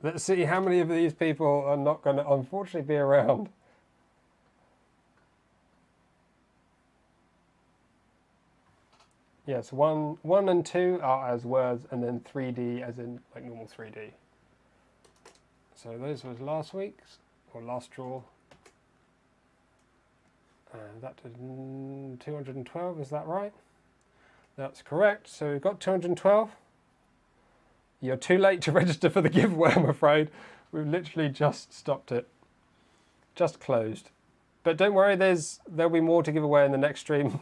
let's see how many of these people are not going to unfortunately be around. Yes, 1 and 2 are as words, and then 3D as in like normal 3D. So those was last week's, or last draw. And that did 212, is that right? That's correct. So we've got 212. You're too late to register for the giveaway, I'm afraid. We've literally just stopped it. Just closed. But don't worry, there'll be more to give away in the next stream.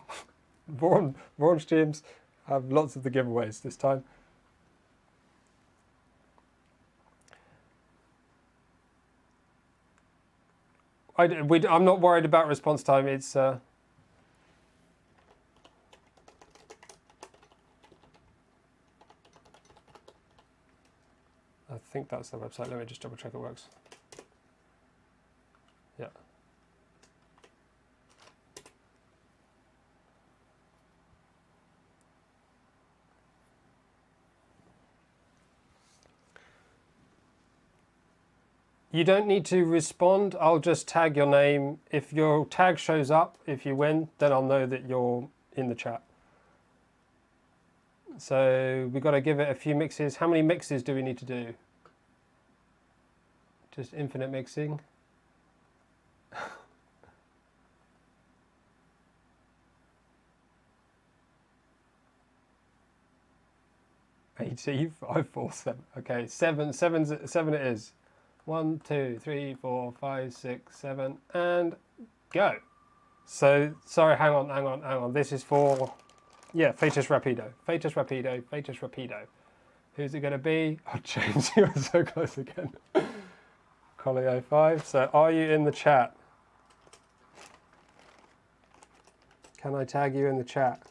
Voron streams have lots of the giveaways this time. I'm not worried about response time. It's I think that's the website. Let me just double check it works. Yeah. You don't need to respond. I'll just tag your name. If your tag shows up, if you win, then I'll know that you're in the chat. So we've got to give it a few mixes. How many mixes do we need to do? Just infinite mixing. 80, 5, 4, 7. Okay, seven it is. 1, 2, 3, 4, 5, 6, 7, and go. So, sorry, hang on. This is for, yeah, Fetus Rapido. Fetus Rapido. Who's it going to be? Oh, James, you were so close again. Collie 05. So, are you in the chat? Can I tag you in the chat?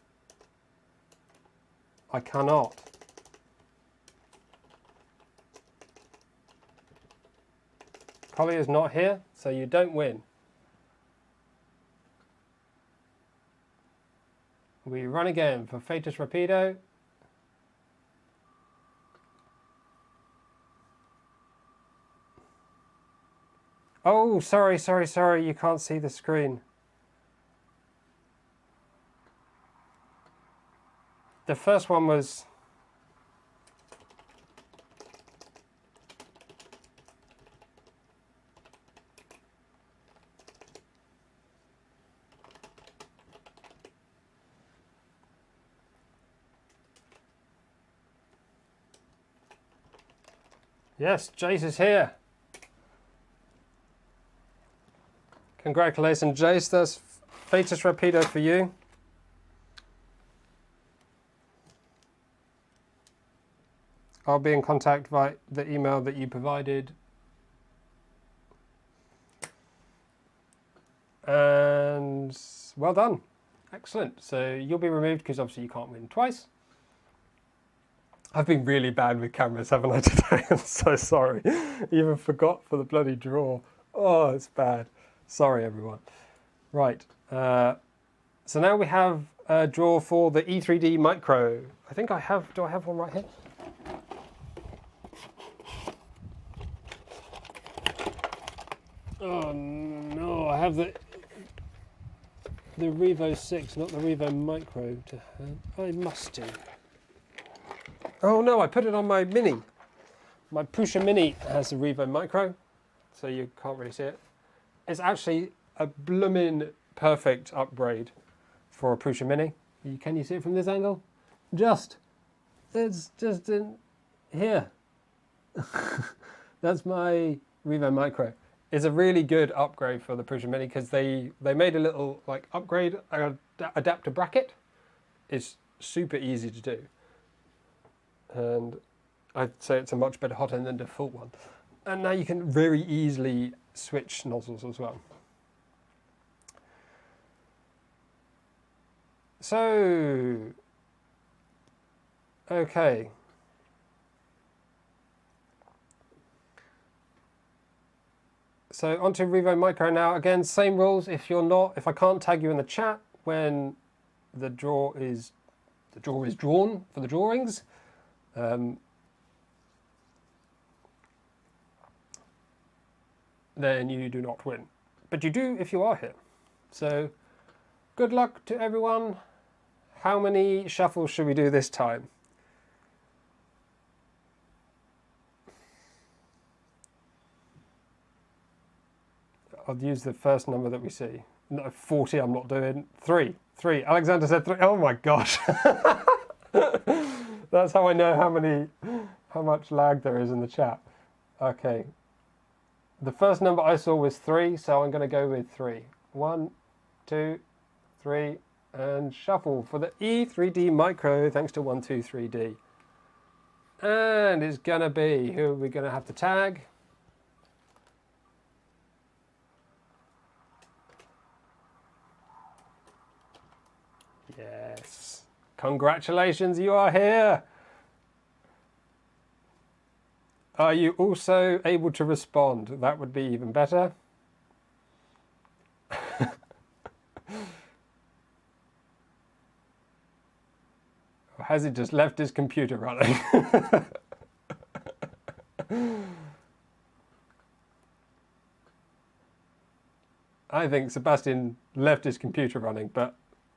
I cannot. Collie is not here, so you don't win. We run again for Fetus Rapido. Oh, sorry, you can't see the screen. The first one was... Yes, Jace is here. Congratulations, Jace. That's Fetus Rapido for you. I'll be in contact via the email that you provided. And well done. Excellent. So you'll be removed because obviously you can't win twice. I've been really bad with cameras, haven't I, today? I'm so sorry. Even forgot for the bloody draw. Oh, it's bad. Sorry, everyone. Right. So now we have a draw for the E3D Micro. I think I have... Do I have one right here? Oh, no. I have the Revo 6, not the Revo Micro to hand. I must do. Oh no, I put it on my Mini. My Pusha Mini has a Revo Micro, so you can't really see it. It's actually a bloomin' perfect upgrade for a Pusha Mini. Can you see it from this angle? It's just in here. That's my Revo Micro. It's a really good upgrade for the Pusha Mini because they made a little like upgrade adapter bracket. It's super easy to do. And I'd say it's a much better hot end than the default one. And now you can very easily switch nozzles as well. So, okay. So onto Revo Micro now. Again, same rules. If I can't tag you in the chat when the draw is drawn for the drawings, then you do not win. But you do if you are here. So good luck to everyone. How many shuffles should we do this time? I'll use the first number that we see. No, 40 I'm not doing. 3. Alexander said 3. Oh my gosh. That's how I know how much lag there is in the chat. Okay. The first number I saw was 3, so I'm going to go with 3. 1, 2, 3, and shuffle for the E3D Micro, thanks to One2 3D. And it's going to be, who are we going to have to tag? Yes. Congratulations, you are here. Are you also able to respond? That would be even better. Or has he just left his computer running? I think Sebastian left his computer running, but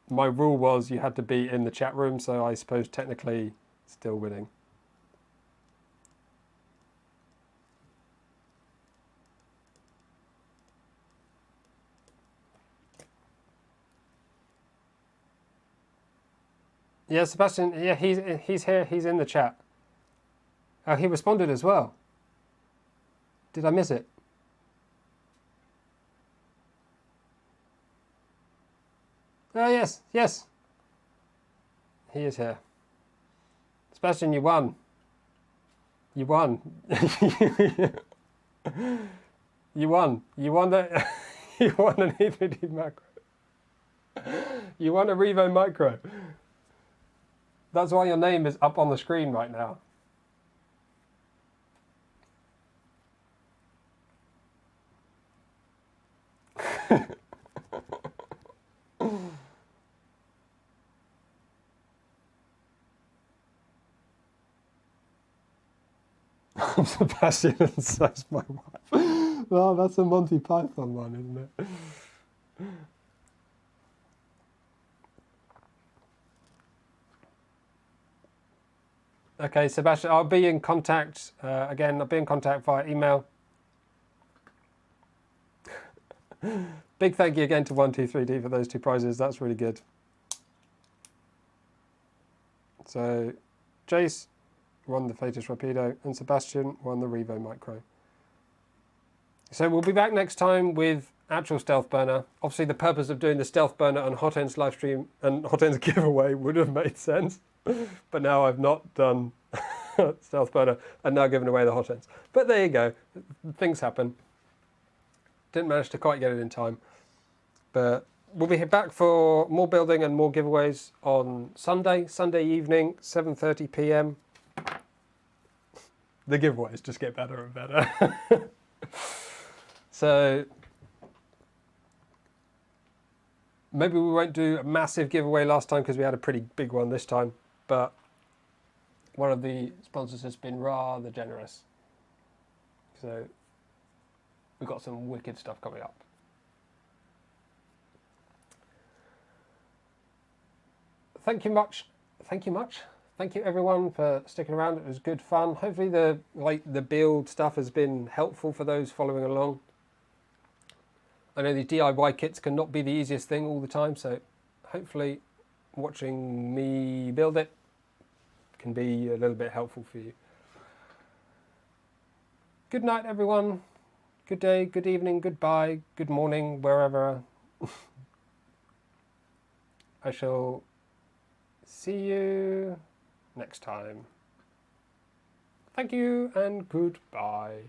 my rule was you had to be in the chat room, so I suppose technically still winning. Yeah, Sebastian, yeah, he's here, he's in the chat. Oh, he responded as well. Did I miss it? Oh, yes, yes. He is here. Sebastian, you won. You won. You won. You won the you won an E3D macro. You won a Revo micro. That's why your name is up on the screen right now. I'm Sebastian and so's my wife. Well, that's a Monty Python one, isn't it? Okay, Sebastian, I'll be in contact. Again, I'll be in contact via email. Big thank you again to One2 3D for those 2 prizes. That's really good. So, Jace won the Flatus Rapido and Sebastian won the Revo Micro. So we'll be back next time with actual Stealthburner. Obviously, the purpose of doing the Stealthburner and Hot Ends live stream and Hot Ends giveaway would have made sense. But now I've not done Stealthburner and now given away the Hot Ends. But there you go. Things happen. Didn't manage to quite get it in time. But we'll be back for more building and more giveaways on Sunday evening, 7:30 p.m. The giveaways just get better and better. So maybe we won't do a massive giveaway last time because we had a pretty big one this time, but one of the sponsors has been rather generous. So we've got some wicked stuff coming up. Thank you much. Thank you much. Thank you everyone for sticking around. It was good fun. Hopefully the build stuff has been helpful for those following along. I know the DIY kits can not be the easiest thing all the time, so hopefully watching me build it can be a little bit helpful for you. Good night everyone. Good day, good evening, goodbye, good morning, wherever. I shall see you next time. Thank you and goodbye.